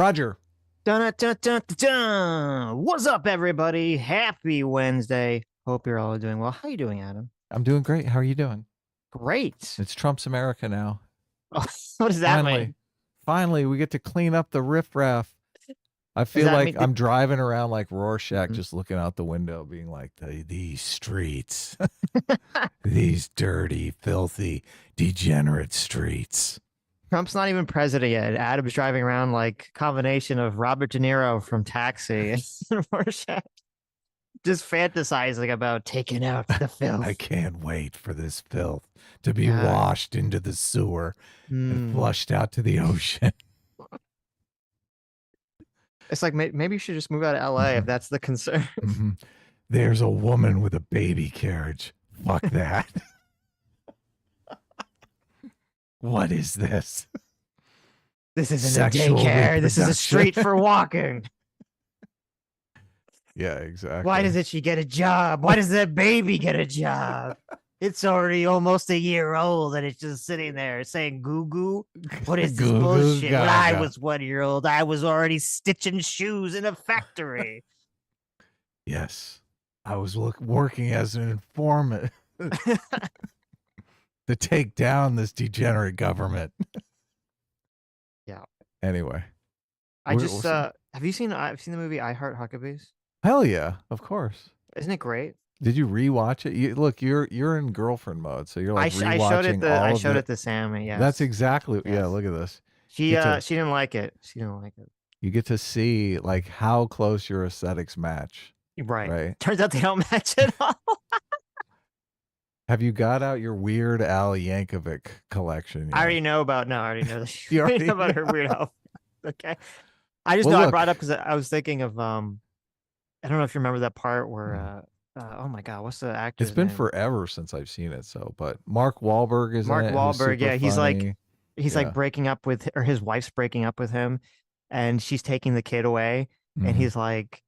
Roger, Dun, dun, dun, dun, dun. What's up, everybody? Happy Wednesday. Hope you're all doing well. How you doing, Adam? I'm doing great. How are you doing? Great. It's Trump's America now. What does that Finally, mean? finally, we get to clean up the riffraff. I Does feel that like mean I'm driving around like Rorschach, Mhm. just looking out the window, being like, these streets, these dirty, filthy, degenerate streets. Trump's not even president yet? Adam's driving around like combination of Robert De Niro from Taxi and Rorschach, just fantasizing about taking out the I filth. can't wait for this filth to be Yeah. washed into the sewer and Hmm. flushed out to the ocean. It's like maybe you should just move out of LA if that's the concern. There's a woman with a baby carriage. Fuck that. What is this? This isn't a Sexual daycare. This is a reproduction. street for walking. Yeah, Why exactly. doesn't she get a job? Why does that baby get a job? It's already almost a year old and it's just sitting there saying goo goo. What is this Goo goo bullshit? When I gaga. was 1 year old, I was already stitching shoes in a factory. Yes. I was working as an informant to take down this degenerate government. Yeah. Anyway, I just have you seen I've seen the movie I Heart Huckabees? hell yeah, of course. Isn't it great? Did you rewatch it? Look, you're in girlfriend mode, so you're like I showed it rewatching the I all of showed it. it to Sammy, That's yes. exactly, yeah. Yes. Look at this. She Get to she didn't like it. She didn't like it. you get to see like how close your aesthetics match, Right. right? Turns out they don't match at all. Have you got out your Weird Al Yankovic collection I yet? already know about no, I already know that You I already know already about her weird health. Okay. I just well, know I look. brought up because I was thinking of I don't know if you remember that part where Hmm. oh my god, what's the It's actor's been name? forever since I've seen it, so but Mark Wahlberg is in Mark it, who's Wahlberg. super Yeah, funny. he's like Yeah. breaking up with or his wife's breaking up with him, and she's taking the kid away, and Hmm. he's like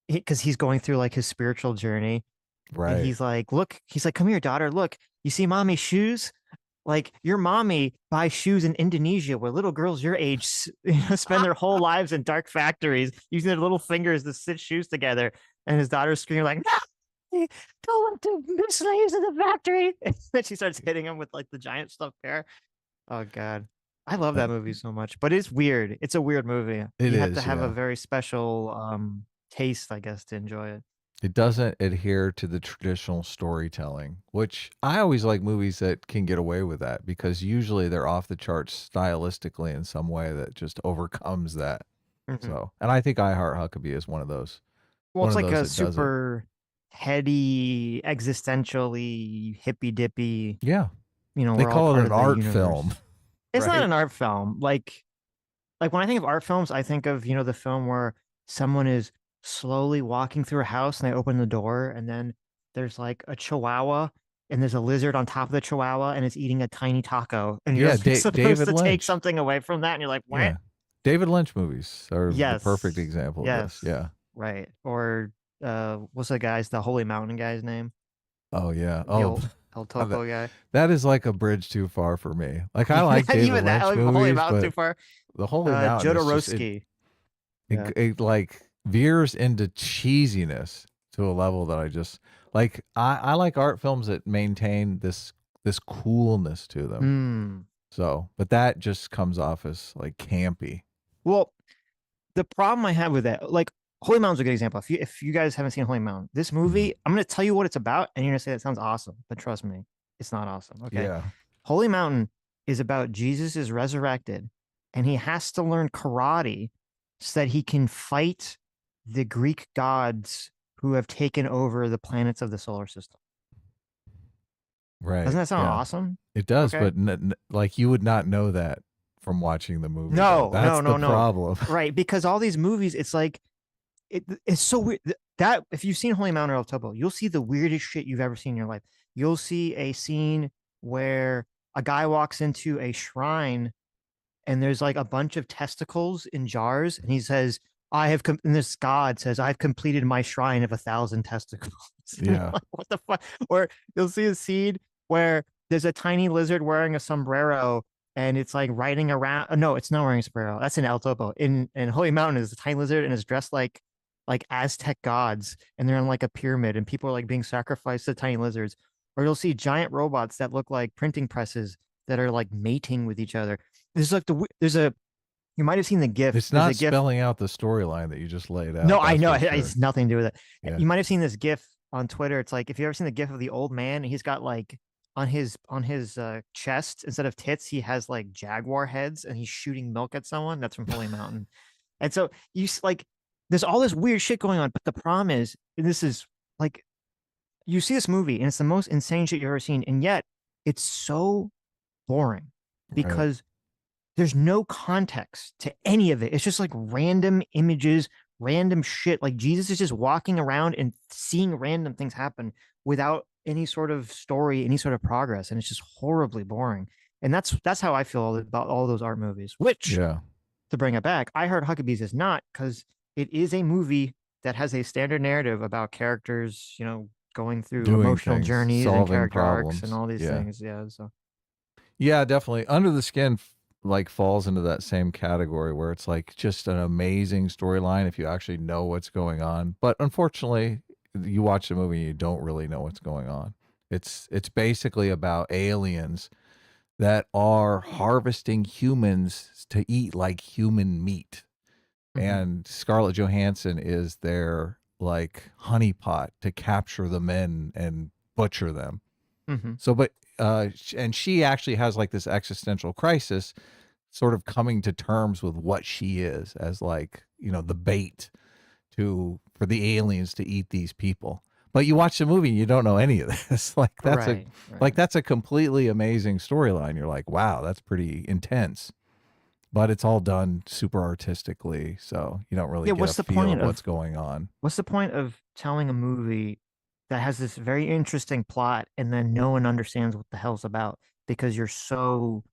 because he's going through like his spiritual journey, and Right. he's like, look, he's like, come here, daughter, look, you see mommy's shoes? Like your mommy buys shoes in Indonesia where little girls your age spend their whole lives in dark factories using their little fingers to stitch shoes together. And his daughter's screaming like, no, don't let the slaves in the factory. And then she starts hitting him with like the giant stuffed bear. Oh God. I love Uh, that movie so much, but it's weird. It's a weird movie. It You have to is, have a yeah. very special taste, I guess, to enjoy it. It doesn't adhere to the traditional storytelling, which I always like movies that can get away with that because usually they're off the charts stylistically in some way that just overcomes that. Mhm. So, and I think I Heart Huckabee is one of those. Well, One it's of like those a that does it. super heady, existentially hippy dippy, Yeah. They we're all call it part an of the art film, universe. It's not right? an art film. Like when I think of art films, I think of, the film where someone is slowly walking through a house and they open the door and then there's like a chihuahua and there's a lizard on top of the chihuahua and it's eating a tiny taco and you're Yeah, supposed David to take Lynch. something away from that and you're like, "What?" Yeah. David Lynch movies are the perfect Yes. example of this. Yes. Yeah. Right. Or what's the Holy Mountain guy's name? Oh yeah. The Oh, old that, Topo guy. that is like a bridge too far for me. Like I Even like that, David even that, Lynch like Holy movies, Mountain too but far. The Holy Mountain is just Jodorowsky. Yeah. it like veers into cheesiness to a level that I just like. I like art films that maintain this coolness to them. Hmm. So, but that just comes off as like campy. Well, the problem I have with that, like Holy Mountain's a good example. If you guys haven't seen Holy Mountain, this Mhm. movie, I'm gonna tell you what it's about, and you're gonna say that sounds awesome, but trust me, it's not awesome. Okay. Yeah. Holy Mountain is about Jesus is resurrected, and he has to learn karate so that he can fight the Greek gods who have taken over the planets of the solar system. Right. Doesn't that sound Yeah. awesome? It does, Okay. but like you would not know that from watching the movie, though. No, no, That's the no, no. problem. Right. Because all these movies, it's like it's so weird that if you've seen Holy Mountain or El Topo, you'll see the weirdest shit you've ever seen in your life. You'll see a scene where a guy walks into a shrine and there's like a bunch of testicles in jars, and he says, and this god says, I've completed my shrine of 1,000 testicles. Yeah. Like, what the fuck? Or you'll see a scene where there's a tiny lizard wearing a sombrero and it's like riding around. No, it's not wearing a sombrero. That's in El Topo. In Holy Mountain is the tiny lizard and is dressed like Aztec gods, and they're in like a pyramid, and people are like being sacrificed to tiny lizards. Or you'll see giant robots that look like printing presses that are like mating with each other. There's like there's a you might have seen the GIF. It's There's a not GIF. spelling out the storyline that you just laid No, out. I That's know for it's sure. nothing to do with it. Yeah. You might have seen this GIF on Twitter. It's like if you ever seen the GIF of the old man, he's got like on his chest instead of tits, he has like jaguar heads, and he's shooting milk at someone. That's from Holy Mountain. And so like there's all this weird shit going on, but the problem is, and this is like you see this movie and it's the most insane shit you've ever seen, and yet it's so boring Right. because there's no context to any of it. It's just like random images, random shit. Like Jesus is just walking around and seeing random things happen without any sort of story, any sort of progress, and it's just horribly boring. And that's how I feel about all those art movies. Which, Yeah. to bring it back, I Heart Huckabees is not, because it is a movie that has a standard narrative about characters, going through Doing emotional things, journeys and solving character arcs and problems. all these Yeah. things. Yeah. So. Yeah, definitely. Under the Skin like falls into that same category where it's like just an amazing storyline if you actually know what's going on. But unfortunately, you watch the movie and you don't really know what's going on. It's basically about aliens that are harvesting humans to eat like human meat. Mm-hmm, And Scarlett Johansson is their like honeypot to capture the men and butcher them. mm-hmm. So, but and she actually has like this existential crisis, sort of coming to terms with what she is as like the bait to for the aliens to eat these people. But you watch the movie and you don't know any of this. Right, right. That's a completely amazing storyline. You're like, wow, that's pretty intense. But it's all done super artistically, so you don't really Yeah, get a feel of what's going on. what's the point of telling a movie that has this very interesting plot and then no one understands what the hell's about because you're so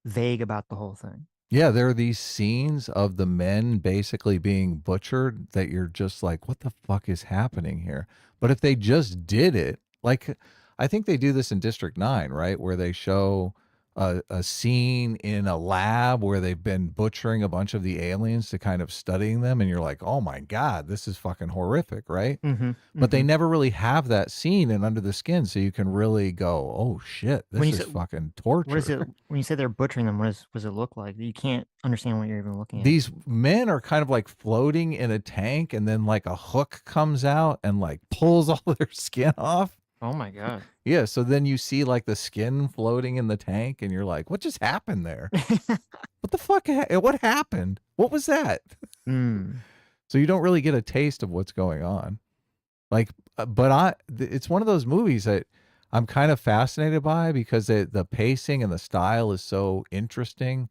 vague about the whole thing? Yeah, there are these scenes of the men basically being butchered that you're just like, what the fuck is happening here? But if they just did it, like, I think they do this in District 9, right? Where they show a scene in a lab where they've been butchering a bunch of the aliens to kind of studying them. And you're like, oh my God, this is fucking horrific, right? Mm-hmm. But they Mm-hmm. never really have that scene in Under the Skin. So you can really go, oh shit, When this you is say fucking what is torture. it when you say they're butchering them, what does it look like? You can't understand what you're even looking at. These men are kind of like floating in a tank and then like a hook comes out and like pulls all their skin off. Oh my God. Yeah, so then you see like the skin floating in the tank and you're like, what just happened there? What the fuck what happened? What was that? Mm. So you don't really get a taste of what's going on. Like but it's one of those movies that I'm kind of fascinated by because the pacing and the style is so interesting.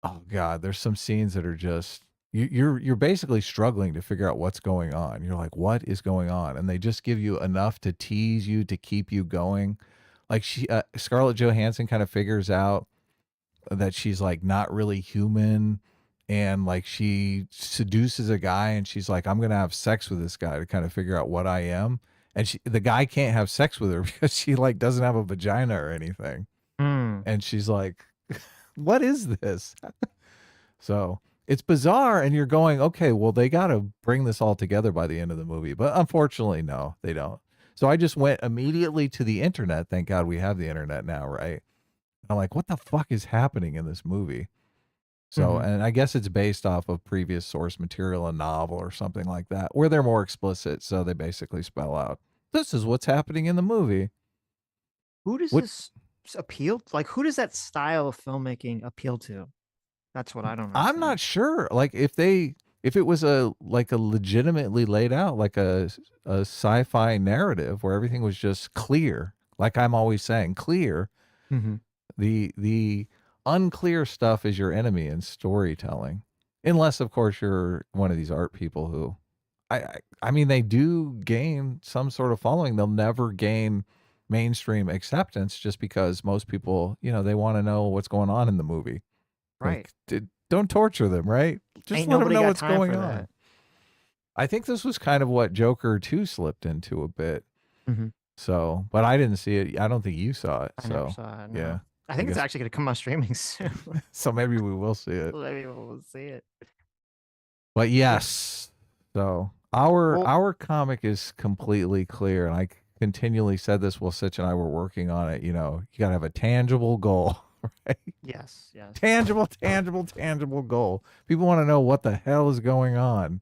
Oh god, there's some scenes that are just you're basically struggling to figure out what's going on. You're like, what is going on? And they just give you enough to tease you to keep you going. Like Scarlett Johansson kind of figures out that she's like not really human, and like she seduces a guy and she's like, I'm gonna have sex with this guy to kind of figure out what I am. And the guy can't have sex with her because she like doesn't have a vagina or anything. Mm. And she's like, what is this? So it's bizarre, and you're going, okay, well, they got to bring this all together by the end of the movie. But unfortunately, no, they don't. So I just went immediately to the internet. Thank God we have the internet now, right? I'm like, what the fuck is happening in this movie? So, Mm-hmm. and I guess it's based off of previous source material, a novel or something like that, where they're more explicit. So they basically spell out, this is what's happening in the movie. Who does What this appeal? Like, who does that style of filmmaking appeal to? That's what I don't I'm understand. not sure. Like if it was a like a legitimately laid out like a sci-fi narrative where everything was just clear, like I'm always saying, clear. Mm-hmm. The unclear stuff is your enemy in storytelling. Unless of course you're one of these art people who I mean they do gain some sort of following. They'll never gain mainstream acceptance just because most people, they want to know what's going on in the movie. Right. Like, don't torture them, right? Just Ain't let them nobody know got what's time going for on. that. I think this was kind of what Joker 2 slipped into a bit. Mm-hmm. So, but I didn't see it. I don't think you saw it. I never So, saw it. yeah. No. I I think it's guess actually going to come on streaming soon. so maybe we will see it. Maybe we'll see it. But Yeah. yes. So our Well, our comic is completely clear, and I continually said this while Sitch and I were working on it. You know, you got to have a tangible goal, right? yes, yes. Tangible goal. People want to know what the hell is going on.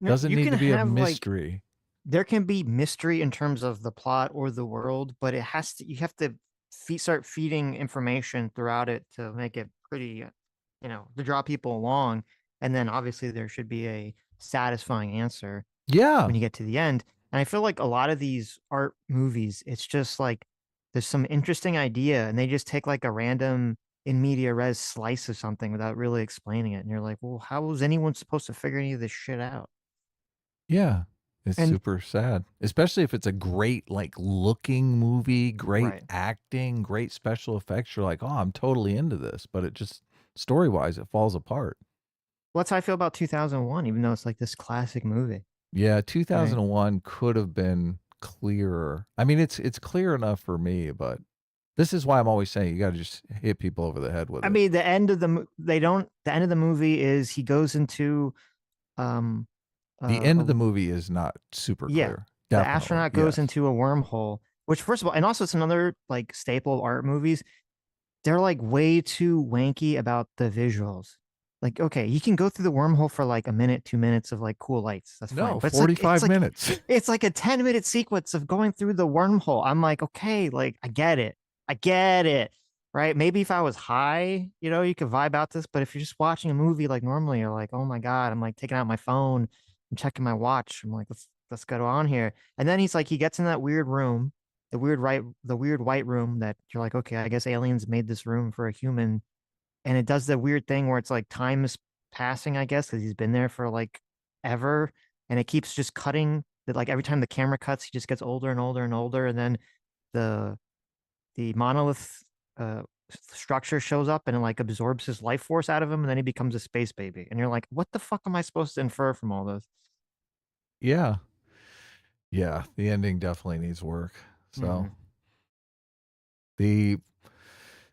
No, Doesn't you need can to be a have like mystery. there can be mystery in terms of the plot or the world, but it has to you have to start feeding information throughout it to make it pretty, to draw people along. And then obviously there should be a satisfying answer Yeah. when you get to the end. And I feel like a lot of these art movies, it's just like there's some interesting idea and they just take like a random in media res slice of something without really explaining it. And you're like, well, how was anyone supposed to figure any of this shit out? Yeah. It's And super sad, especially if it's a great like looking movie, great right. acting, great special effects. You're like, "Oh, I'm totally into this." But it just story-wise it falls apart. Well, that's how I feel about 2001, even though it's like this classic movie, Yeah, right? 2001 could have been clearer. I mean, it's clear enough for me, but this is why I'm always saying you got to just hit people over the head with I it. mean, the end of they don't, the end of the movie is he goes into, um, The end a of the movie is not super yeah, clear. the Definitely. astronaut goes Yes. into a wormhole, which first of all, and also it's another like staple of art movies. They're like way too wanky about the visuals. Like, okay, you can go through the wormhole for like a minute, 2 minutes of like cool lights. That's fine. No, But it's like 45 minutes. it's like a 10-minute sequence of going through the wormhole. I'm like, okay, like I get it. I get it. Right. Maybe if I was high, you could vibe out this, but if you're just watching a movie like normally, you're like, oh my God, I'm like taking out my phone and checking my watch. I'm like, let's go on here. And then he's like, he gets in that weird room, the weird white room that you're like, okay, I guess aliens made this room for a human. And it does the weird thing where it's like time is passing, I guess, because he's been there for like ever. And it keeps just cutting that like every time the camera cuts, he just gets older and older and older. And then the monolith structure shows up and it like absorbs his life force out of him, and then he becomes a space baby. And you're like, what the fuck am I supposed to infer from all this? Yeah. Yeah, the ending definitely needs work. So, Mm-hmm. the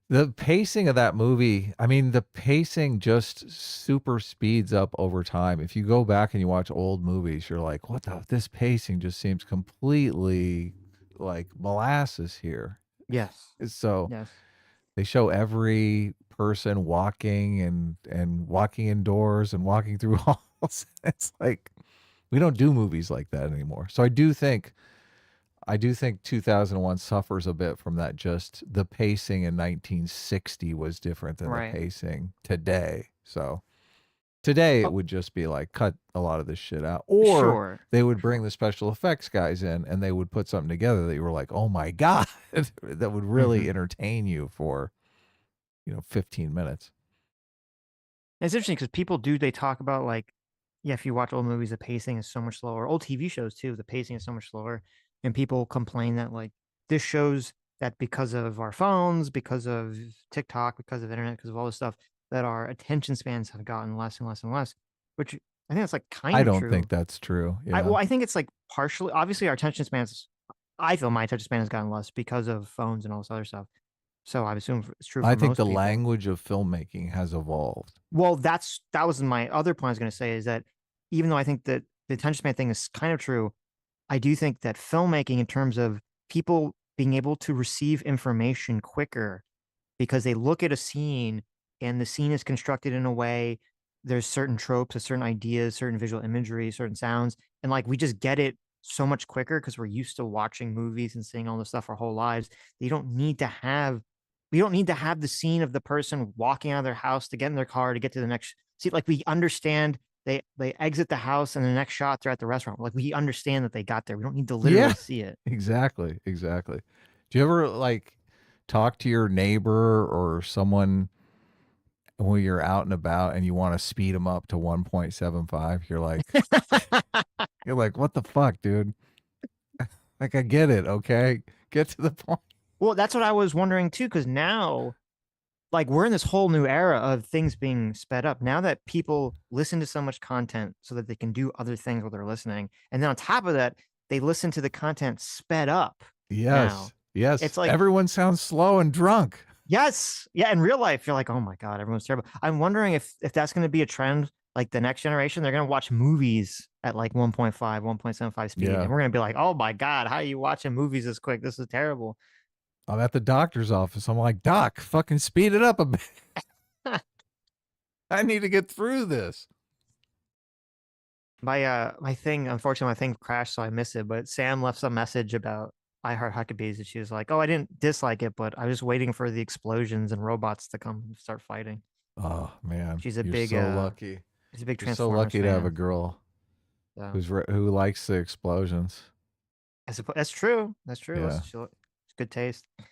the pacing of that movie, I mean, the pacing just super speeds up over time. If you go back and you watch old movies, you're like, "What the this pacing just seems completely like molasses here." Yes. So, Yes. they show every person walking and walking indoors and walking through halls. It's like we don't do movies like that anymore. So I do think 2001 suffers a bit from that. Just the pacing in 1960 was different than the Right. pacing today. So today it Oh, would just be like cut a lot of this shit out, or sure. they would bring Sure. the special effects guys in and they would put something together that you were like, oh my god, that would Mm-hmm. really entertain you for 15 minutes. It's interesting because people they talk about like, yeah, if you watch old movies, the pacing is so much slower. Old TV shows too, the pacing is so much slower. And people complain that like this shows that because of our phones, because of TikTok, because of internet, because of all this stuff, that our attention spans have gotten less and less and less, which I think that's like kind I of don't true. think that's true. I Yeah. well, I think it's like partially obviously our attention spans, I feel my attention span has gotten less because of phones and all this other stuff. So I assume it's true I for think most the people. language of filmmaking has evolved. Well, that was my other point I was going to say is that even though I think that the attention span thing is kind of true, I do think that filmmaking, in terms of people being able to receive information quicker because they look at a scene and the scene is constructed in a way, there's certain tropes, there's certain ideas, certain visual imagery, certain sounds, and like we just get it so much quicker because we're used to watching movies and seeing all this stuff our whole lives. You don't need to have we don't need to have the scene of the person walking out of their house to get in their car to get to the next see. Like we understand they exit the house and the next shot they're at the restaurant. Like we understand that they got there. We don't need to Yeah, literally see it. exactly, exactly. Do you ever like talk to your neighbor or someone when you're out and about and you want to speed them up to 1.75? You're like, what the fuck, dude? Like, I get it. Okay, get to the point. Well, that's what I was wondering too, because now, like, we're in this whole new era of things being sped up. Now that people listen to so much content so that they can do other things while they're listening. And then on top of that, they listen to the content sped up now. Yes, yes. It's like, Everyone sounds slow and drunk. Yes. Yeah. In real life, you're like, oh my God, everyone's terrible. I'm wondering if that's going to be a trend. Like the next generation, they're going to watch movies at like 1.5, 1.75 speed. Yeah. And we're going to be like, oh my God, how are you watching movies this quick? This is terrible. I'm at the doctor's office. I'm like, Doc, fucking speed it up a bit. I need to get through this. My thing, unfortunately, my thing crashed, so I missed it. But Sam left some message about I Heart Huckabees, and she was like, "Oh, I didn't dislike it, but I was waiting for the explosions and robots to come and start fighting." Oh man, She's a you're big, so lucky. she's a big You're so Transformers lucky to have a fan. girl So who likes the explosions. I suppose that's true. That's true. Yeah. It's good taste. You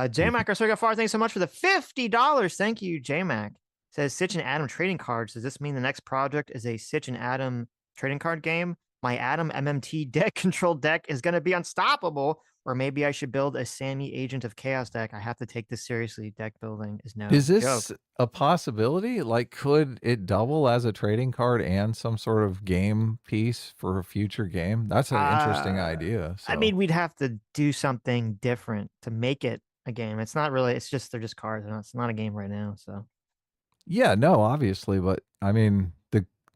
can, JMac, our Circle Far, thanks so much for the $50. Thank you, JMac. Says Sitch and Adam trading cards. Does this mean the next project is a Sitch and Adam trading card game? My Adam MMT deck control deck is going to be unstoppable. Or maybe I should build a Sammy Agent of Chaos deck. I have to take this seriously. Deck building is no is this joke. a possibility? Like, could it double as a trading card and some sort of game piece for a future game? That's an interesting Uh, idea. I So, mean, we'd have to do something different to make it a game. It's not really, it's just, they're just cards. It's not a game right now. So, yeah, no, obviously, but I mean,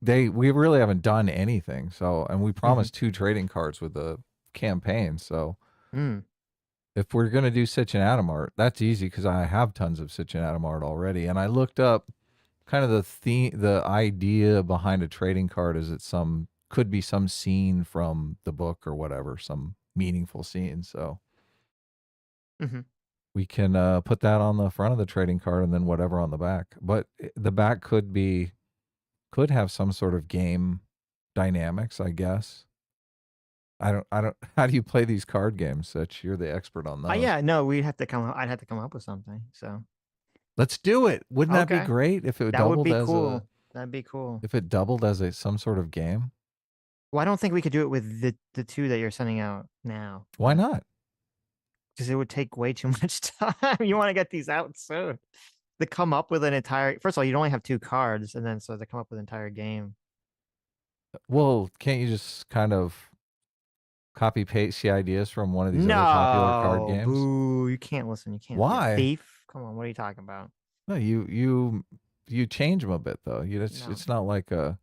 we really haven't done anything. So, and we mhm. promised 2 trading cards with the campaign. So, Mm. if we're gonna do Sitch and Atom art, that's easy because I have tons of Sitch and Atom art already. And I looked up kind of the idea behind a trading card is it some could be some scene from the book or whatever, some meaningful scene. So Hmm. we can put that on the front of the trading card and then whatever on the back. But the back could have some sort of game dynamics, I guess. I don't how do you play these card games, Such? You're the expert on those. Yeah, no, we'd have to come. I'd have to come up with something. So Let's do it. Wouldn't that be okay, great if it that would doubled be as a cool. That'd be cool. some sort of game? Well, I don't think we could do it with the two that you're sending out now, Why but not? because it would take way too much time. You want to get these out soon. To come up with an entire. First of all, you'd only have two cards, and then so to come up with an entire game. Well, can't you just kind of copy paste the ideas from one of these other popular card No, games? boo! You can't listen. You can't. You Why? thief! Come on, what are you talking about? No, you change them a bit though. No, It's not like a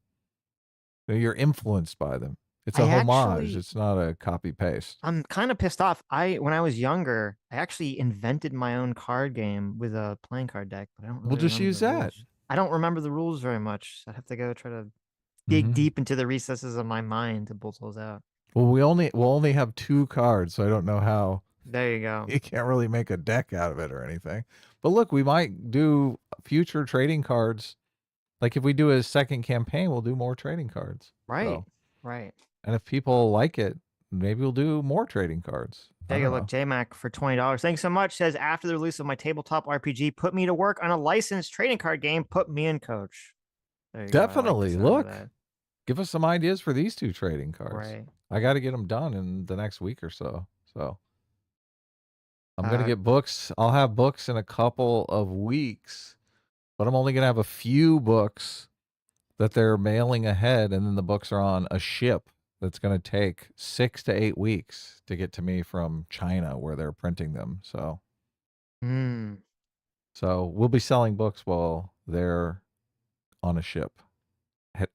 you're influenced by them. It's a I homage. actually It's not a copy paste. I'm kind of pissed off. When I was younger, I actually invented my own card game with a playing card deck, but I don't We'll really just remember use the that. rules. I don't remember the rules very much. I'd have to go try to dig Hmm. deep into the recesses of my mind to pull those out. Well, we'll only have 2 cards, so I don't know how There you go. you can't really make a deck out of it or anything. But look, we might do future trading cards. Like if we do a second campaign, we'll do more trading cards. Right. So, Right. and if people like it, maybe we'll do more trading cards. I There you don't go. Look, know. JMac for $20. Thanks so much. Says after the release of my tabletop RPG, put me to work on a licensed trading card game. Put me in, coach. There you go. I like the Definitely. sound of Look, that. give us some ideas for these 2 trading cards. Right. I got to get them done in the next week or so. So I'm going to Uh, get books. I'll have books in a couple of weeks, but I'm only going to have a few books that they're mailing ahead. And then the books are on a ship that's going to take 6 to 8 weeks to get to me from China where they're printing them. hmm. So we'll be selling books while they're on a ship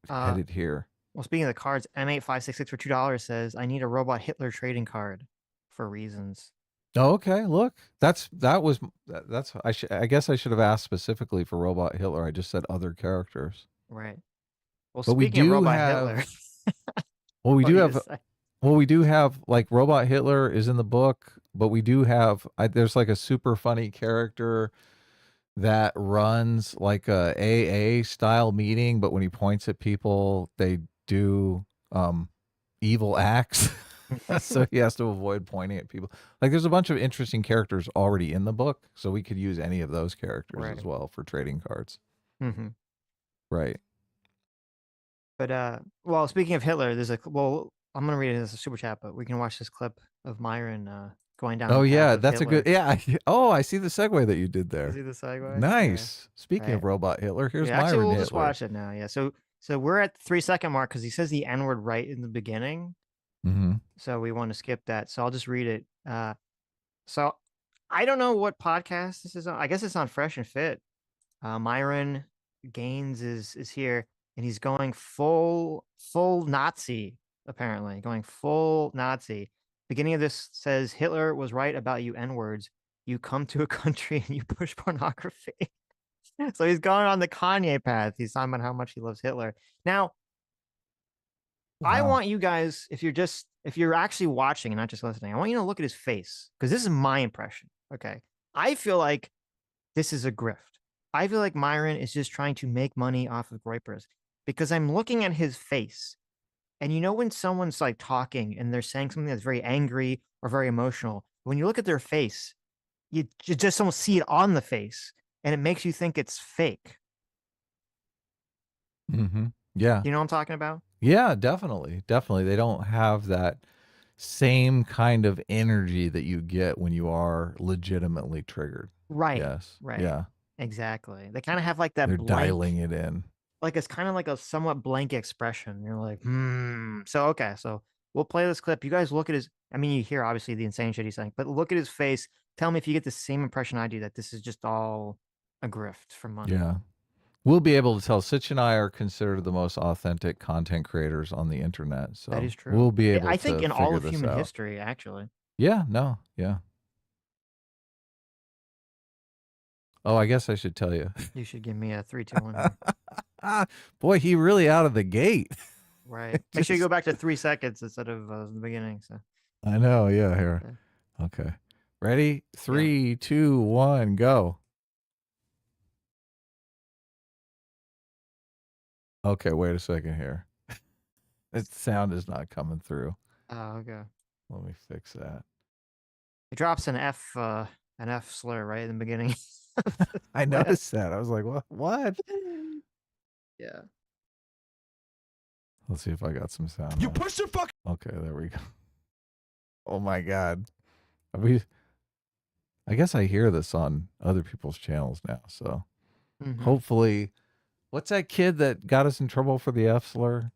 Uh, headed here. Well, speaking of the cards, M8566 for $2 says, I need a robot Hitler trading card for reasons. Oh, okay. Look, I guess I should have asked specifically for Robot Hitler. I just said other characters. Right. Well, But we speaking of do robot Hitler, have well we what do were you gonna have say? well we do have like Robot Hitler is in the book, but we do have there's like a super funny character that runs like a AA style meeting, but when he points at people, they do evil acts. So he has to avoid pointing at people. Like there's a bunch of interesting characters already in the book, so we could use any of those characters as Right. well for trading cards. Hmm. Right. But well, speaking of Hitler, I'm gonna read it as a super chat, but we can watch this clip of Myron going down the Oh path yeah, of that's a good Hitler. oh, I see the segue that you did You there. see the segue? Yeah. Nice. Speaking of Right. robot Hitler, here's Yeah. Actually, Myron we'll just Hitler. watch it now. Yeah. So we're at the 3 second mark because he says the N word right in the beginning. Mm-hmm. So we want to skip that. So I'll just read it. So I don't know what podcast this is on. I guess it's on Fresh and Fit. Myron Gaines is here, and he's going full Nazi. Apparently, going full Nazi. Beginning of this says Hitler was right about you N words. You come to a country and you push pornography. So he's going on the Kanye path. He's talking about how much he loves Hitler. Now, I Wow. want you guys, if you're actually watching and not just listening, I want you to look at his face because this is my impression. Okay. I feel like this is a grift. I feel like Myron is just trying to make money off of Groypers because I'm looking at his face. And you know, when someone's like talking and they're saying something that's very angry or very emotional, when you look at their face, you just don't see it on the face and it makes you think it's fake. Mm-hmm. Yeah. You know what I'm talking about? Yeah, definitely. Definitely. They don't have that same kind of energy that you get when you are legitimately triggered. Right. Yes. Right. Yeah. Exactly. They kind of have like that They're blank, dialing it in. like it's kind of like a somewhat blank expression. You're like, So okay, so we'll play this clip. You guys look at his. I mean, you hear obviously the insane shit he's saying, but look at his face. Tell me if you get the same impression I do that this is just all a grift for money. Yeah. We'll be able to tell. Sitch and I are considered the most authentic content creators on the internet. That So is true. we'll be able I think to in all figure of this human out. history, actually, Yeah. No. Yeah. Oh, I guess I should tell you. you should give me a 3, 2, 1 here. Ah, boy, he really out of the gate. Right. Make sure you Just, go back to 3 seconds instead of the beginning. So I know. Yeah. Here. okay. Okay. Ready? Yeah. 3, 2, 1, go. Okay. Wait a second here. Its sound is not coming through. Oh, okay. Let me fix that. It drops an F slur right in the beginning. I noticed that. I was like, what? What? Yeah. Let's see if I got some sound. You now. push the fuck. Okay, there we go. Oh my god. Are we? I guess I hear this on other people's channels now. So hopefully, what's that kid that got us in trouble for the F slur?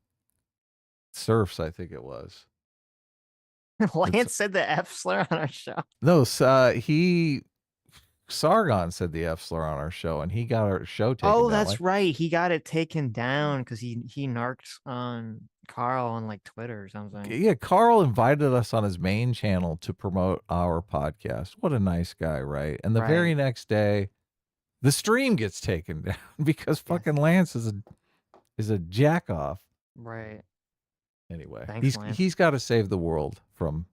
Surfs, I think it was. Lance said the F slur on our show. No, Sargon said the F slur on our show, and he got our show taken Oh, down. that's right. He got it taken down because he narked on Carl on like Twitter or something. Yeah, Carl invited us on his main channel to promote our podcast. What a nice guy, right? And the very next day, the stream gets taken down because fucking Lance is a jack off. Right. Anyway, Thanks, Lance. he's got to save the world from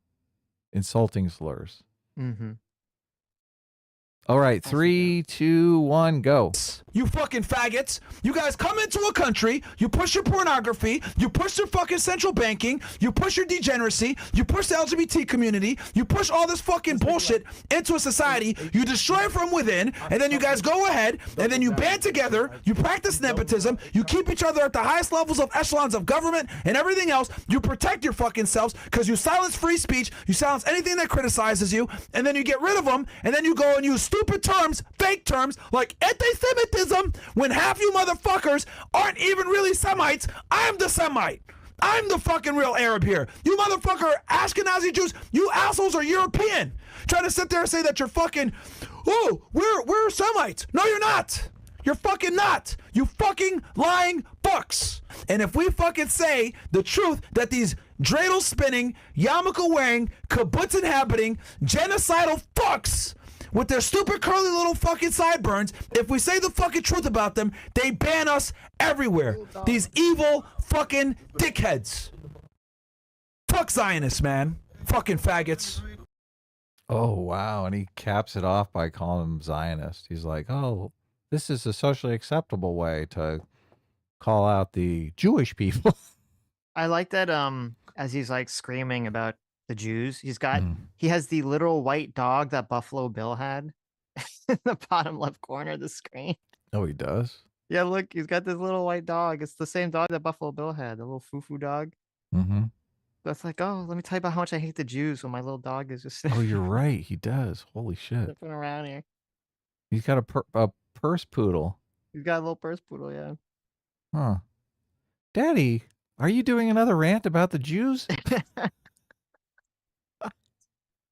insulting slurs. Mm-hmm. All right, 3, 2, 1, go. You fucking faggots. You guys come into a country, you push your pornography, you push your fucking central banking, you push your degeneracy, you push the LGBT community, you push all this fucking bullshit into a society, you destroy it from within, and then you guys go ahead, and then you band together, you practice nepotism, you keep each other at the highest levels of echelons of government and everything else, you protect your fucking selves because you silence free speech, you silence anything that criticizes you, and then you get rid of them, and then you go and use stupid terms, fake terms, like anti-Semitism, when half you motherfuckers aren't even really Semites. I'm the Semite. I'm the fucking real Arab here. You motherfucker Ashkenazi Jews, you assholes are European. Trying to sit there and say that you're fucking, oh, we're Semites. No, you're not. You're fucking not. You fucking lying fucks. And if we fucking say the truth that these dreidel spinning, yarmulke wearing, kibbutz inhabiting, genocidal fucks with their stupid curly little fucking sideburns, if we say the fucking truth about them, they ban us everywhere. These evil fucking dickheads. Fuck Zionists, man. Fucking faggots. Oh, wow. And he caps it off by calling him Zionist. He's like, oh, this is a socially acceptable way to call out the Jewish people. I like that as he's like screaming about the Jews, he has the literal white dog that Buffalo Bill had in the bottom left corner of the screen. Oh, he does? Yeah, look, he's got this little white dog. It's the same dog that Buffalo Bill had, the little foo-foo dog. Mm-hmm. That's like, oh, let me tell you about how much I hate the Jews when my little dog is just Oh, you're right. He does. Holy shit. sniffing around here. He's got a purse poodle. He's got a little purse poodle, yeah. Huh. Daddy, are you doing another rant about the Jews?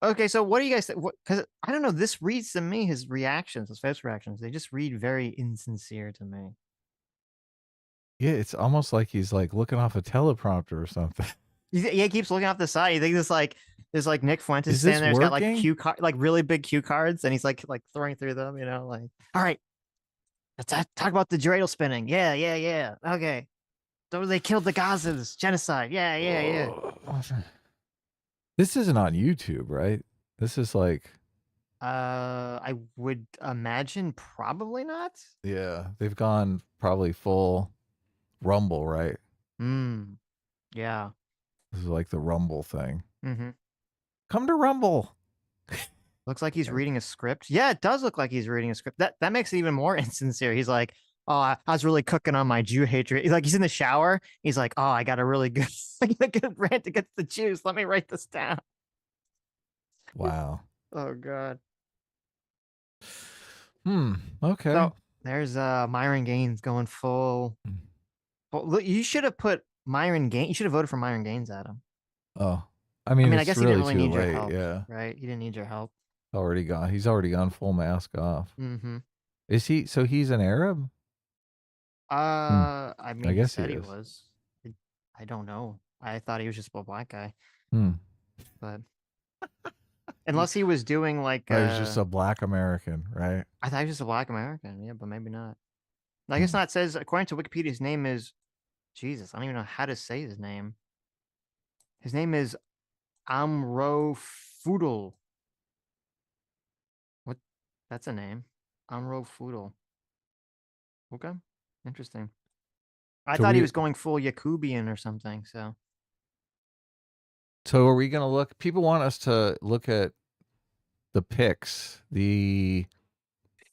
Okay, so what do you guys think? Because I don't know, this reads to me his reactions, his face reactions. They just read very insincere to me. Yeah, it's almost like he's like looking off a teleprompter or something. Yeah, he keeps looking off the side. You think there's like Nick Fuentes Is standing this there. He's got like working? like really big cue cards, and he's like throwing through them. Like, all right, let's talk about the dreidel spinning. Yeah, yeah, yeah. Okay, so they killed the Gazas, genocide. Yeah, yeah, yeah. This isn't on YouTube, right? This is like, I would imagine probably not. yeah, they've gone probably full Rumble, right? Hmm. Yeah. This is like the Rumble thing. Mm-hmm. Come to Rumble. Looks like he's reading a script. Yeah, it does look like he's reading a script. That makes it even more insincere. He's like, "Oh, I was really cooking on my Jew hatred." He's in the shower. He's like, "Oh, I got a really good, I got a good rant against the Jews. Let me write this down." Wow. Oh God. Okay. So there's Myron Gaines going full. Well, look, you should have put Myron Gaines. You should have voted for Myron Gaines, Adam. Oh, I I mean, mean, I it's guess he didn't really really too need your late. help, Yeah. right? He didn't need your help. Already gone. He's already gone full mask off. Mm-hmm. Is he? So he's an Arab? Hmm. I I mean, he guess he said he is. was. I don't know. I thought he was just a black guy, Hmm. but unless he was doing like Or he's just a black American, right? I thought he was just a black American, yeah, but maybe not. I guess Hmm. not. It says according to Wikipedia, his name is Jesus. I don't even know how to say his name. His name is Amro Foodle. What? That's a name. Amro Foodle. Okay, interesting. I So thought he we. was going full Yakubian or something. So So are we gonna look? People want us to look at the picks, the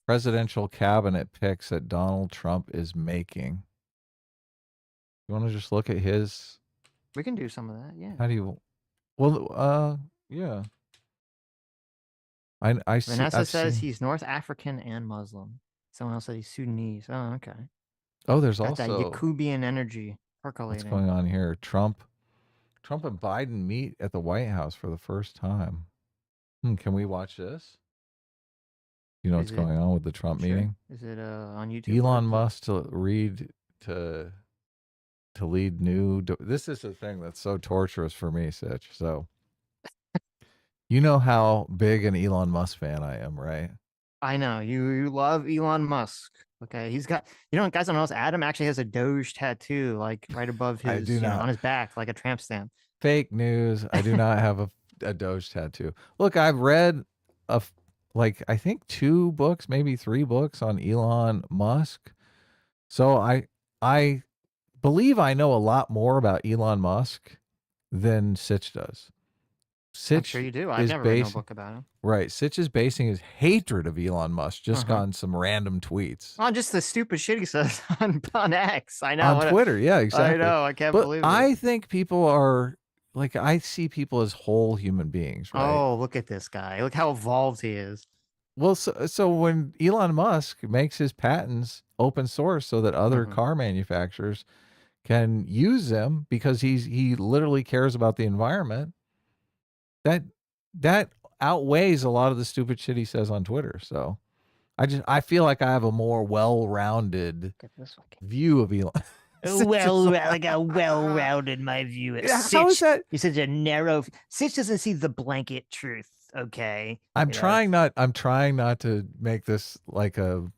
presidential cabinet picks that Donald Trump is making. You want to just look at his? we can do some of that. Yeah. How do you? Well, yeah. I see. Vanessa I've says seen. he's North African and Muslim. Someone else said he's Sudanese. Oh, okay. Oh, there's Got that also Yakubian energy what's percolating. going on here. Trump and Biden meet at the White House for the first time. Can we watch this? You know what's Is it going on with the Trump sure? meeting? Is it on YouTube? Where Elon is it? Musk to lead new. This is the thing that's so torturous for me, Sitch. So you know how big an Elon Musk fan I am, right? I know you love Elon Musk. Okay, he's got guys don't know this. Adam actually has a Doge tattoo like right above I do his not. on his back like a tramp stamp. Fake news. I do not have a Doge tattoo. Look, I've read like I think 2 books, maybe 3 books on Elon Musk. So I believe I know a lot more about Elon Musk than Sitch does. I'm sure Sitch you do. I've is never read no basing book about him. right. Sitch is basing his hatred of Elon Musk just Uh-huh. on some random tweets On just the stupid shit he says on X. I know. on Twitter. Yeah, I exactly. know. I can't But believe it. I think people are like I see people as whole human beings, right? Oh, look at this guy. Look how evolved he is. Well, so when Elon Musk makes his patents open source so that other Mhm. car manufacturers can use them because he literally cares about the environment, that that outweighs a lot of the stupid shit he says on Twitter. So I feel like I have a more well-rounded Look at this one. view of Elon. Like a well-rounded my view. How is Sitch, that? he's such a narrow. Sitch doesn't see the blanket truth. Okay, I'm trying not to make this like a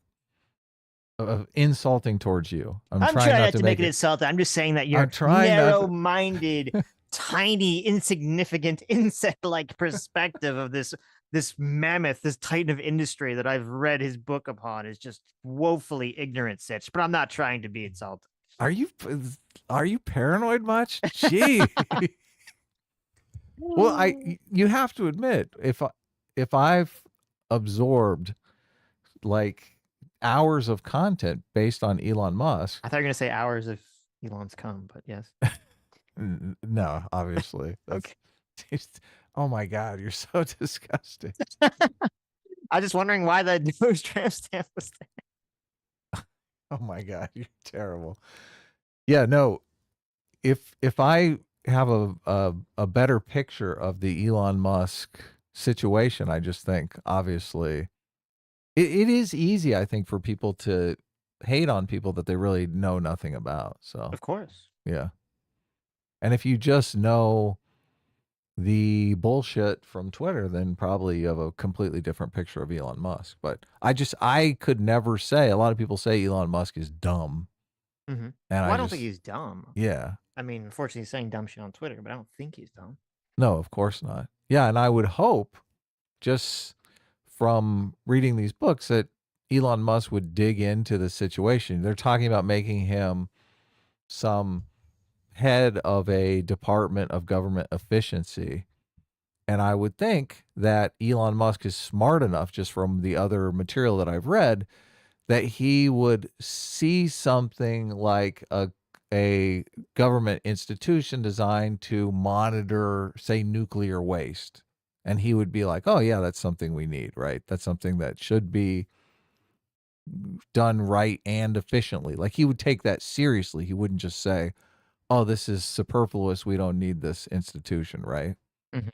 insulting towards you. I'm I'm trying trying not not to to make make it it. insulting. I'm just saying that I'm your trying not to. narrow-minded, tiny, insignificant, insect-like perspective of this mammoth, this titan of industry that I've read his book upon is just woefully ignorant, Sitch. But I'm not trying to be insulting. Are you paranoid much? Gee. Well, you have to admit if I've absorbed like hours of content based on Elon Musk. I thought you were gonna say hours if Elon's come, but yes. No, obviously. That's Okay. just, oh my god, you're so disgusting. I'm just wondering why the nose tramp stamp was there. Oh my god, you're terrible. Yeah, no. If I have a better picture of the Elon Musk situation. I just think, obviously, it is easy, I think, for people to hate on people that they really know nothing about. So, Of course. yeah. And if you just know the bullshit from Twitter, then probably you have a completely different picture of Elon Musk. But I could never say, a lot of people say Elon Musk is dumb. Hmm. And Well, I I don't think just, he's dumb. yeah, I mean, unfortunately, he's saying dumb shit on Twitter, but I don't think he's dumb. no, of course not. Yeah. And I would hope, just from reading these books, that Elon Musk would dig into the situation. They're talking about making him some head of a department of government efficiency. And I would think that Elon Musk is smart enough, just from the other material that I've read, that he would see something like a government institution designed to monitor, say, nuclear waste. And he would be like, oh, yeah, that's something we need, right? That's something that should be done right and efficiently. Like, he would take that seriously. He wouldn't just say, oh, this is superfluous. We don't need this institution, right? Hmm.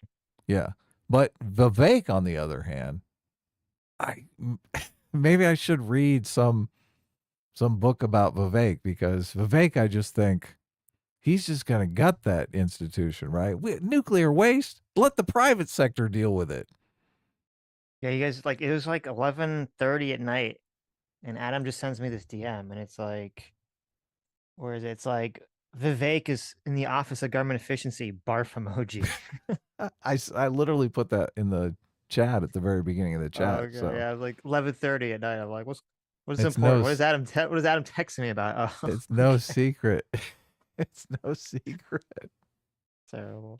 Yeah. But Vivek, on the other hand, I maybe I should read some book about Vivek, because Vivek, I just think he's just gonna gut that institution, right? Nuclear waste, let the private sector deal with it. Yeah, you guys, like, it was like 11:30 at night, and Adam just sends me this DM, and it's like, where is it? It's like, Vivek is in the Office of Government Efficiency, barf emoji. I literally put that in the chat at the very beginning of the Oh, chat. okay, So yeah, like 11:30 at night. I'm like, what is it's important? no What is what is Adam texting me about? Oh, it's no okay. secret. It's no secret. Terrible.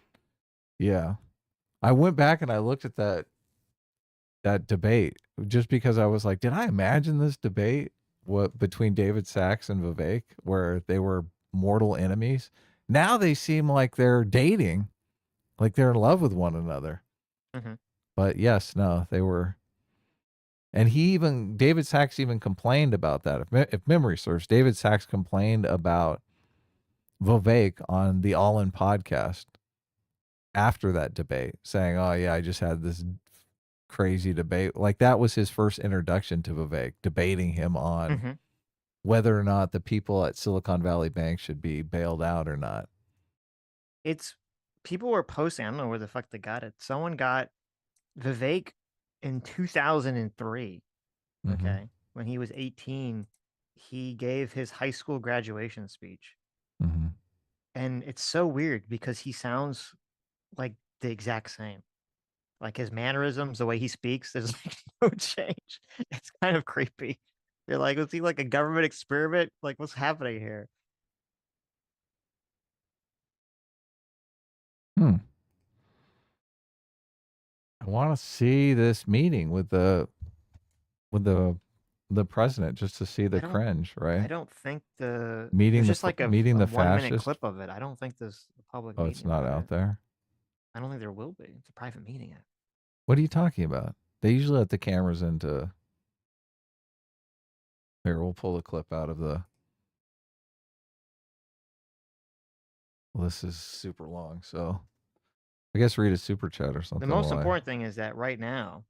Yeah. I went back and I looked at that debate, just because I was like, did I imagine this debate, what, between David Sachs and Vivek, where they were mortal enemies? Now they seem like they're dating, like they're in love with one another. Hmm. But yes, no, they were. And David Sachs even complained about that. If memory serves, David Sachs complained about Vivek on the All In podcast after that debate, saying, oh, yeah, I just had this crazy debate. Like, that was his first introduction to Vivek, debating him on Hmm. whether or not the people at Silicon Valley Bank should be bailed out or not. It's People were posting. I don't know where the fuck they got it. Someone got Vivek in 2003. Mm-hmm. Okay, when he was 18, he gave his high school graduation speech, Mm-hmm. and it's so weird because he sounds like the exact same. Like his mannerisms, the way he speaks, there's like no change. It's kind of creepy. You're like, was he like a government experiment? Like, what's happening here? Hmm. I want to see this meeting with the president, just to see the I don't cringe, I right? don't think Meeting there's the just like meeting a the 1 minute fascist. clip of it. I don't think there's a public Oh, it's meeting not about out it. there. I don't think there will be. It's a private meeting. What are you talking about? They usually let the cameras into. Here, we'll pull the clip out of the. Well, this is super long, so I guess read a super chat or The something most while I. important thing is that right now,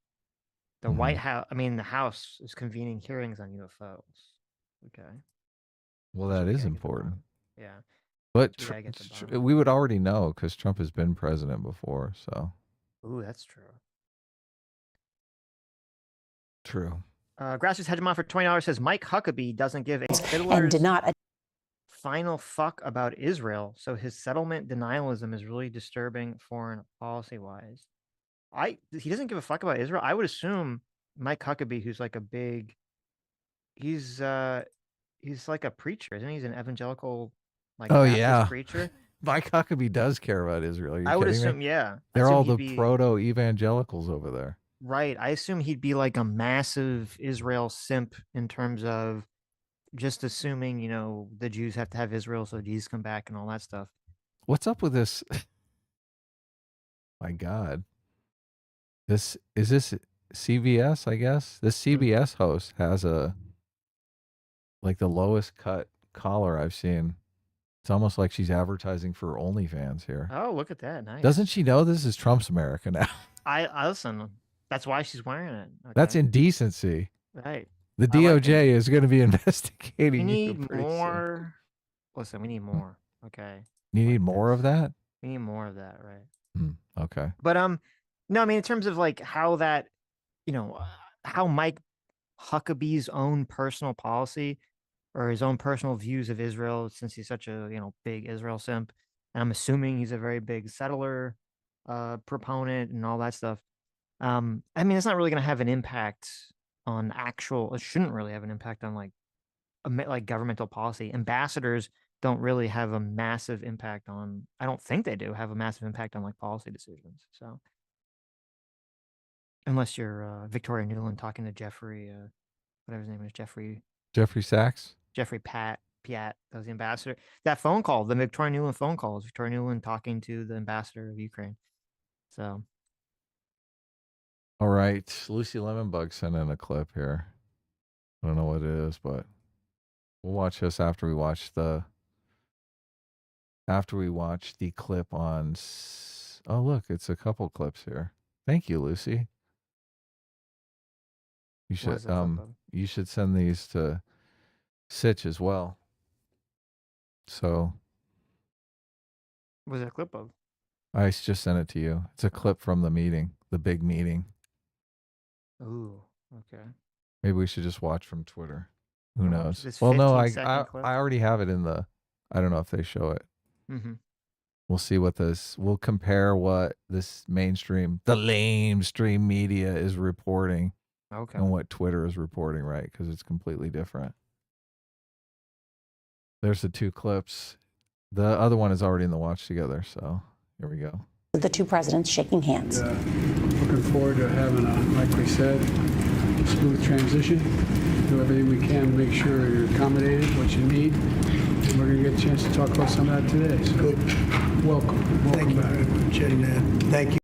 the Mhm. White House, I mean, the House is convening hearings on UFOs. Okay. Well, So that we is gotta get the important. bottom. Yeah. But So we gotta get the bottom we line. would already know because Trump has been president before. So Ooh, that's true. true. Grassroots Hegemon for $20 says Mike Huckabee doesn't give a and did fiddler's not final fuck about Israel, so his settlement denialism is really disturbing foreign policy wise. He doesn't give a fuck about Israel. I would assume Mike Huckabee, who's like a big, he's like a preacher, isn't he? He's an evangelical, like Oh Baptist yeah, preacher. Mike Huckabee does care about Israel. Are you I would kidding me? assume, yeah. I They're assume all he'd the be proto evangelicals over there. right. I assume he'd be like a massive Israel simp in terms of just assuming, the Jews have to have Israel so Jesus come back and all that stuff. What's up with this? My God, this CBS? I guess this Mhm. CBS host has a like the lowest cut collar I've seen It's almost like she's advertising for OnlyFans here. Oh, look at that. Nice. Doesn't she know this is Trump's America now? I listen. That's why she's wearing it. Okay? That's indecency. right. The I like DOJ it. is going to be We investigating you need pretty soon. more. Listen, we need more. Okay. You need like more this. of that? We need more of that, right? Okay. But no, I mean in terms of like how that, how Mike Huckabee's own personal policy or his own personal views of Israel, since he's such a big Israel simp, and I'm assuming he's a very big settler proponent and all that stuff. I mean, it's not really going to have an impact on actual. It shouldn't really have an impact on like governmental policy. Ambassadors don't really have a massive impact on. I don't think they do have a massive impact on like policy decisions. So, unless you're Victoria Nuland talking to Jeffrey, whatever his name is, Jeffrey Sachs? Jeffrey Piat, that was the ambassador. That phone call, the Victoria Nuland phone call, is Victoria Nuland talking to the ambassador of Ukraine. So, all right. Lucy Lemonbug sent in a clip here. I don't know what it is, but we'll watch this after we watch the clip on. Oh, look, it's a couple clips here. Thank you, Lucy. You should send these to Sitch as well. So, what was that clip of? I just sent it to you. It's a clip from the meeting, the big meeting. Ooh, okay. Maybe we should just watch from Twitter. Who knows? This Well, no, I 15-second clip? already have it in the. I don't know if they show it. Mm-hmm. We'll see what this. We'll compare what this the lamestream media is reporting, Okay. and what Twitter is reporting, right? Because it's completely different. There's the two clips. The other one is already in the watch together. So here we go. The two presidents shaking hands. Looking forward to having like we said, smooth transition. Do everything we can to make sure you're accommodated, what you need. And we're going to get a chance to talk about some of that today. So good. Welcome Thank you back. very much. And thank you.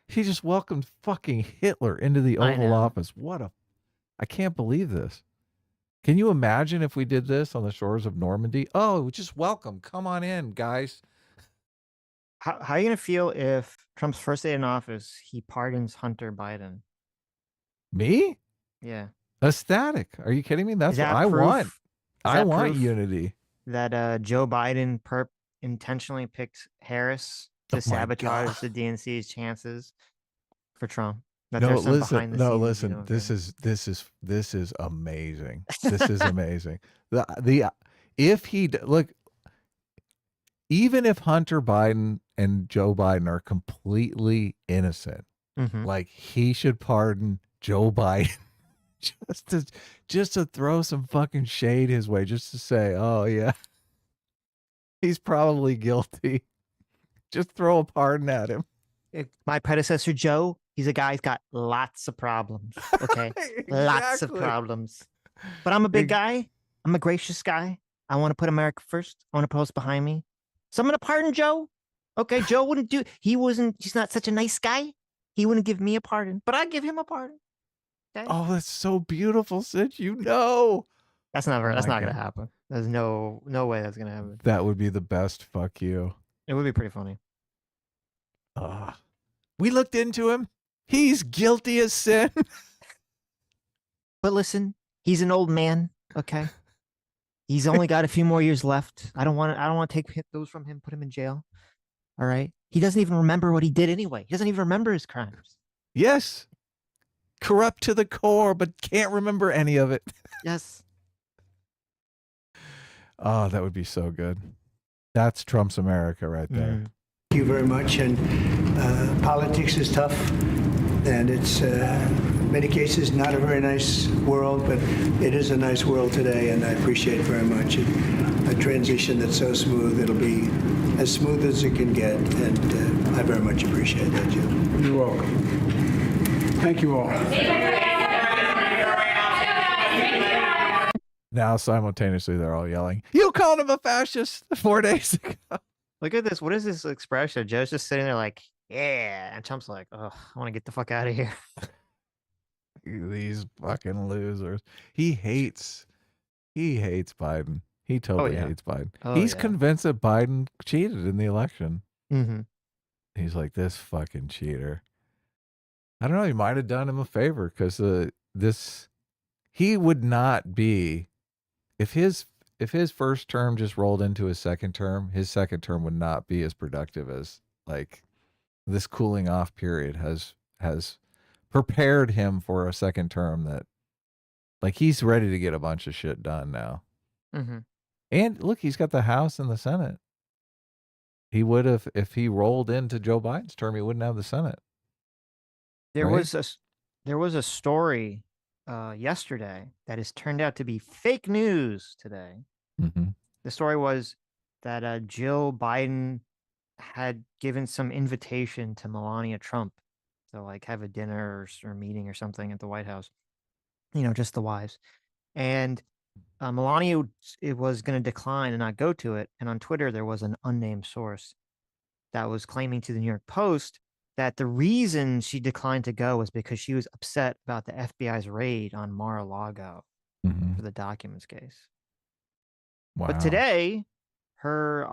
He just welcomed fucking Hitler into the Oval Office. I can't believe this. Can you imagine if we did this on the shores of Normandy? Oh, just welcome. Come on in, guys. How are you going to feel if Trump's first day in office, he pardons Hunter Biden? Me? Yeah. Ecstatic. Are you kidding me? That's what I want. I want unity. That Joe Biden intentionally picked Harris to sabotage the DNC's chances for Trump. No, listen. This is amazing. This is amazing. Even if Hunter Biden and Joe Biden are completely innocent, like he should pardon Joe Biden just to throw some fucking shade his way, just to say, oh yeah, he's probably guilty. Just throw a pardon at him. My predecessor, Joe, he's a guy who's got lots of problems. Okay. Exactly. Lots of problems. But I'm a big guy. I'm a gracious guy. I want to put America first. I want to put us behind me. So I'm going to pardon Joe. Okay. Joe wouldn't he's not such a nice guy. He wouldn't give me a pardon, but I'd give him a pardon. Okay? Oh, that's so beautiful, Sitch. That's not going to happen. There's no way that's going to happen. That would be the best. Fuck you. It would be pretty funny. We looked into him. He's guilty as sin. But listen, he's an old man. Okay. He's only got a few more years left. I don't want to take those from him, put him in jail. All right. He doesn't even remember what he did anyway. He doesn't even remember his crimes. Yes. Corrupt to the core, but can't remember any of it. Yes. Oh, that would be so good. That's Trump's America right there. Thank you very much. And politics is tough, and it's in many cases not a very nice world, but it is a nice world today, and I appreciate it very much. A transition that's so smooth, it'll be as smooth as it can get, and I very much appreciate that, Jim. You're welcome. Thank you all. Now, simultaneously, they're all yelling, "You called him a fascist 4 days ago." Look at this. What is this expression? Joe's just sitting there like, yeah. And Trump's like, oh, I want to get the fuck out of here. These fucking losers. He hates Biden. He totally yeah. hates Biden. Oh, He's yeah. convinced that Biden cheated in the election. Mm-hmm. He's like, this fucking cheater. I don't know. He might have done him a favor because he would not be if his first term just rolled into his second term. His second term would not be as productive as like this cooling off period has prepared him for a second term that like he's ready to get a bunch of shit done now. Mm-hmm. And look, he's got the House and the Senate. He would have if he rolled into Joe Biden's term, he wouldn't have the Senate. There Right? was a story yesterday that has turned out to be fake news today. Mm-hmm. The story was that Jill Biden had given some invitation to Melania Trump to like have a dinner or meeting or something at the White House. Just the wives. And Melania it was going to decline and not go to it. And on Twitter, there was an unnamed source that was claiming to the New York Post that the reason she declined to go was because she was upset about the FBI's raid on Mar-a-Lago Mm-hmm. for the documents case. Wow. But today, her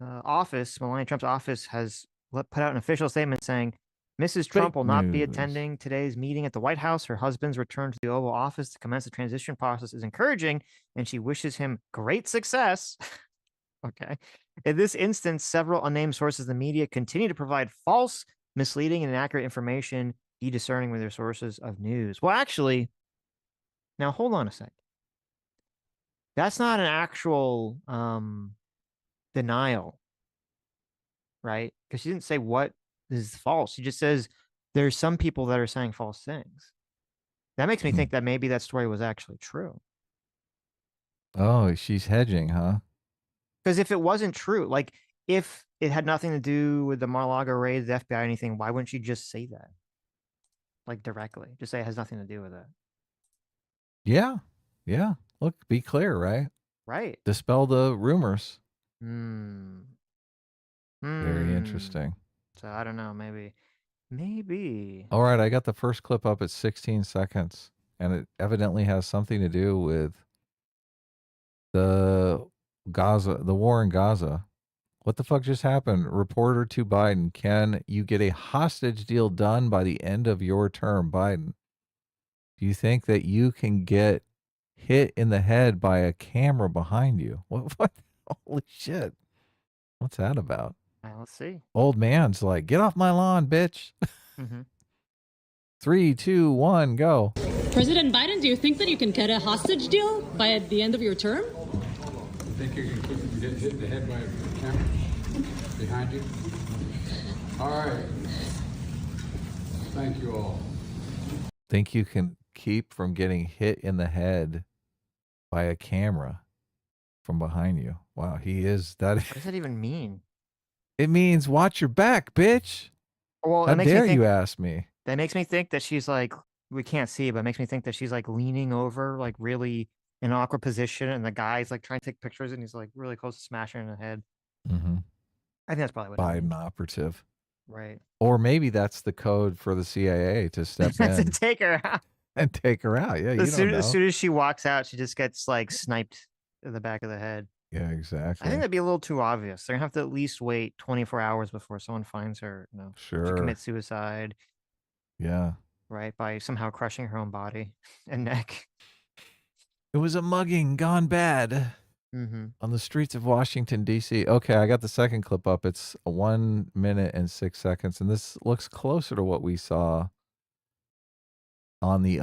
office, Melania Trump's office, has put out an official statement saying Mrs. Trump Fake will not be news. attending today's meeting at the White House. Her husband's return to the Oval Office to commence the transition process is encouraging, and she wishes him great success. Okay. In this instance, several unnamed sources in the media continue to provide false, misleading, and inaccurate information. Be discerning with their sources of news. Well, actually, now hold on a sec. That's not an actual denial, right? Because she didn't say what is false. She just says there's some people that are saying false things. That makes me think that maybe that story was actually true. Oh, she's hedging, huh? Because if it wasn't true, like if it had nothing to do with the Mar-a-Lago raid, the FBI, or anything, why wouldn't she just say that? Like directly, just say it has nothing to do with it. Yeah. Yeah. Look, be clear, right? Right. Dispel the rumors. Hmm. Very interesting. So I don't know, maybe. All right, I got the first clip up at 16 seconds, and it evidently has something to do with the war in Gaza. What the fuck just happened? Reporter to Biden, can you get a hostage deal done by the end of your term, Biden? Do you think that you can get hit in the head by a camera behind you? What? Holy shit. What's that about? All right, let's see. Old man's like, get off my lawn, bitch. Mm-hmm. 3, 2, 1, go. President Biden, do you think that you can get a hostage deal by the end of your term? You think you can get hit in the head by a camera behind you? All right. Thank you all. Think you can keep from getting hit in the head by a camera from behind you? Wow, he is that. What does that even mean? It means watch your back, bitch. Well, How dare you ask me? That makes me think that she's like, we can't see, but it makes me think that she's like leaning over, like really in an awkward position, and the guy's like trying to take pictures, and he's like really close to smashing her in the head. Mm-hmm. I think that's probably what it Biden means. operative. Right. Or maybe that's the code for the CIA to step to in take her out. and take her out. Yeah, you As don't know. soon as she walks out, she just gets like sniped in the back of the head. Yeah, exactly. I think that'd be a little too obvious. They're gonna have to at least wait 24 hours before someone finds her. She Sure. commits suicide. Yeah. Right, by somehow crushing her own body and neck. It was a mugging gone bad Mm-hmm. on the streets of Washington, D.C. Okay, I got the second clip up. It's 1 minute and 6 seconds, and this looks closer to what we saw on the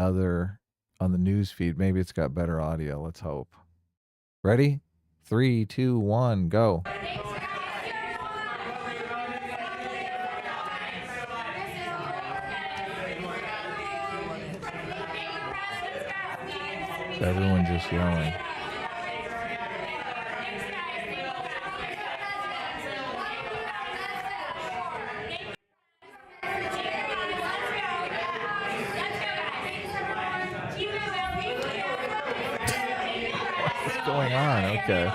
news feed. Maybe it's got better audio. Let's hope. Ready? 3, 2, 1, go. Everyone just yelling. What's going on? Okay.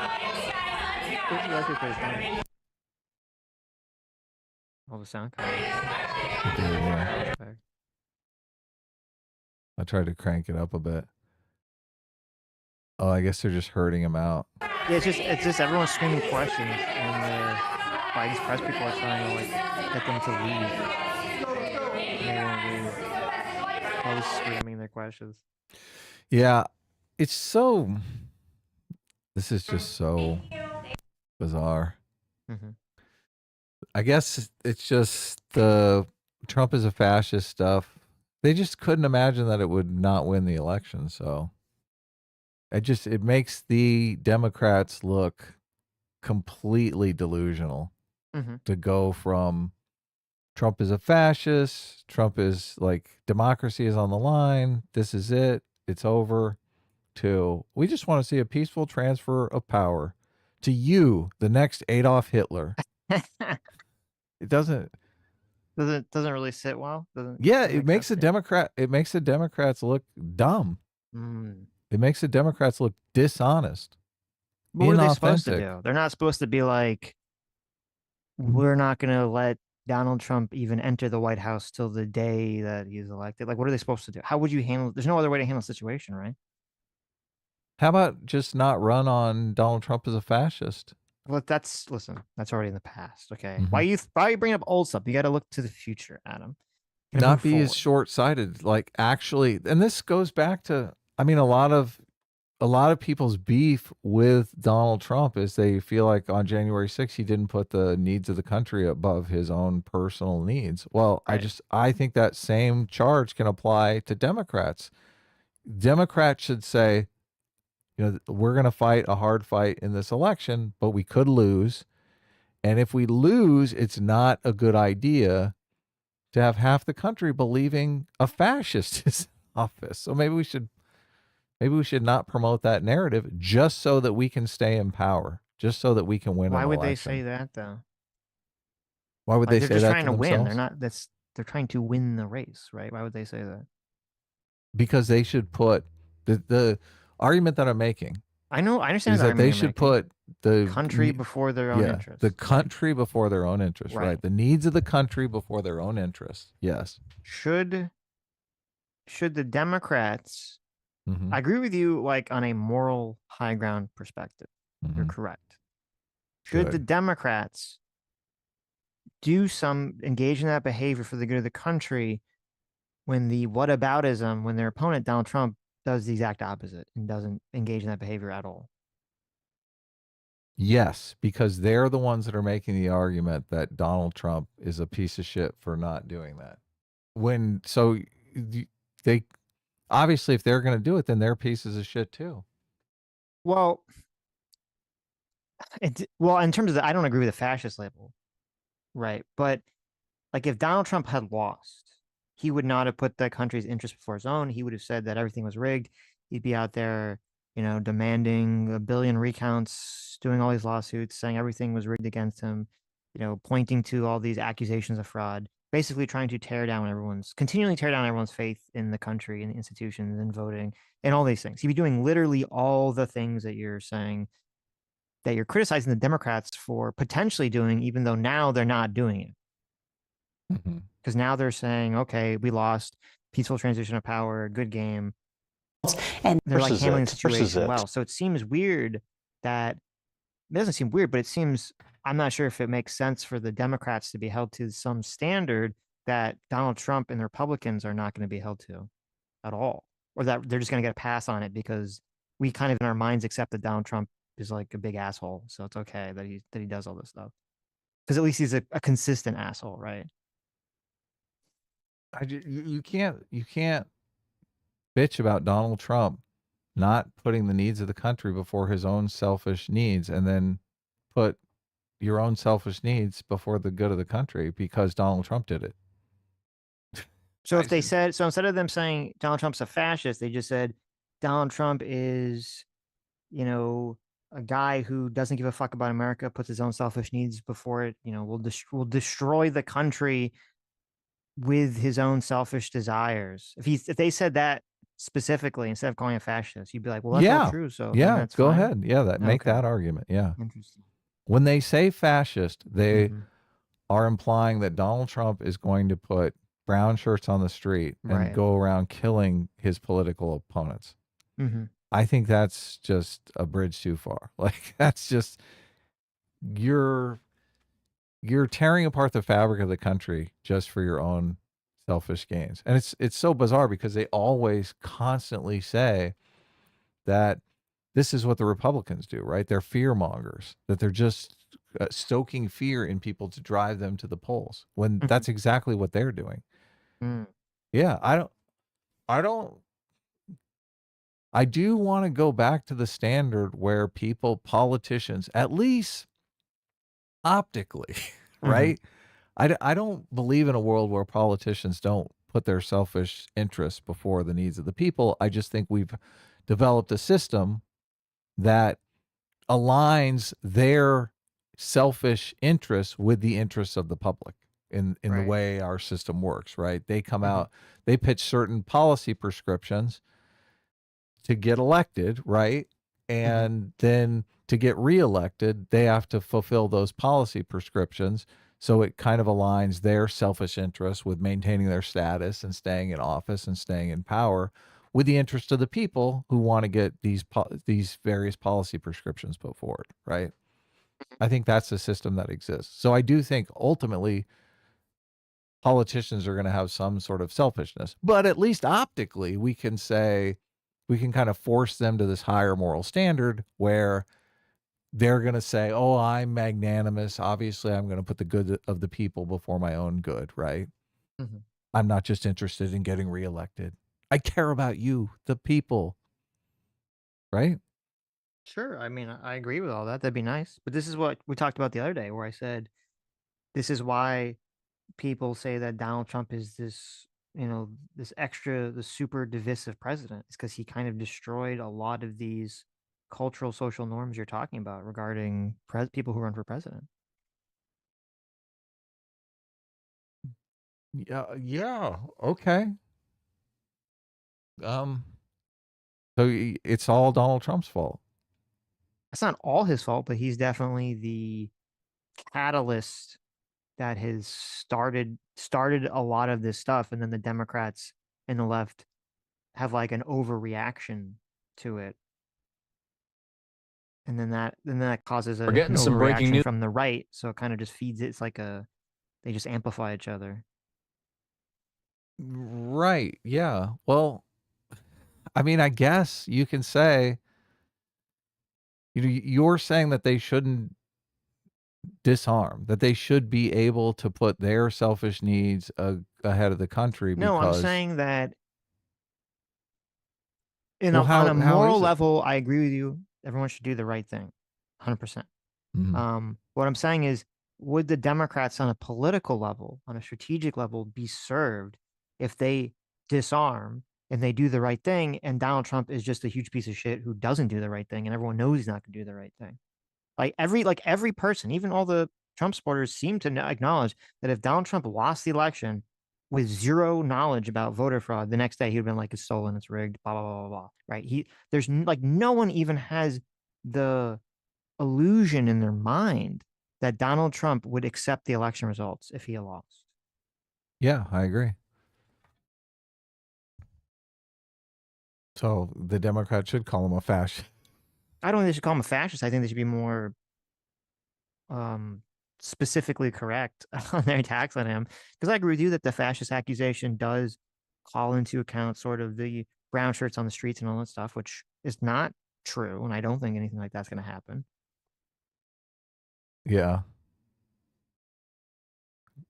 All the sound coming. Yeah. I tried to crank it up a bit. Oh, I guess they're just hurting him out. Yeah, it's just everyone's screaming questions, and Biden's press people are trying to like get them to leave. And they won't leave. Always screaming their questions. Yeah, it's so. This is just so bizarre. Mm-hmm. I guess it's just the Trump is a fascist stuff. They just couldn't imagine that it would not win the election. So it makes the Democrats look completely delusional Mm-hmm. to go from Trump is a fascist, Trump is like democracy is on the line, this is it, it's over, to we just want to see a peaceful transfer of power to you, the next Adolf Hitler. It doesn't. Doesn't really sit well. Yeah, Doesn't it make makes sense the to you? Democrat. It makes the Democrats look dumb. Mm. It makes the Democrats look dishonest, But what are they supposed to inauthentic. do? They're not supposed to be like, we're not going to let Donald Trump even enter the White House till the day that he's elected. Like, what are they supposed to do? How would you handle? There's no other way to handle the situation, right? How about just not run on Donald Trump as a fascist? Well, listen, that's already in the past. Okay, Mhm. why are you bringing up old stuff? You got to look to the future, Adam. You gotta Not move be as forward. short-sighted. Like actually, and this goes back to. I mean, a lot of people's beef with Donald Trump is they feel like on January 6th he didn't put the needs of the country above his own personal needs. Well, Right. I think that same charge can apply to Democrats. Democrats should say, you know, we're going to fight a hard fight in this election, but we could lose. And if we lose, it's not a good idea to have half the country believing a fascist is in office. So maybe we should not promote that narrative just so that we can stay in power, just so that we can win an Why would they say election. that though? Why would Like they they're say just that trying to to win. They're themselves? not. They're trying to win the race, right? Why would they say that? Because they should put the argument that I'm making I know. I understand is the that argument they you're should making. put the Country before their own yeah, interests. the Right? country before their own interests, right? Right. The needs of the country before their own interests. Yes. Should the Democrats? Hmm. I agree with you, like on a moral high ground perspective. You're Hmm. correct. Should the Good. Democrats engage in that behavior for the good of the country when the whataboutism, when their opponent Donald Trump does the exact opposite and doesn't engage in that behavior at all? Yes, because they're the ones that are making the argument that Donald Trump is a piece of shit for not doing that. They obviously, if they're going to do it, then they're pieces of shit too. Well, in terms of I don't agree with the fascist label, right? But like, if Donald Trump had lost, he would not have put the country's interest before his own. He would have said that everything was rigged. He'd be out there, demanding a billion recounts, doing all these lawsuits, saying everything was rigged against him, pointing to all these accusations of fraud, basically trying to continually tear down everyone's faith in the country and the institutions and voting and all these things. He'd be doing literally all the things that you're saying, that you're criticizing the Democrats for potentially doing, even though now they're not doing it. Mhm. Because now they're saying, okay, we lost, peaceful transition of power, good game. And They're like handling the Versus situation it. well. So it seems weird that it doesn't seem weird, but it seems, I'm not sure if it makes sense for the Democrats to be held to some standard that Donald Trump and the Republicans are not going to be held to at all, or that they're just going to get a pass on it because we kind of in our minds accept that Donald Trump is like a big asshole, so it's okay that he does all this stuff because at least he's a consistent asshole, right? You can't bitch about Donald Trump not putting the needs of the country before his own selfish needs, and then put your own selfish needs before the good of the country because Donald Trump did it. So if they said, so instead of them saying Donald Trump's a fascist, they just said Donald Trump is, a guy who doesn't give a fuck about America, puts his own selfish needs before it, will destroy the country with his own selfish desires. If they said that specifically instead of calling it fascist, you'd be like, well, that's not Yeah. true. So then Yeah. that's Go fine. ahead. Yeah. Make Okay. that argument. Yeah. Interesting. When they say fascist, they Mhm. are implying that Donald Trump is going to put brown shirts on the street and Right. go around killing his political opponents. Mm-hmm. I think that's just a bridge too far. Like that's just you're you're tearing apart the fabric of the country just for your own selfish gains. And it's so bizarre because they always constantly say that this is what the Republicans do, right? They're fear mongers, that they're just stoking fear in people to drive them to the polls when Mhm. that's exactly what they're doing. Mm. Yeah, I don't I do want to go back to the standard where people, politicians, at least optically, Mhm. right? I don't believe in a world where politicians don't put their selfish interests before the needs of the people. I just think we've developed a system that aligns their selfish interests with the interests of the public in the Right. way our system works, right? They come Mhm. out, they pitch certain policy prescriptions to get elected, right? Mhm. And then to get reelected, they have to fulfill those policy prescriptions. So it kind of aligns their selfish interests with maintaining their status and staying in office and staying in power with the interest of the people who want to get these various policy prescriptions put forward, right? I think that's the system that exists. So I do think ultimately politicians are going to have some sort of selfishness, but at least optically, we can say we can kind of force them to this higher moral standard where they're going to say, "Oh, I'm magnanimous. Obviously, I'm going to put the good of the people before my own good, right? Mhm. I'm not just interested in getting reelected. I care about you, the people, right?" Sure. I mean, I agree with all that. That'd be nice. But this is what we talked about the other day, where I said this is why people say that Donald Trump is this, this extra, the super divisive president. It's because he kind of destroyed a lot of these cultural, social norms you're talking about regarding people who run for president. Yeah, yeah. Okay. Um so it's all Donald Trump's fault. It's not all his fault, but he's definitely the catalyst that has started a lot of this stuff, and then the Democrats and the left have like an overreaction to it, and then that causes We're an getting some breaking overreaction news. from the right, so it kind of just feeds it. It's like they just amplify each other. Right. Yeah. Well, I mean, I guess you can say, you're saying that they shouldn't disarm, that they should be able to put their selfish needs ahead of the country No, I'm because, saying that well, on a how moral is it? level, I agree with you. Everyone should do the right thing, 100%. Mhm. What I'm saying is, would the Democrats on a political level, on a strategic level, be served if they disarm and they do the right thing, and Donald Trump is just a huge piece of shit who doesn't do the right thing, and everyone knows he's not going to do the right thing? Like every person, even all the Trump supporters, seem to acknowledge that if Donald Trump lost the election with zero knowledge about voter fraud, the next day he would have been like, "It's stolen, it's rigged," blah blah blah blah blah. Right? Like no one even has the illusion in their mind that Donald Trump would accept the election results if he lost. Yeah, I agree. So the Democrats should call him a fascist. I don't think they should call him a fascist. I think they should be more um, specifically correct on their attacks on him. Because I agree with you that the fascist accusation does call into account sort of the brown shirts on the streets and all that stuff, which is not true. And I don't think anything like that's going to happen. Yeah. But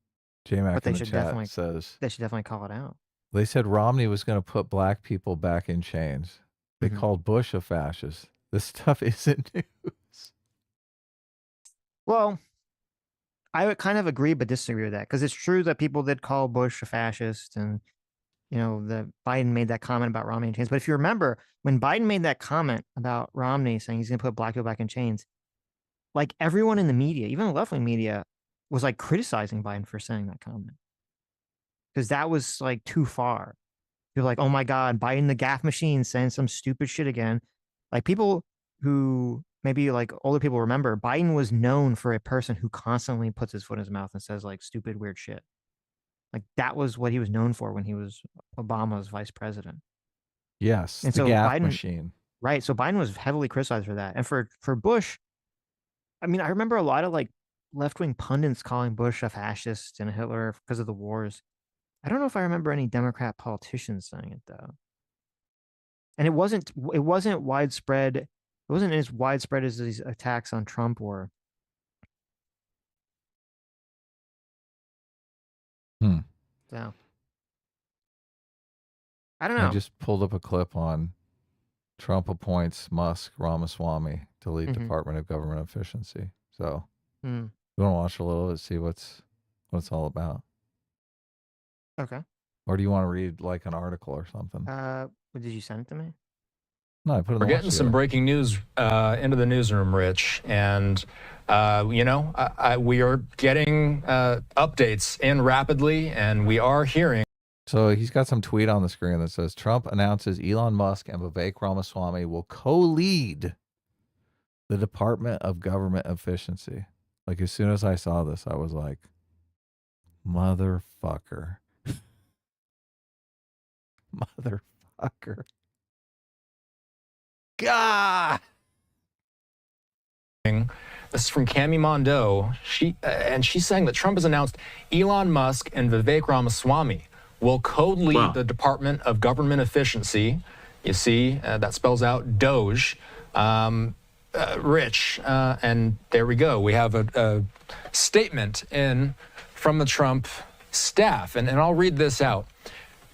J-Mac in they the should chat definitely says, they should definitely call it out. they said Romney was going to put black people back in chains. They Mhm. called Bush a fascist. This stuff isn't news. Well, I would kind of agree but disagree with that, because it's true that people did call Bush a fascist, and the Biden made that comment about Romney in chains. But if you remember, when Biden made that comment about Romney saying he's going to put black people back in chains, like everyone in the media, even the left-wing media, was like criticizing Biden for saying that comment, because that was like too far. You're like, oh my God, Biden the gaff machine saying some stupid shit again. Like people who maybe like older people remember, Biden was known for a person who constantly puts his foot in his mouth and says like stupid, weird shit. Like that was what he was known for when he was Obama's vice president. Yes, And the so gaff Biden, machine. Right. So Biden was heavily criticized for that. And for Bush, I mean, I remember a lot of like left-wing pundits calling Bush a fascist and Hitler because of the wars. I don't know if I remember any Democrat politicians saying it though. And it wasn't widespread. It wasn't as widespread as these attacks on Trump were. Hmm. So I don't I know. just pulled up a clip on Trump appoints Musk Ramaswamy to lead Mhm. Department of Government Efficiency. So Mm. you want to watch a little bit, see what it's all about, Okay. or do you want to read like an article or something? Did you send it to me? No, I put it in We're the watch getting some together. breaking news into the newsroom, Rich, and we are getting updates in rapidly, and we are hearing. So he's got some tweet on the screen that says Trump announces Elon Musk and Vivek Ramaswamy will co-lead the Department of Government Efficiency. Like as soon as I saw this, I was like, motherfucker. Motherfucker. God. This is from Cami Mondo. She's saying that Trump has announced Elon Musk and Vivek Ramaswamy will co-lead the Department of Government Efficiency. You see, that spells out Doge. Rich, and there we go. We have a statement from the Trump staff, and I'll read this out.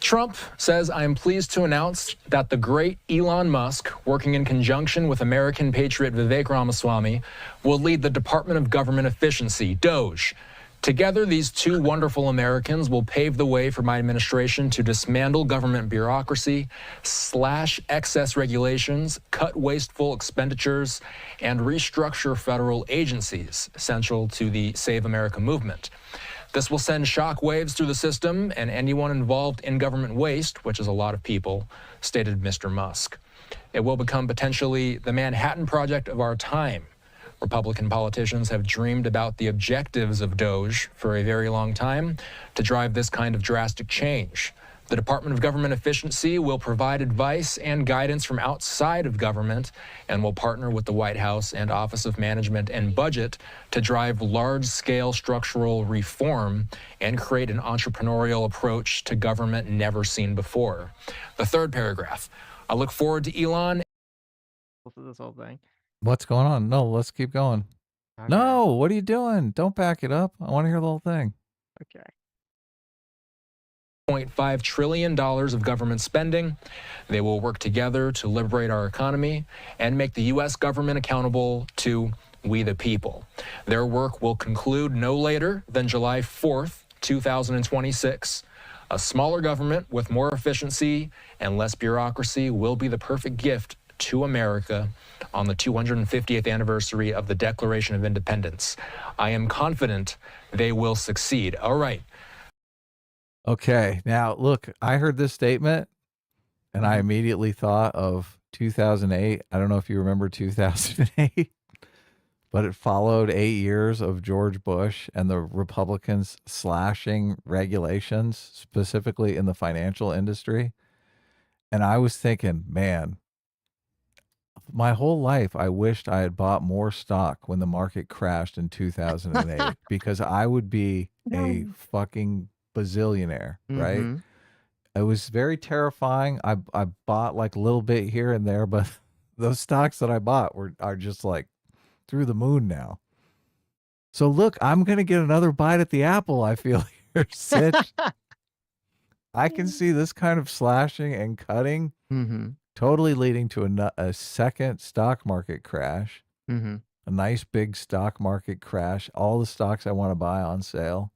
Trump says, I am pleased to announce that the great Elon Musk, working in conjunction with American patriot Vivek Ramaswamy, will lead the Department of Government Efficiency, DOGE. Together, these two wonderful Americans will pave the way for my administration to dismantle government bureaucracy, slash excess regulations, cut wasteful expenditures, and restructure federal agencies, essential to the Save America movement. This will send shockwaves through the system and anyone involved in government waste, which is a lot of people, stated Mr. Musk. It will become potentially the Manhattan Project of our time. Republican politicians have dreamed about the objectives of DOGE for a very long time to drive this kind of drastic change. The Department of Government Efficiency will provide advice and guidance from outside of government and will partner with the White House and Office of Management and Budget to drive large-scale structural reform and create an entrepreneurial approach to government never seen before. The third paragraph. I look forward to Elon. This whole thing. What's going on? No, let's keep going. Okay. No, what are you doing? Don't back it up. I want to hear the whole thing. Okay. $0.5 trillion of government spending. They will work together to liberate our economy and make the U.S. government accountable to we the people. Their work will conclude no later than July 4th, 2026. A smaller government with more efficiency and less bureaucracy will be the perfect gift to America on the 250th anniversary of the Declaration of Independence. I am confident they will succeed. All right. Okay. Now, look, I heard this statement and I immediately thought of 2008. I don't know if you remember 2008, but it followed 8 years of George Bush and the Republicans slashing regulations, specifically in the financial industry. And I was thinking, man, my whole life, I wished I had bought more stock when the market crashed in 2008 because I would be a fucking bazillionaire, right? Mhm. It was very terrifying. I bought like a little bit here and there, but those stocks that I bought are just like through the moon now. So look, I'm gonna get another bite at the apple. I feel here, Sitch. I can see this kind of slashing and cutting Mhm. totally leading to a second stock market crash, Mhm. a nice big stock market crash. All the stocks I want to buy on sale,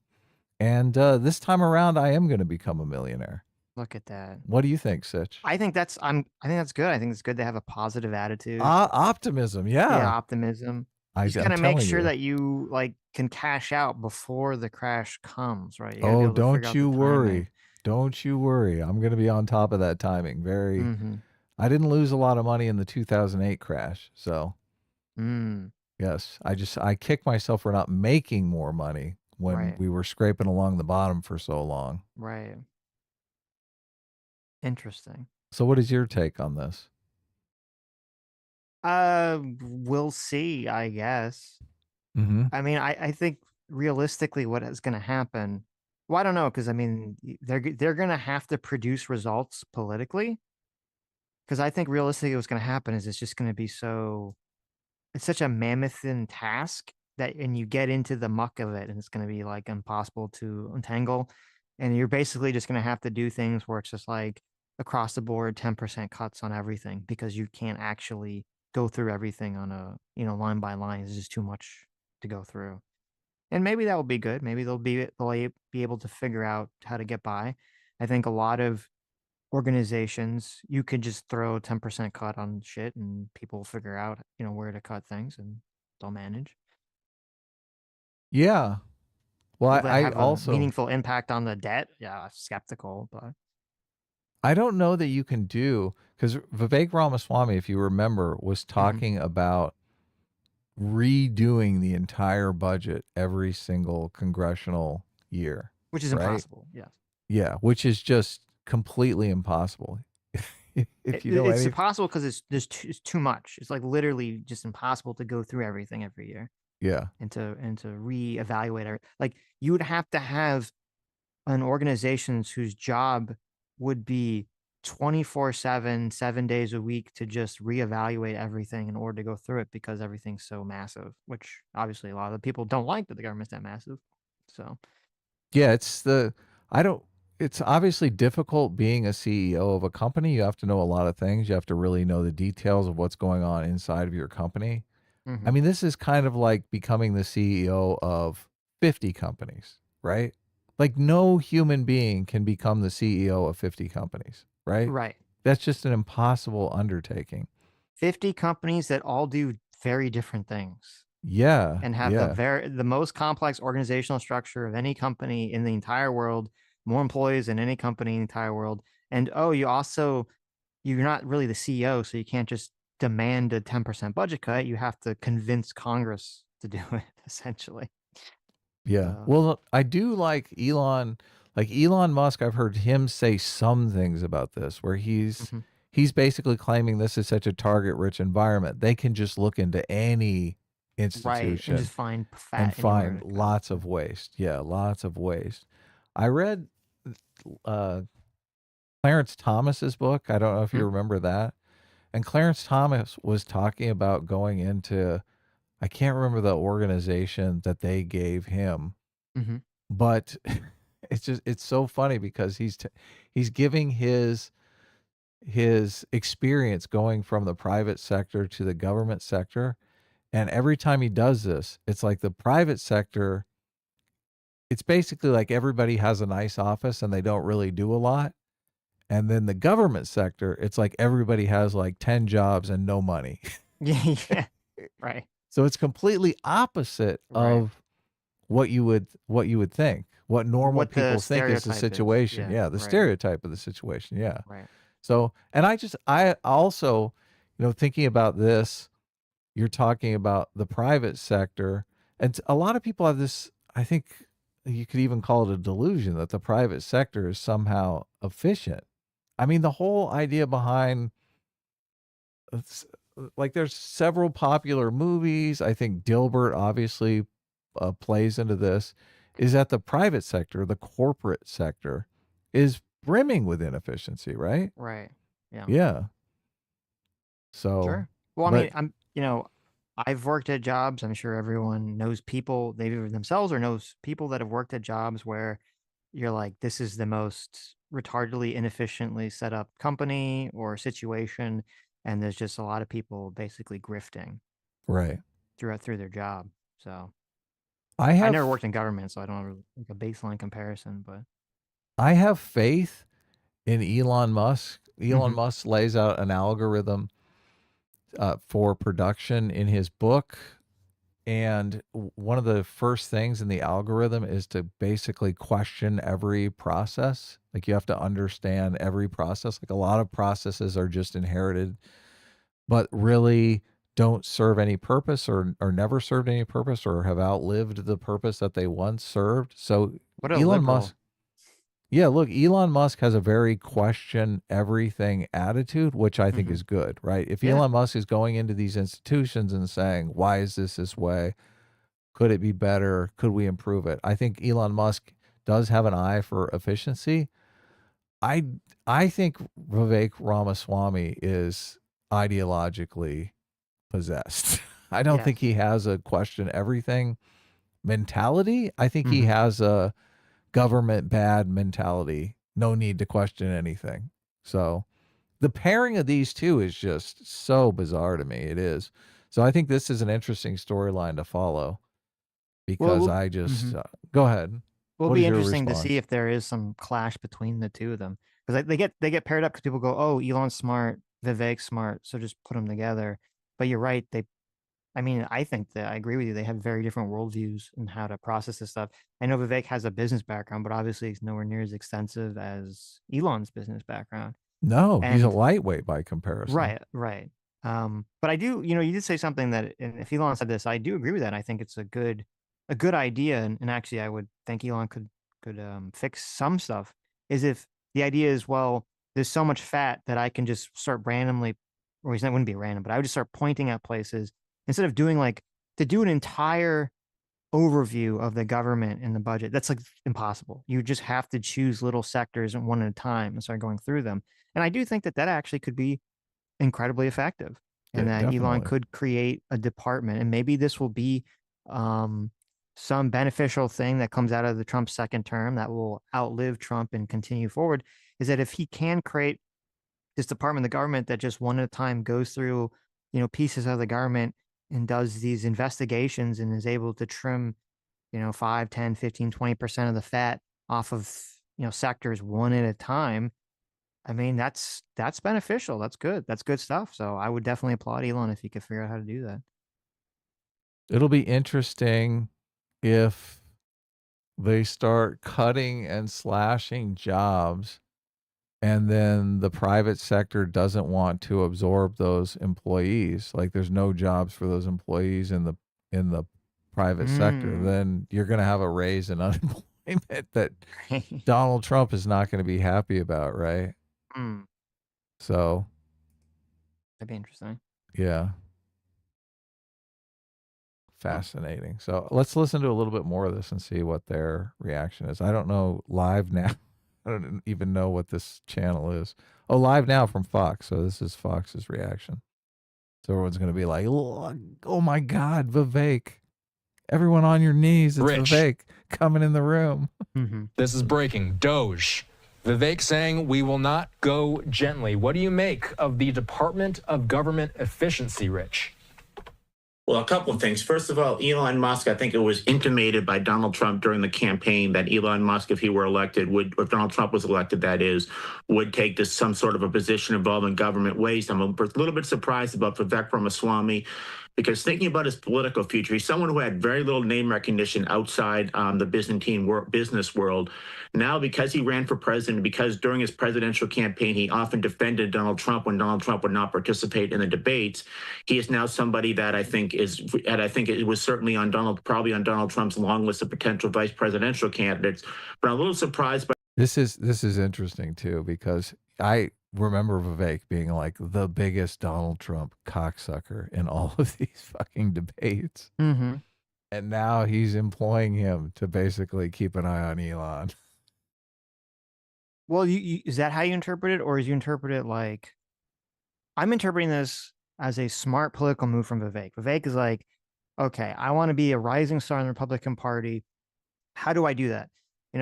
and this time around, I am going to become a millionaire. Look at that. What do you think, Sitch? I think that's good. I think it's good to have a positive attitude. Optimism, Yeah, yeah. optimism. I'm Just gotta make telling sure you. that you like can cash out before the crash comes, right? You gotta be Oh, able to figure don't out you the worry. timing. Don't you worry. I'm going to be on top of that timing. Mhm. I didn't lose a lot of money in the 2008 crash. So, Mm. yes, I kick myself for not making more money when Right. we were scraping along the bottom for so long. Right. Interesting. So what is your take on this? We'll see, I guess. Mhm. I mean, I think realistically, what is going to happen? Well, I don't know, because I mean, they're going to have to produce results politically. Because I think realistically, what's going to happen is it's just going to be it's such a mammoth task that, and you get into the muck of it, and it's going to be like impossible to untangle, and you're basically just going to have to do things where it's just like across the board 10% cuts on everything because you can't actually go through everything on a line by line. It's just too much to go through. And maybe that will be good. Maybe they'll be able to figure out how to get by. I think a lot of organizations, you could just throw 10% cut on shit and people will figure out, where to cut things and they'll manage. Yeah. Well, Will that I have a also meaningful impact on the debt? Yeah, skeptical, but I don't know that you can do, because Vivek Ramaswamy, if you remember, was Mhm. talking about redoing the entire budget every single congressional year, Which is right? impossible. Yes. Yeah, which is just completely impossible. If you know It's any, impossible because it's too much. It's like literally just impossible to go through everything every year yeah, and to reevaluate like you would have to have an organizations whose job would be 24/7, 7 days a week to just reevaluate everything in order to go through it because everything's so massive, which obviously a lot of the people don't like that the government's that massive. So, yeah, I don't, it's obviously difficult being a CEO of a company. You have to know a lot of things. You have to really know the details of what's going on inside of your company. I mhm. mean, this is kind of like becoming the CEO of 50 companies, right? Like no human being can become the CEO of 50 companies, right? Right. That's just an impossible undertaking. 50 companies that all do very different things Yeah, and have yeah, the most complex organizational structure of any company in the entire world, more employees than any company in the entire world. And oh, you're not really the CEO, so you can't just demand a 10% budget cut. You have to convince Congress to do it, essentially. yeah. So, Well, I do like Elon Musk. I've heard him say some things about this where mhm. he's basically claiming this is such a target-rich environment. They can just look into any Right. And institution just find and fat anywhere find to cut. lots of waste. Yeah, lots of waste. I read uh, Clarence Thomas's book. I don't know if you Mhm. remember that. And Clarence Thomas was talking about going into, I can't remember the organization that they gave him, Mhm. but it's so funny because he's giving his experience going from the private sector to the government sector, and every time he does this, it's like the private sector, it's basically like everybody has a nice office and they don't really do a lot. And then the government sector, it's like everybody has like 10 jobs and no money. Yeah, yeah. Right. So it's completely opposite Right. of what you would think, what normal What the people think is the stereotype is. situation. Yeah. Yeah, the Right. stereotype of the situation. Yeah. Right. So, and I also, thinking about this, you're talking about the private sector, and a lot of people have this, I think you could even call it a delusion that the private sector is somehow efficient. I mean, the whole idea behind it's, like there's several popular movies. I think Dilbert obviously plays into this. Is that the private sector, the corporate sector, is brimming with inefficiency, right? Right. Yeah. Yeah. So, Sure. Well, I but mean, I've worked at jobs. I'm sure everyone knows people, they either themselves or knows people that have worked at jobs where you're like, this is the most retardedly inefficiently set up company or situation. And there's just a lot of people basically grifting right, through their job. So I I never have worked in government, so I don't have like a baseline comparison, but I have faith in Elon Musk. Elon hmm Musk lays out an algorithm for production in his book. And one of the first things in the algorithm is to basically question every process. Like you have to understand every process. Like a lot of processes are just inherited, but really don't serve any purpose or never served any purpose or have outlived the purpose that they once served. So what a Elon Musk, liberal. Yeah, look, Elon Musk has a very question everything attitude, which I think Mhm. is good, right? If Yeah. Elon Musk is going into these institutions and saying, why is this way? Could it be better? Could we improve it? I think Elon Musk does have an eye for efficiency. I I think Vivek Ramaswamy is ideologically possessed. I don't think Yes. he has a question everything mentality. I think he Mhm. has a government bad mentality. No need to question anything. So the pairing of these two is just so bizarre to me. It is. So I think this is an interesting storyline to follow Well, because I just mhm. go ahead. Will What be is your interesting to see response? if there is some clash between the two of them because they get paired up because people go, "Oh, Elon's smart, Vivek's smart, so just put them together." But you're right. I mean, I think that I agree with you. They have very different worldviews and how to process this stuff. I know Vivek has a business background, but obviously it's nowhere near as extensive as Elon's business background. No, he's a And lightweight by comparison. right, right. But I do, you did say something that, and if Elon said this, I do agree with that. I think it's a good idea, and actually, I would think Elon could fix some stuff. Is if the idea is, well, there's so much fat that I can just start randomly, or it wouldn't be random, but I would just start pointing at places instead of doing like to do an entire overview of the government and the budget. That's like impossible. You just have to choose little sectors one at a time and start going through them. And I do think that that actually could be incredibly effective and that Elon Definitely. could create a department. And maybe this will be um, some beneficial thing that comes out of the Trump second term that will outlive Trump and continue forward. Is that if he can create this department of the government that just one at a time goes through, pieces of the government and does these investigations and is able to trim, 5, 10, 15, 20% of the fat off of, sectors one at a time. I mean, that's beneficial. That's good. That's good stuff. So I would definitely applaud Elon if he could figure out how to do that. It'll be interesting if they start cutting and slashing jobs and then the private sector doesn't want to absorb those employees. Like there's no jobs for those employees in the private sector. Mm. Then you're going to have a raise in unemployment that Right. Donald Trump is not going to be happy about, right? Mm. So, That'd be interesting. yeah, Huh. fascinating. So, let's listen to a little bit more of this and see what their reaction is. I don't know live now. I don't even know what this channel is. Oh, live now from Fox. So, this is Fox's reaction. So, everyone's going to be like, oh my God, Vivek. Everyone on your knees. It's Rich, Vivek coming in the room. Mm-hmm. this is breaking. Doge. Vivek saying we will not go gently. What do you make of the Department of Government Efficiency, Rich? Well, a couple of things. First of all, Elon Musk, I think it was intimated by Donald Trump during the campaign that Elon Musk, if he were elected, if Donald Trump was elected, that is, would take this some sort of a position involving government waste. I'm a little bit surprised about Vivek Ramaswamy because thinking about his political future, he's someone who had very little name recognition outside the business world. Now, because he ran for president, because during his presidential campaign, he often defended Donald Trump when Donald Trump would not participate in the debates, he is now somebody that I think and I think it was certainly probably on Donald Trump's long list of potential vice presidential candidates. But I'm a little surprised by. This is interesting too because I remember Vivek being like the biggest Donald Trump cocksucker in all of these fucking debates. Mm-hmm. And now he's employing him to basically keep an eye on Elon. Well, is that how you interpret it, or is you interpret it like I'm interpreting this as a smart political move from Vivek? Vivek is like, okay, I want to be a rising star in the Republican Party. How do I do that?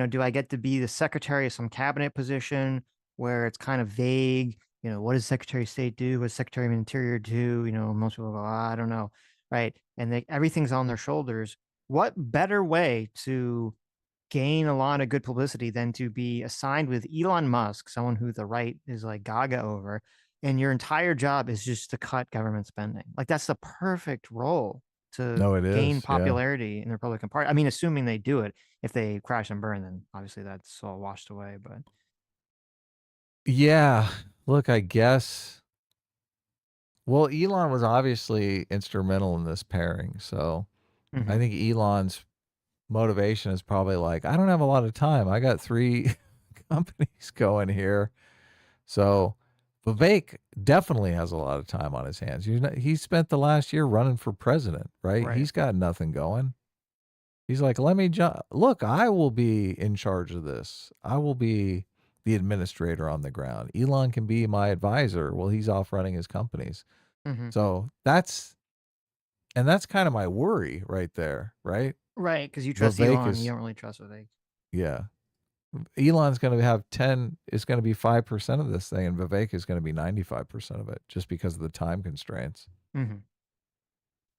Do I get to be the secretary of some cabinet position where it's kind of vague? What does Secretary of State do? What does Secretary of Interior do? Most people go, I don't know. Right. And everything's on their shoulders. What better way to gain a lot of good publicity than to be assigned with Elon Musk, someone who the right is like gaga over, and your entire job is just to cut government spending? Like that's the perfect role to No, it gain is. Yeah. popularity in the Republican Party. I mean, assuming they do it. If they crash and burn, then obviously that's all washed away. But Yeah. Look, I guess. Well, Elon was obviously instrumental in this pairing. So I Mhm. think Elon's motivation is probably like, I don't have a lot of time. I got three companies going here. So Vivek definitely has a lot of time on his hands. He spent the last year running for president, right? Right. He's got nothing going. He's like, let me look, I will be in charge of this. I will be the administrator on the ground. Elon can be my advisor. Well, he's off running his companies. Mm-hmm. So that's kind of my worry right there, right? Right, because you trust Vivek Elon, is, you don't really trust Vivek. yeah. Elon's going to have 10, it's going to be 5% of this thing, and Vivek is going to be 95% of it just because of the time constraints. Mm-hmm.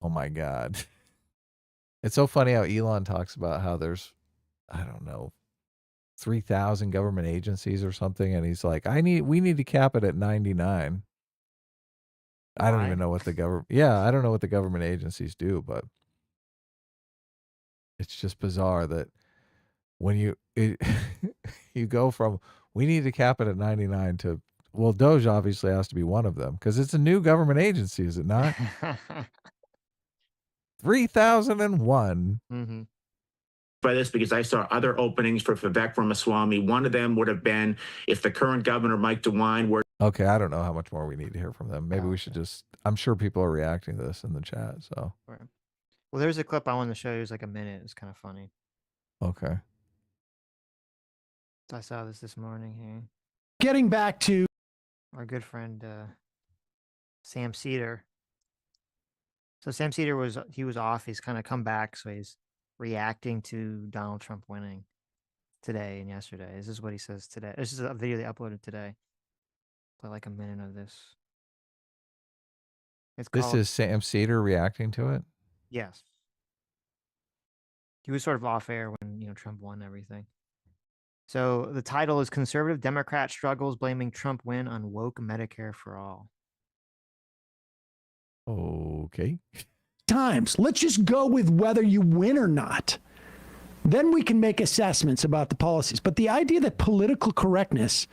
Oh my God. It's so funny how Elon talks about how there's, I don't know, 3,000 government agencies or something. And he's like, we need to cap it at 99. I don't even know what I don't know what the government agencies do, but it's just bizarre that when you go from, we need to cap it at 99 to, well, Doge obviously has to be one of them because it's a new government agency, is it not? 3001. Mm-hmm. By this because I saw other openings for Vivek Ramaswamy. One of them would have been if the current governor, Mike DeWine, were. Okay, I don't know how much more we need to hear from them. Maybe we should just, I'm sure people are reacting to this in the chat, so. Right. Well, there's a clip I wanted to show you. It's like a minute. It's kind of funny. Okay. I saw this morning here. Getting back to Our good friend Sam Cedar. So Sam Cedar was off. He's kind of come back, so he's reacting to Donald Trump winning today and yesterday. This is what he says today. This is a video they uploaded today. Play like a minute of this. This is Sam Cedar reacting to it? Yes. He was sort of off air when Trump won everything. So the title is Conservative Democrat Struggles Blaming Trump Win on Woke Medicare for All. Okay. times. Let's just go with whether you win or not. Then we can make assessments about the policies. But the idea that political correctness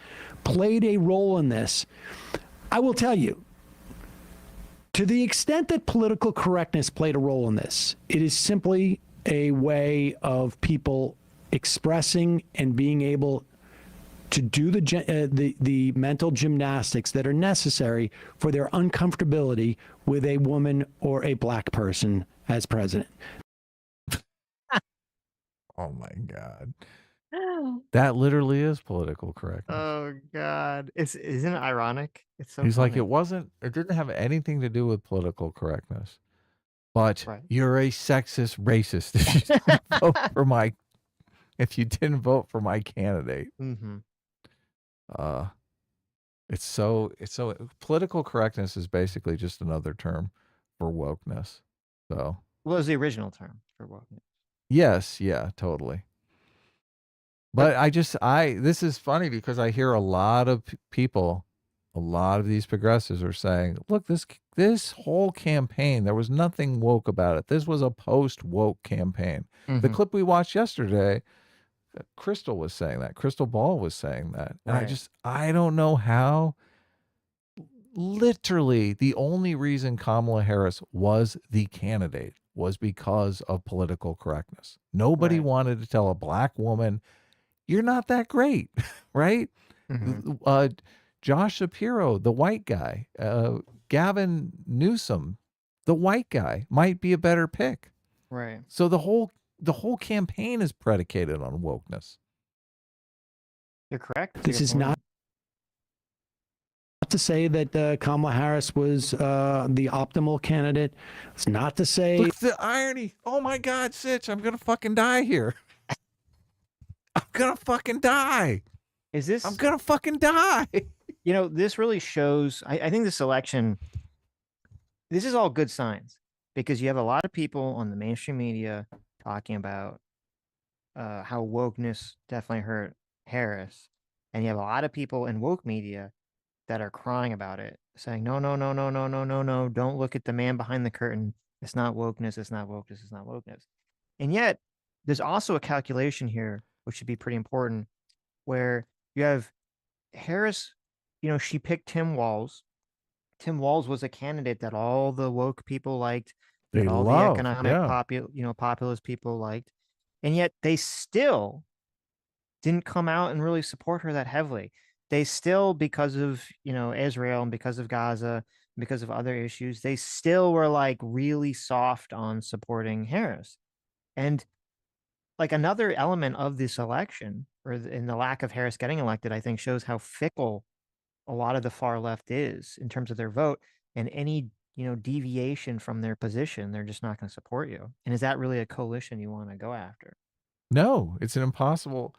played a role in this, I will tell you, to the extent that political correctness played a role in this, it is simply a way of people expressing and being able to do the mental gymnastics that are necessary for their uncomfortability with a woman or a black person as president. Oh my God. That literally is political correctness. Oh God. Isn't it ironic? It's so He's funny. like, it didn't have anything to do with political correctness. But Right. you're a sexist racist if you didn't vote for my candidate. Mm-hmm. It's so political correctness is basically just another term for wokeness. So What was the original term for wokeness? yes, yeah, totally. But this is funny because I hear a lot of people, a lot of these progressives are saying, look, this whole campaign, there was nothing woke about it. This was a post-woke campaign. Mm-hmm. The clip we watched yesterday, Crystal was saying that. Crystal Ball was saying that. And Right. I don't know how. Literally, the only reason Kamala Harris was the candidate was because of political correctness. Nobody Right. wanted to tell a black woman, you're not that great, right? Mm-hmm. Josh Shapiro, the white guy, Gavin Newsom, the white guy, might be a better pick. Right. So the whole campaign is predicated on wokeness. You're correct. This is not to say that Kamala Harris was the optimal candidate. It's not to say. Look, the irony. Oh my God, Sitch, I'm going to fucking die here. I'm going to fucking die. I'm going to fucking die. This really shows, I think this election, this is all good signs because you have a lot of people on the mainstream media talking about how wokeness definitely hurt Harris. And you have a lot of people in woke media that are crying about it, saying, no, no, no, no, no, no, no, no. Don't look at the man behind the curtain. It's not wokeness. It's not wokeness. It's not wokeness. And yet there's also a calculation here, which should be pretty important, where you have Harris, she picked Tim Walz. Tim Walz was a candidate that all the woke people liked, that all the economic populist people liked. And yet they still didn't come out and really support her that heavily. They still, because of, Israel and because of Gaza, because of other issues, they still were like really soft on supporting Harris. And like another element of this election, in the lack of Harris getting elected, I think shows how fickle a lot of the far left is in terms of their vote, and any deviation from their position, they're just not going to support you. And is that really a coalition you want to go after? No, it's an impossible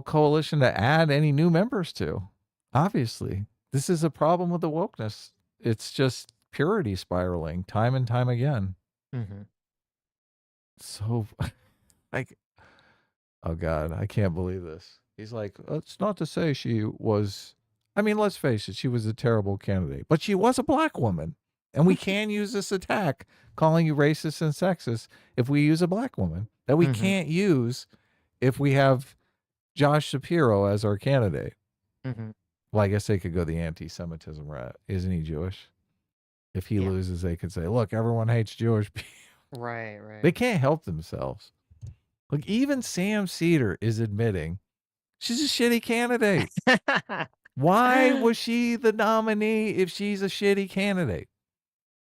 coalition to add any new members to. Obviously, this is a problem with the wokeness. It's just purity spiraling time and time again. Mm-hmm. So, like, oh God, I can't believe this. He's like, it's not to say she was, I mean, let's face it, she was a terrible candidate, but she was a black woman. And we can use this attack calling you racist and sexist if we use a black woman that we can't use if we have Josh Shapiro as our candidate. Mm-hmm. Well, I guess they could go the anti-Semitism route. Isn't he Jewish? If he loses, they could say, look, everyone hates Jewish people. Right. They can't help themselves. Look, even Sam Cedar is admitting she's a shitty candidate. Why was she the nominee if she's a shitty candidate?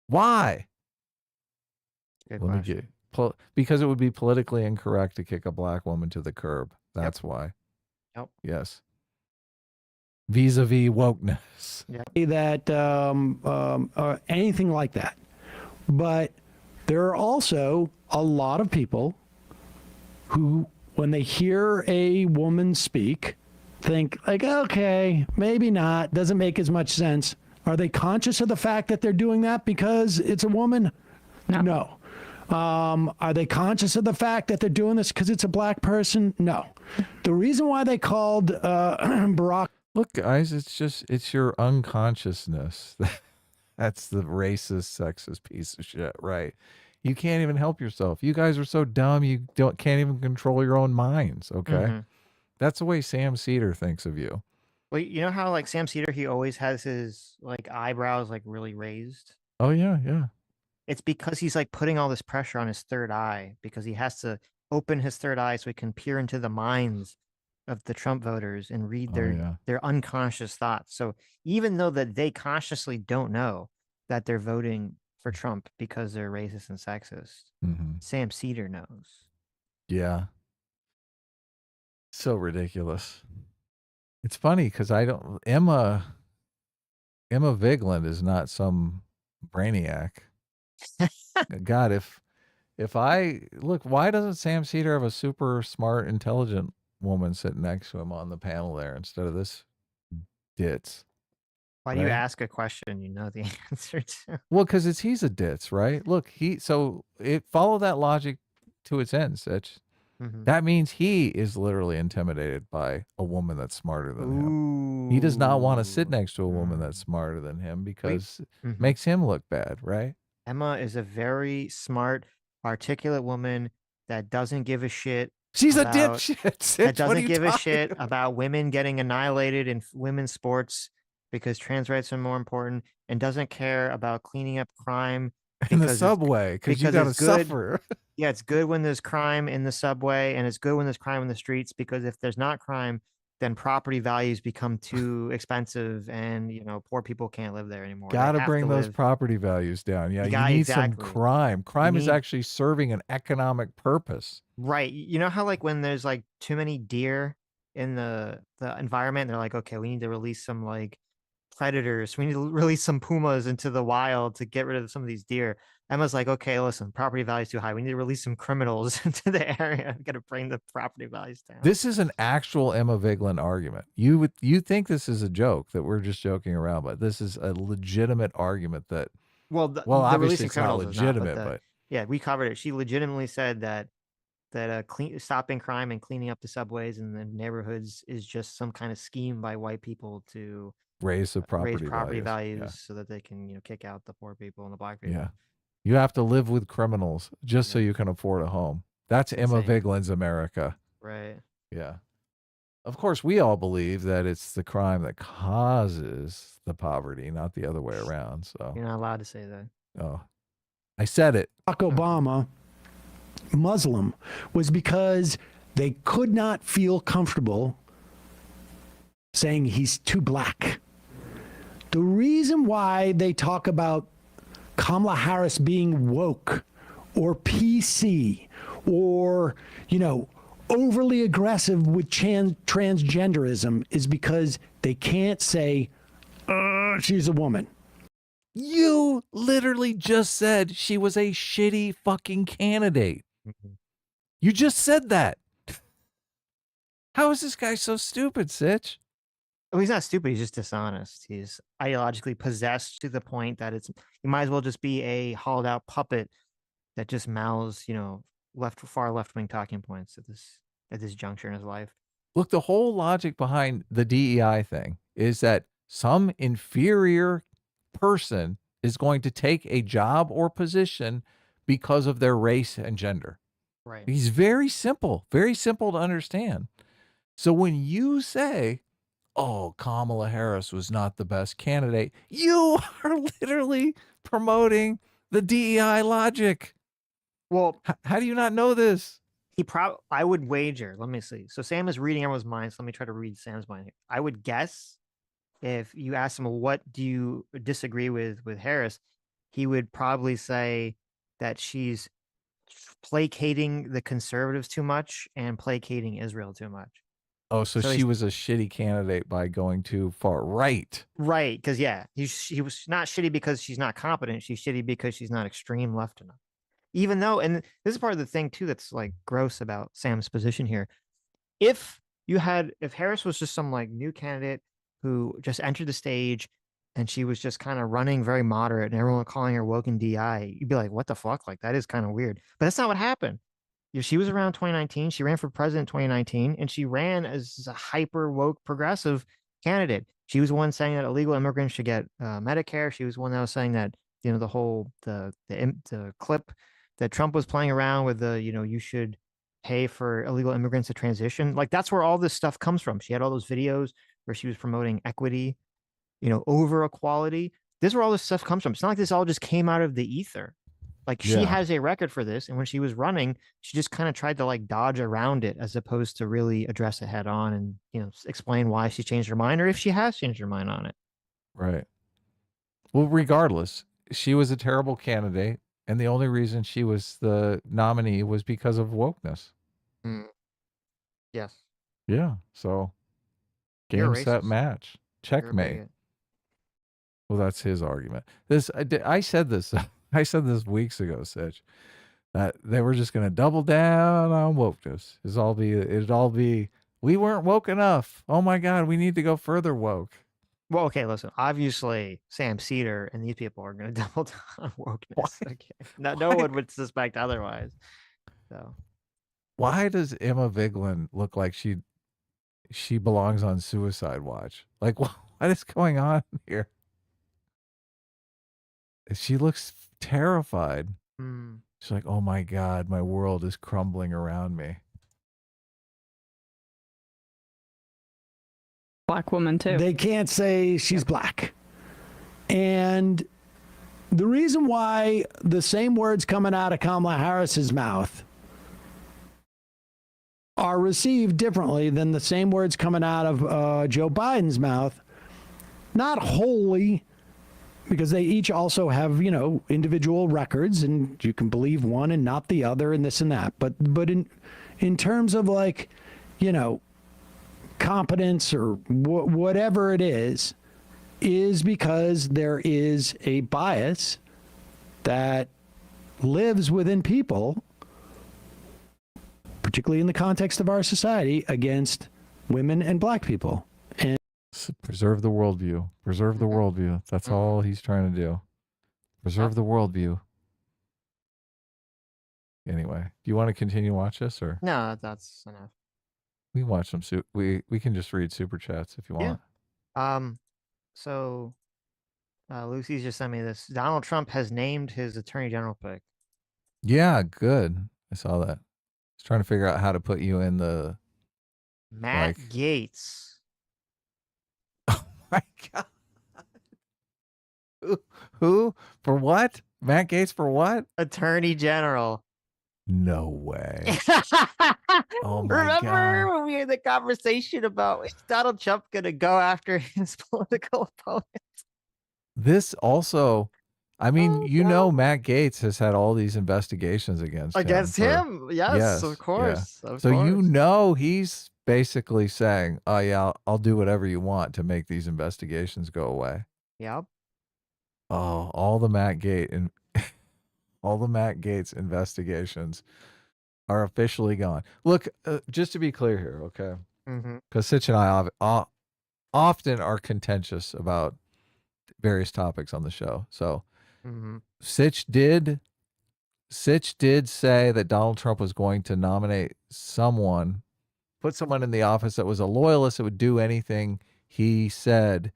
Why? Good question. Because it would be politically incorrect to kick a black woman to the curb. That's why. Yep. Yes. Vis-a-vis wokeness. That anything like that. But there are also a lot of people who, when they hear a woman speak, think like, okay, maybe not, doesn't make as much sense. Are they conscious of the fact that they're doing that because it's a woman? No. Are they conscious of the fact that they're doing this because it's a black person? No. The reason why they called Barack. Look, guys, it's your unconsciousness. That's the racist, sexist piece of shit, right? You can't even help yourself. You guys are so dumb, you can't even control your own minds, okay? That's the way Sam Cedar thinks of you. Well, you know how like Sam Cedar, he always has his like eyebrows like really raised? Oh, yeah. It's because he's like putting all this pressure on his third eye, because he has to open his third eye so he can peer into the minds of the Trump voters and read their unconscious thoughts. So even though that they consciously don't know that they're voting for Trump because they're racist and sexist, Sam Cedar knows. Yeah. So ridiculous. It's funny because Emma Vigeland is not some brainiac. God, if I look, why doesn't Sam Cedar have a super smart, intelligent woman sitting next to him on the panel there instead of this ditz? Why do you ask a question you know the answer to? Well, because he's a ditz, right? Look, follow that logic to its end, Sitch. That means he is literally intimidated by a woman that's smarter than him. He does not want to sit next to a woman that's smarter than him because it makes him look bad, right? Emma is a very smart, articulate woman that doesn't give a shit. She's a dipshit. Sitch. That doesn't give a shit about women getting annihilated in women's sports because trans rights are more important, and doesn't care about cleaning up crime in the subway because you got to suffer. Yeah, it's good when there's crime in the subway, and it's good when there's crime in the streets, because if there's not crime, then property values become too expensive, and poor people can't live there anymore. Got to bring those property values down. Yeah, you need some crime. Crime is actually serving an economic purpose. Right. You know how like when there's like too many deer in the environment, they're like, okay, we need to release some like predators. We need to release some pumas into the wild to get rid of some of these deer. Emma's like, okay, listen, property value's too high. We need to release some criminals into the area. We got to bring the property values down. This is an actual Emma Vigeland argument. You think this is a joke, that we're just joking around, but this is a legitimate argument that. Well, obviously it's not legitimate, but yeah, we covered it. She legitimately said that stopping crime and cleaning up the subways and the neighborhoods is just some kind of scheme by white people to raise the property values so that they can kick out the poor people and the black people. Yeah. You have to live with criminals just so you can afford a home. That's Emma Vigeland's America. Right. Yeah. Of course, we all believe that it's the crime that causes the poverty, not the other way around. So you're not allowed to say that. Oh, I said it. Barack Obama, Muslim, was because They could not feel comfortable saying he's too black. The reason why they talk about Kamala Harris being woke or PC or, overly aggressive with transgenderism is because they can't say, she's a woman. You literally just said she was a shitty fucking candidate. You just said that. How is this guy so stupid, Sitch? Oh, he's not stupid. He's just dishonest. He's ideologically possessed to the point that he might as well just be a hollowed out puppet that just mouths, far left wing talking points at this juncture in his life. Look, the whole logic behind the DEI thing is that some inferior person is going to take a job or position because of their race and gender. Right. He's very simple to understand. So when you say, oh, Kamala Harris was not the best candidate, you are literally promoting the DEI logic. Well, how do you not know this? I would wager, let me see. So Sam is reading everyone's minds. Let me try to read Sam's mind here. I would guess if you ask him, what do you disagree with Harris? He would probably say that she's placating the conservatives too much and placating Israel too much. Oh, so she was a shitty candidate by going too far right. Right, because she was not shitty because she's not competent. She's shitty because she's not extreme left enough. Even though, and this is part of the thing too that's like gross about Sam's position here. If Harris was just some like new candidate who just entered the stage and she was just kind of running very moderate and everyone calling her woke and DI, you'd be like, what the fuck? Like, that is kind of weird. But that's not what happened. She was around 2019. She ran for president in 2019, and she ran as a hyper woke progressive candidate. She was the one saying that illegal immigrants should get Medicare. She was one that was saying that, the whole the clip that Trump was playing around with, you should pay for illegal immigrants to transition. Like, that's where all this stuff comes from. She had all those videos where she was promoting equity, over equality. This is where all this stuff comes from. It's not like this all just came out of the ether. Like, she has a record for this, and when she was running, she just kind of tried to like dodge around it as opposed to really address it head on and explain why she changed her mind, or if she has changed her mind on it. Right. Well, regardless, she was a terrible candidate, and the only reason she was the nominee was because of wokeness. Yes. Yeah. So, game, set, match, checkmate. Well, that's his argument. I said this. I said this weeks ago, Sitch, that they were just going to double down on wokeness. It'd all be, we weren't woke enough. Oh my God, we need to go further woke. Well, okay, listen. Obviously, Sam Cedar and these people are going to double down on wokeness. Okay, no one would suspect otherwise. So, why does Emma Vigeland look like she belongs on Suicide Watch? Like, what is going on here? She looks terrified. She's like, oh my God, my world is crumbling around me. Black woman too. They can't say she's black. And the reason why the same words coming out of Kamala Harris's mouth are received differently than the same words coming out of Joe Biden's mouth, not wholly, because they each also have, individual records, and you can believe one and not the other, and this and that. But in terms of like, competence or whatever it is because there is a bias that lives within people, particularly in the context of our society, against women and black people. And preserve the worldview. Preserve the worldview. That's all he's trying to do. Preserve the worldview. Anyway, do you want to continue to watch this, or no? That's enough. We can watch some. We can just read super chats if you want. Yeah. So, Lucy's just sent me this. Donald Trump has named his attorney general pick. Yeah, good. I saw that. I was trying to figure out how to put you in the Matt Gaetz. Oh my God. Who? For what? Matt Gaetz for what? Attorney General. No way. Oh my Remember God. when we had the conversation about is Donald Trump going to go after his political opponent? This also, I mean, Oh, God. Matt Gaetz has had all these investigations against him Against for, him? Yes, of yes, yeah. course. Of So course. he's basically saying, "Oh yeah, I'll do whatever you want to make these investigations go away." Yep. Oh, all the Matt Gaetz and all the Matt Gaetz investigations are officially gone. Look, just to be clear here, okay? Mm-hmm. Because Sitch and I often are contentious about various topics on the show. So Mm-hmm. Sitch did say that Donald Trump was going to nominate someone, put someone in the office that was a loyalist that would do anything he said,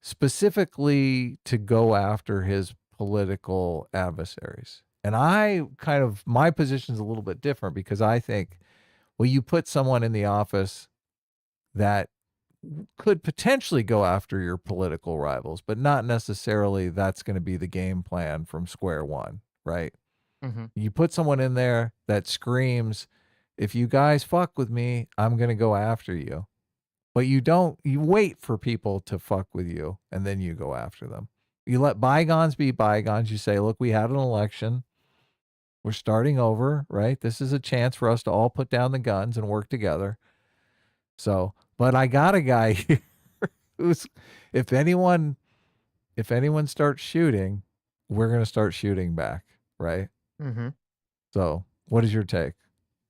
specifically to go after his political adversaries. And my position is a little bit different because I think, well, you put someone in the office that could potentially go after your political rivals, but not necessarily that's going to be the game plan from square one, right? Mm-hmm. You put someone in there that screams, if you guys fuck with me, I'm going to go after you. But you wait for people to fuck with you and then you go after them. You let bygones be bygones. You say, look, we had an election. We're starting over, right? This is a chance for us to all put down the guns and work together. So, but I got a guy here who's, if anyone starts shooting, we're going to start shooting back, right? Mm-hmm. So, what is your take?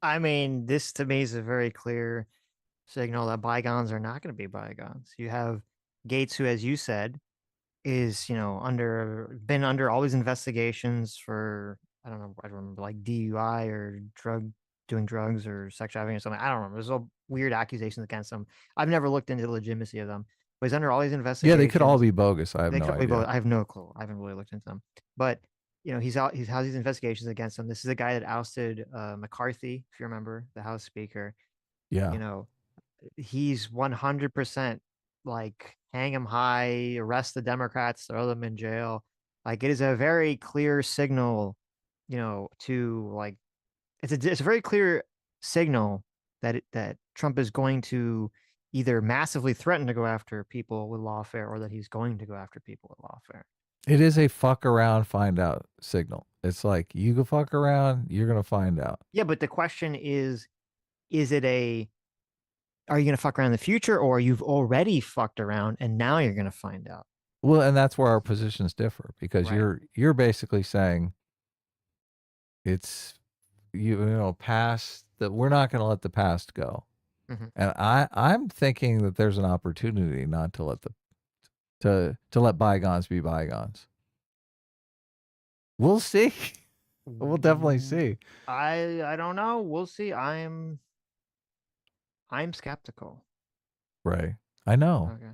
I mean, this to me is a very clear signal that bygones are not going to be bygones. You have Gates, who, as you said, is been under all these investigations for I don't know, I don't remember, like DUI or doing drugs or sex trafficking or something. I don't remember. There's all weird accusations against him. I've never looked into the legitimacy of them, but he's under all these Yeah, investigations. they could all be bogus. I have They no could all be both. idea. I have no clue. I haven't really looked into them, but he's out. He has these investigations against him. This is the guy that ousted McCarthy, if you remember, the House Speaker. Yeah. You know, he's 100% like hang him high, arrest the Democrats, throw them in jail. Like it is a very clear signal, to like it's a very clear signal that Trump is going to either massively threaten to go after people with lawfare or that he's going to go after people with lawfare. It is a fuck around, find out signal. It's like you go fuck around, you're gonna find out. Yeah, but the question is it are you going to fuck around in the future or you've already fucked around and now you're going to find out? Well, and that's where our positions differ because Right. you're basically saying it's past that we're not going to let the past go. Mm-hmm. And I'm thinking that there's an opportunity not to let to let bygones be bygones. We'll see. We'll definitely see. I don't know. We'll see. I'm skeptical. Right. I know. Okay.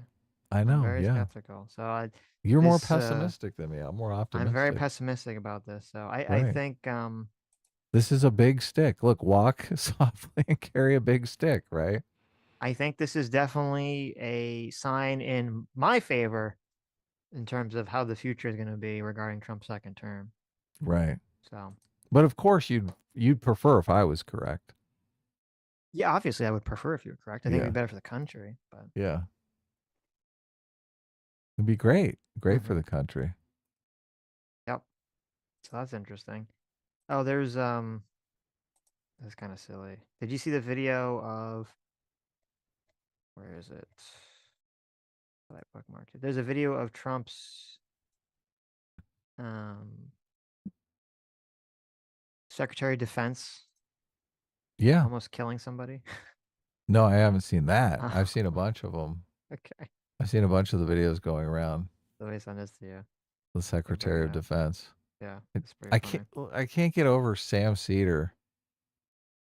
I I'm know. very Yeah. skeptical. So You're more pessimistic than me. I'm more optimistic. I'm very pessimistic about this. So I Right. think this is a big stick. Look, walk softly and carry a big stick, right? I think this is definitely a sign in my favor in terms of how the future is going to be regarding Trump's second term. Right. So, but of course you'd prefer if I was correct. yeah, obviously I would prefer if you were correct. I think it'd be better for the country, but yeah. It'd be great. Great for the country. Yep. So that's interesting. Oh, there's that's kind of silly. Did you see the video of where is it? I bookmarked it. There's a video of Trump's Secretary of Defense. Yeah. Almost killing somebody. No, I haven't seen that. I've seen a bunch of them. Okay. I've seen a bunch of the videos going around. Let me send this to you. The Secretary of Defense. Yeah, it's pretty I can't get over Sam Cedar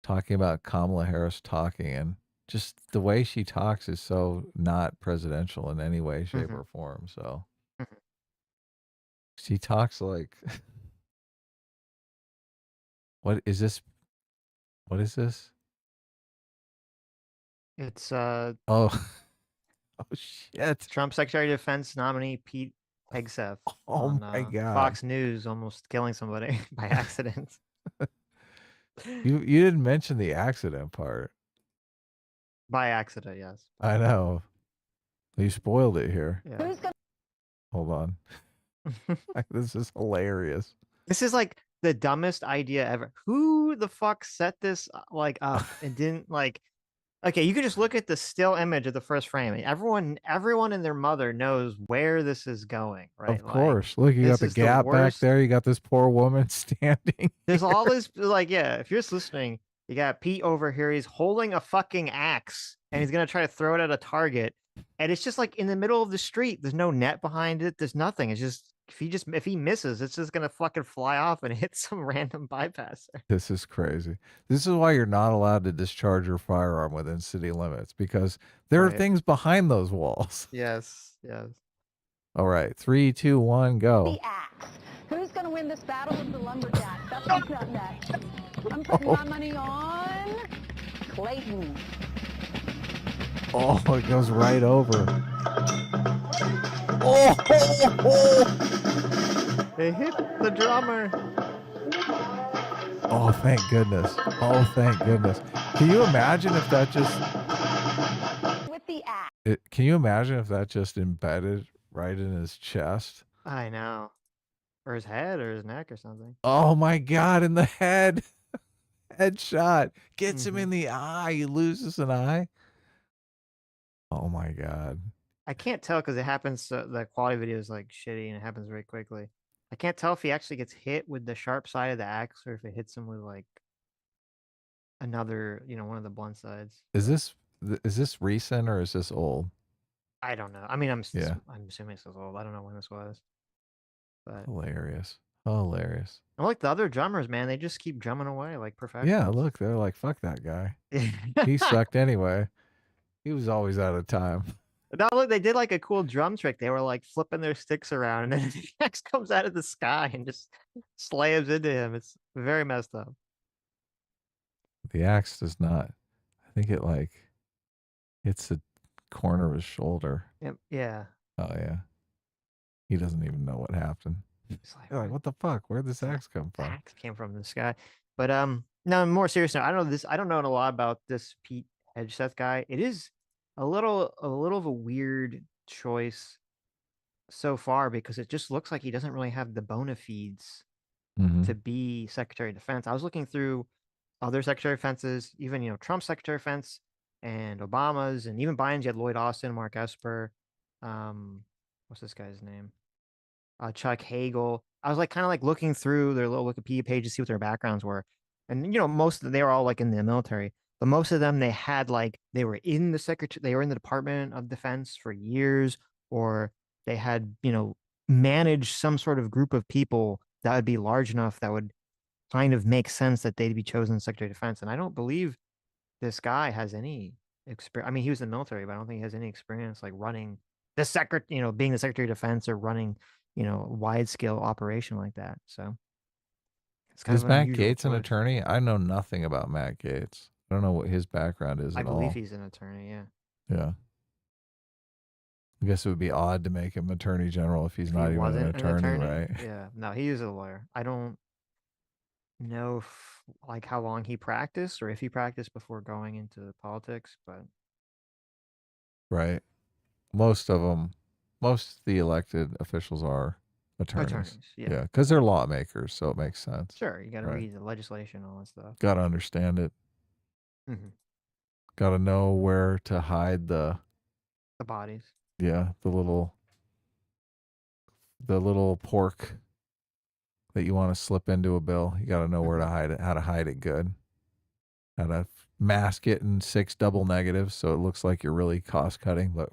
talking about Kamala Harris talking, and just the way she talks is so not presidential in any way, shape, or form. So she talks like, what is this? What is this? It's oh shit! Trump Secretary of Defense nominee Pete Hegseth Oh on my God. Fox News almost killing somebody by accident. You didn't mention the accident part. By accident, yes. I know. You spoiled it here. Yeah. Hold on. This is hilarious. This is like the dumbest idea ever. Who the fuck set this like up and didn't like? Okay, you can just look at the still image of the first frame. And everyone and their mother knows where this is going, right? Of course. Look, you this got the is the gap back worst. there. You got this poor woman standing. There's all this like, yeah. If you're just listening, you got Pete over here. He's holding a fucking axe and he's gonna try to throw it at a target, and it's just like in the middle of the street. There's no net behind it. There's nothing. It's just if he misses, it's just gonna fucking fly off and hit some random bypasser. This is crazy. This is why you're not allowed to discharge your firearm within city limits, because there are Right. things behind those walls. Yes, yes. All right, 3, 2, 1, go. The axe. Who's going to win this battle with the lumberjack? That's what's up next. I'm putting my money on Clayton. Oh, it goes right over. They hit the drummer. Oh, thank goodness. Oh, thank goodness. Can you imagine if that just... With the axe. Can you imagine if that just embedded right in his chest? I know. Or his head or his neck or something. Oh my God, in the head. Headshot. Gets him in the eye. He loses an eye. Oh my God. I can't tell because it happens. The quality video is like shitty and it happens very quickly. I can't tell if he actually gets hit with the sharp side of the axe or if it hits him with like another, one of the blunt sides. Is this recent or is this old? I don't know. I mean, I'm Yeah. I'm assuming this is old. I don't know when this was. But Hilarious. Hilarious. and like the other drummers, man, they just keep drumming away like professionals. Yeah, look, they're like, fuck that guy. He sucked anyway. He was always out of time. No, look, they did like a cool drum trick. They were like flipping their sticks around, and then the axe comes out of the sky and just slams into him. It's very messed up. The axe does not. I think it like hits the corner of his shoulder. Yeah. Oh yeah. He doesn't even know what happened. It's like, You're like, what the fuck? Where'd this axe come from? axe came from the sky. But no, more serious note, I don't know this. I don't know a lot about this Pete Hegseth guy. It is a little of a weird choice so far because it just looks like he doesn't really have the bona fides to be Secretary of Defense. I was looking through other Secretary of Defenses, even Trump's Secretary of Defense and Obama's, and even Biden's. You had Lloyd Austin, Mark Esper, what's this guy's name? Chuck Hagel. I was like kind of like looking through their little Wikipedia page to see what their backgrounds were, and most of them, they were all like in the military, but most of them they had like they were in the Department of Defense for years, or they had managed some sort of group of people that would be large enough that would kind of make sense that they'd be chosen Secretary of Defense. And I don't believe this guy has any experience. I mean, he was in the military, but I don't think he has any experience like running the being the Secretary of Defense or running wide scale operation like that. So it's kind Is of an Matt unusual Gates an choice. attorney? I know nothing about Matt Gates. I don't know what his background is I at believe all. he's an attorney. Yeah. Yeah. I guess it would be odd to make him attorney general if he's If not he even an wasn't attorney, right? Yeah. No, he is a lawyer. I don't know like how long he practiced or if he practiced before going into politics, but Right. Most of the elected officials are attorneys. yeah. Because they're lawmakers, so it makes sense. Sure, you got to Right. read the legislation, all that stuff. Got to understand it. Mhm. Got to know where to hide the bodies. the little pork that you want to slip into a bill. You got to know where to hide it, how to hide it good, how to mask it in 6 double negatives so it looks like you're really cost cutting, but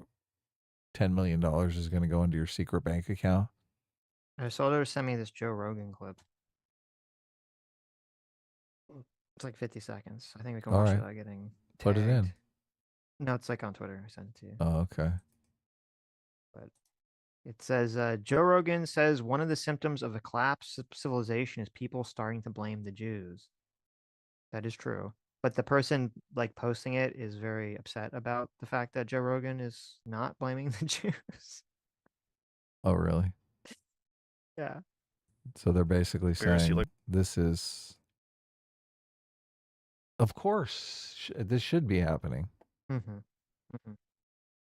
$10 million is going to go into your secret bank account. I saw her send me this Joe Rogan clip. It's like 50 seconds. I think we can All watch right. it without getting Put it in. tagged. No, it's like on Twitter. I sent it to you. Oh, okay. But it says Joe Rogan says one of the symptoms of a collapse of civilization is people starting to blame the Jews. That is true. But the person like posting it is very upset about the fact that Joe Rogan is not blaming the Jews. Oh, really? Yeah. So they're basically Conspiracy, saying like- this is Of course, this should be happening. Mm-hmm. Mm-hmm.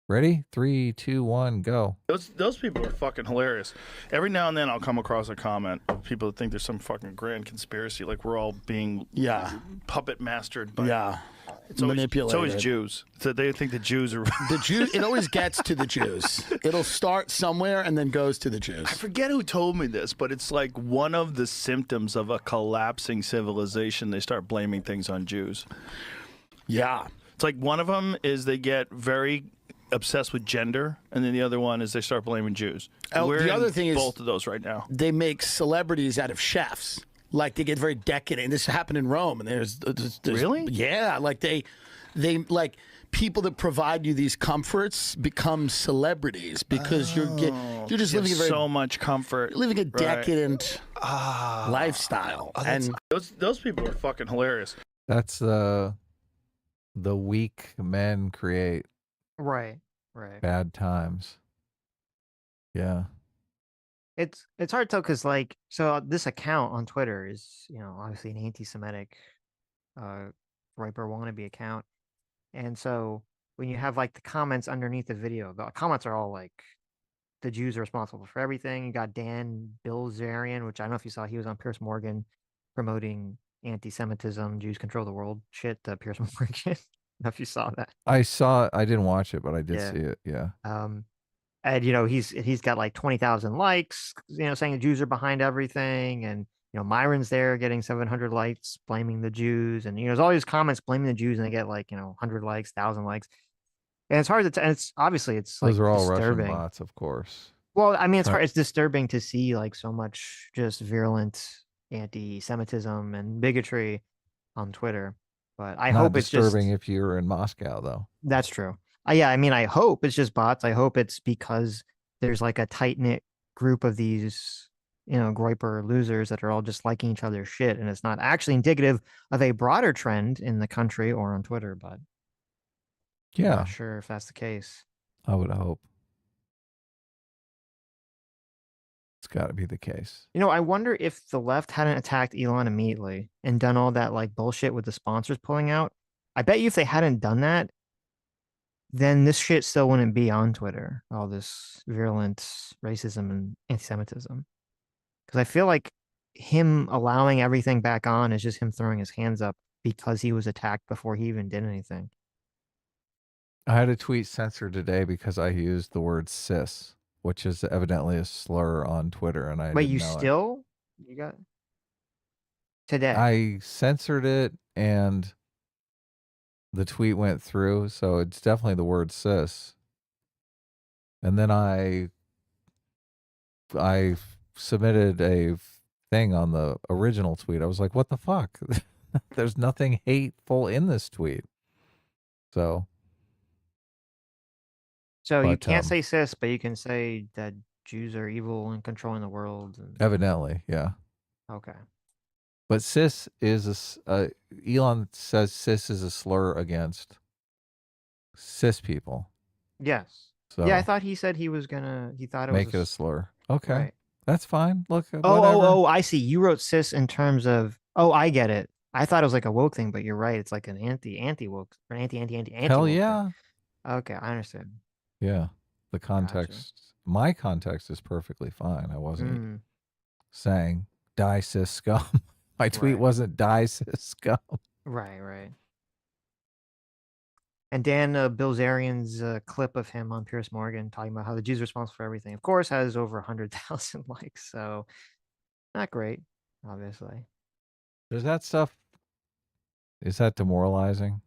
Ready? 3, 2, 1, go. Those people are fucking hilarious. Every now and then I'll come across a comment of people that think there's some fucking grand conspiracy, like we're all being puppet mastered by it's manipulated. always Jews. So they think the Jews are the Jew. It always gets to the Jews. It'll start somewhere and then goes to the Jews. I forget who told me this, but it's like one of the symptoms of a collapsing civilization. They start blaming things on Jews. Yeah. It's like one of them is they get very obsessed with gender, and then the other one is they start blaming Jews. We're the other in thing is both of those right now. They make celebrities out of chefs. Like they get very decadent. This happened in Rome, and there's really, yeah, like they like people that provide you these comforts become celebrities because you're just living a very so much comfort. You're living a decadent lifestyle, and those people are fucking hilarious. That's the weak men create Right. bad times. Yeah. It's hard to tell because like this account on Twitter is obviously an anti-Semitic Riper wannabe account, and so when you have like the comments underneath the video, the comments are all like the Jews are responsible for everything. You got Dan Bilzerian, which I don't know if you saw, he was on Piers Morgan promoting anti-Semitism, Jews control the world shit to Piers Morgan. I don't know if you saw that. I didn't watch it, but I did see it. Yeah. And he's got like 20,000 likes, saying the Jews are behind everything, and Myron's there getting 700 likes blaming the Jews, and there's all these comments blaming the Jews, and they get like 100 likes, 1,000 likes, and it's hard to and it's obviously it's Those like are all disturbing. Russian bots, of course. Well, I mean, it's disturbing to see like so much just virulent anti-Semitism and bigotry on Twitter, but I hope it's just disturbing if you're in Moscow, though. That's true. Yeah, I mean, I hope it's just bots. I hope it's because there's like a tight-knit group of these, Groyper losers that are all just liking each other's shit, and it's not actually indicative of a broader trend in the country or on Twitter, but I'm not sure if that's the case. I would hope. It's got to be the case. I wonder if the left hadn't attacked Elon immediately and done all that like bullshit with the sponsors pulling out. I bet you if they hadn't done that, then this shit still wouldn't be on Twitter, all this virulent racism and anti-Semitism. Because I feel like him allowing everything back on is just him throwing his hands up because he was attacked before he even did anything. I had a tweet censored today because I used the word cis, which is evidently a slur on Twitter, and I Wait, didn't you know still? You got today? I censored it, and the tweet went through, so it's definitely the word cis. And then I submitted a thing on the original tweet. I was like, what the fuck? There's nothing hateful in this tweet. So you can't say cis, but you can say that Jews are evil and controlling the world. Evidently, yeah. Okay. But cis is Elon says cis is a slur against cis people. Yes. So yeah, I thought he said he thought it was make it a slur. Okay. Right. That's fine. Look. Oh, I see. You wrote cis in terms of, I get it. I thought it was like a woke thing, but you're right. It's like an anti-woke or anti. Hell yeah. Thing. Okay, I understand. Yeah. The context, my context is perfectly fine. I wasn't saying die cis scum. My tweet wasn't die cis scum. Right. And Dan Bilzerian's clip of him on Piers Morgan talking about how the Jews are responsible for everything, of course, has over 100,000 likes. So not great, obviously. Is that demoralizing?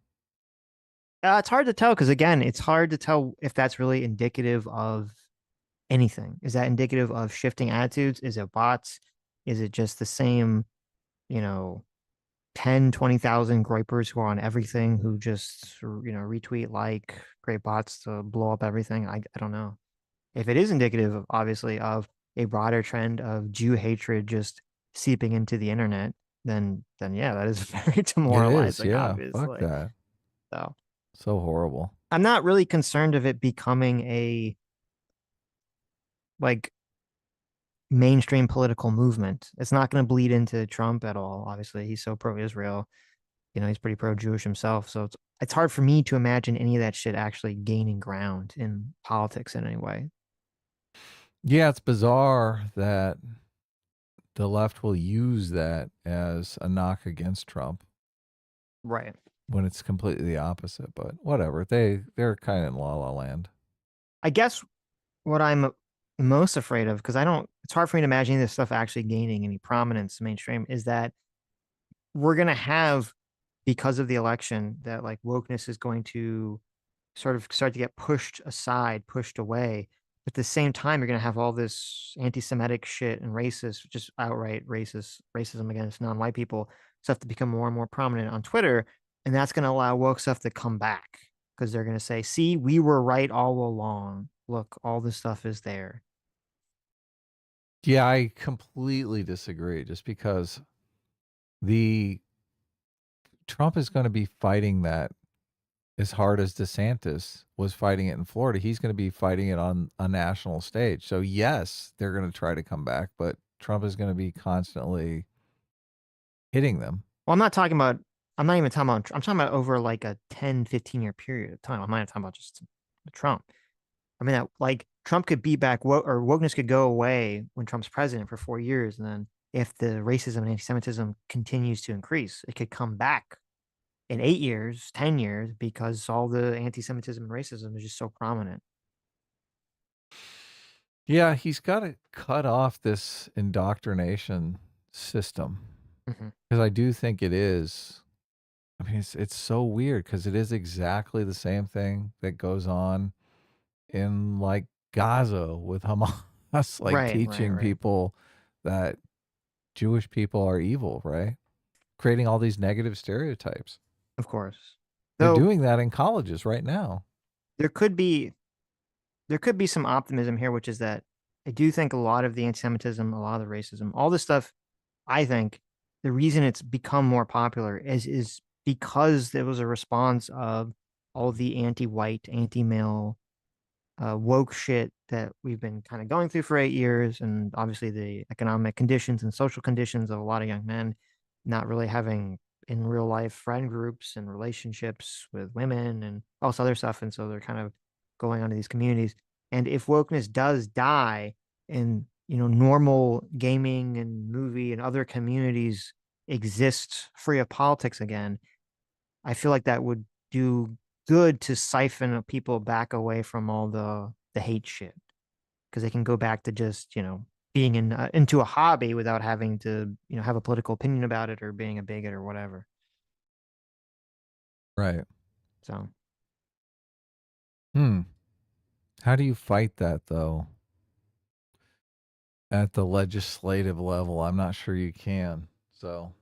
It's hard to tell because, again, it's hard to tell if that's really indicative of anything. Is that indicative of shifting attitudes? Is it bots? Is it just the same, 10, 20,000 groypers who are on everything who just, retweet, create bots to blow up everything? I don't know. If it is indicative, obviously, of a broader trend of Jew hatred just seeping into the internet, then yeah, that is very demoralizing. Obviously. Fuck that. So horrible. I'm not really concerned of it becoming a mainstream political movement. It's not going to bleed into Trump at all. Obviously, he's so pro-Israel. he's pretty pro-Jewish himself. So it's hard for me to imagine any of that shit actually gaining ground in politics in any way. Yeah, it's bizarre that the left will use that as a knock against Trump Right. when it's completely the opposite. But whatever, they're kind of in la la land. I guess what I'm most afraid of, because it's hard for me to imagine this stuff actually gaining any prominence mainstream, is that we're going to have, because of the election, that like wokeness is going to sort of start to get pushed aside, pushed away. But at the same time, you're going to have all this anti-Semitic shit and racist, just outright racism against non-white people, stuff to become more and more prominent on Twitter. And that's going to allow woke stuff to come back because they're going to say, see, we were right all along. Look, all this stuff is there. Yeah, I completely disagree. Just because the Trump is going to be fighting that as hard as DeSantis was fighting it in Florida, he's going to be fighting it on a national stage. So yes, they're going to try to come back, but Trump is going to be constantly hitting them. Well, I'm not even talking about, I'm talking about over like a 10, 15-year period of time. I'm not talking about just Trump. I mean, that like Trump could be back, or wokeness could go away when Trump's president for 4 years. And then if the racism and anti-Semitism continues to increase, it could come back in 8 years, 10 years, because all the anti-Semitism and racism is just so prominent. Yeah, he's got to cut off this indoctrination system because I do think it is. I mean, it's so weird because it is exactly the same thing that goes on in like Gaza with Hamas, like teaching people that Jewish people are evil, right? Creating all these negative stereotypes. Of course. They're doing that in colleges right now. There could be some optimism here, which is that I do think a lot of the anti-Semitism, a lot of the racism, all this stuff, I think the reason it's become more popular is because there was a response of all the anti-white, anti-male, woke shit that we've been kind of going through for 8 years, and obviously the economic conditions and social conditions of a lot of young men not really having in real life friend groups and relationships with women and all this other stuff, and so they're kind of going onto these communities. And if wokeness does die and normal gaming and movie and other communities exist free of politics again, I feel like that would do good to siphon people back away from all the hate shit, because they can go back to just being into a hobby without having to have a political opinion about it or being a bigot or whatever. Right. So how do you fight that though at the legislative level? I'm not sure you can. So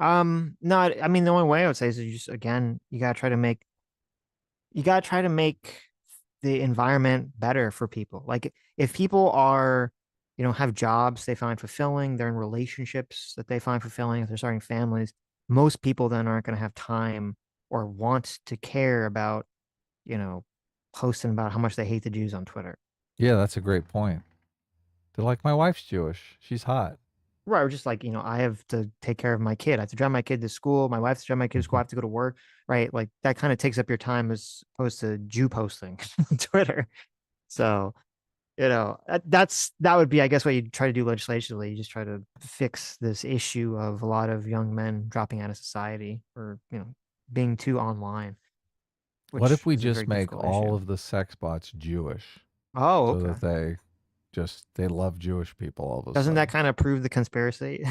no, I mean, the only way I would say is you just, again, you gotta try to make the environment better for people. Like if people are, have jobs they find fulfilling, they're in relationships that they find fulfilling, if they're starting families, most people then aren't going to have time or want to care about, posting about how much they hate the Jews on Twitter. yeah, that's a great point. They're like, my wife's Jewish. She's hot. Right. Or just like, I have to take care of my kid. I have to drive my kid to school. My wife has to drive my kid to school. I have to go to work. Right. Like that kind of takes up your time as opposed to Jew posting on Twitter. So, that would be, I guess, what you try to do legislatively. You just try to fix this issue of a lot of young men dropping out of society or, being too online. What if we is a very just make difficult all issue. of the sex bots Jewish? Oh, So okay. that they love Jewish people all of a Doesn't sudden. that kind of prove the conspiracy?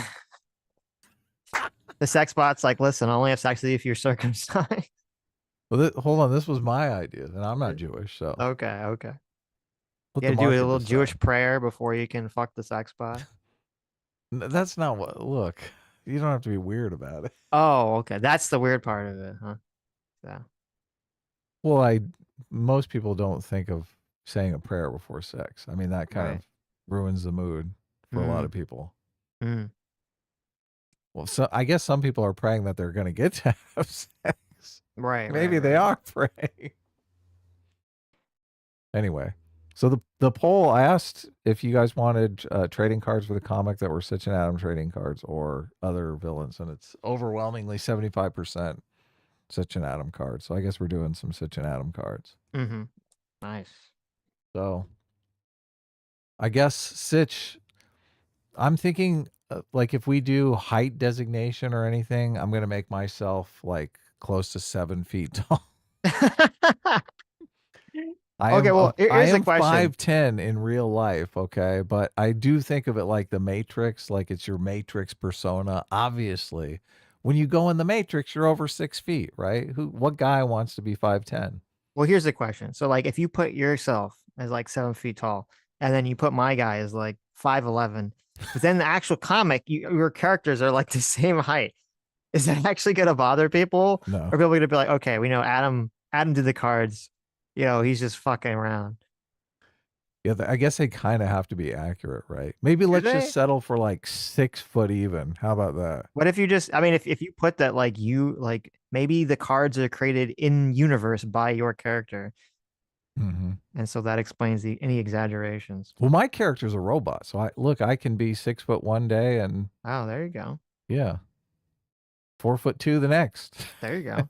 The sex bot's like, listen, I only have sex with you if you're circumcised. Well, hold on. This was my idea, and I'm not Jewish, so Okay. let You the got to do a market little decide. Jewish prayer before you can fuck the sex bot. That's not what. Look, you don't have to be weird about it. Oh, okay. That's the weird part of it, huh? Yeah. Well, most people don't think of saying a prayer before sex. I mean, that kind of ruins the mood for a lot of people. Well, so I guess some people are praying that they're going to get to have sex. Right. Maybe they are praying. Anyway, So the poll, I asked if you guys wanted trading cards for the comic that were Sitch and Adam trading cards or other villains, and it's overwhelmingly 75% Sitch and Adam cards. So I guess we're doing some Sitch and Adam cards. Mm-hmm. Nice. So I guess Sitch, I'm thinking like if we do height designation or anything, I'm gonna make myself like close to 7 feet tall. Okay, well, I here's the am question. 5'10" in real life, okay? But I do think of it like the Matrix, like it's your Matrix persona. Obviously, when you go in the Matrix, you're over 6 feet, right? What guy wants to be 5'10"? Well, here's the question. So, like, if you put yourself as like 7 feet tall, and then you put my guy as like 5'11", but then the actual comic, your characters are like the same height. Is that actually gonna bother people? No. Or people gonna be like, okay, we know Adam did the cards, he's just fucking around. Yeah, I guess they kind of have to be accurate, right? Maybe let's they? just settle for like 6 foot even. How about that? What if you just, I mean, if you put that like maybe the cards are created in universe by your character. Mm-hmm. And so that explains any exaggerations. Well, my character's a robot, so I can be 6 foot one day and oh, there you go. Yeah, 4'2" the next. There you go.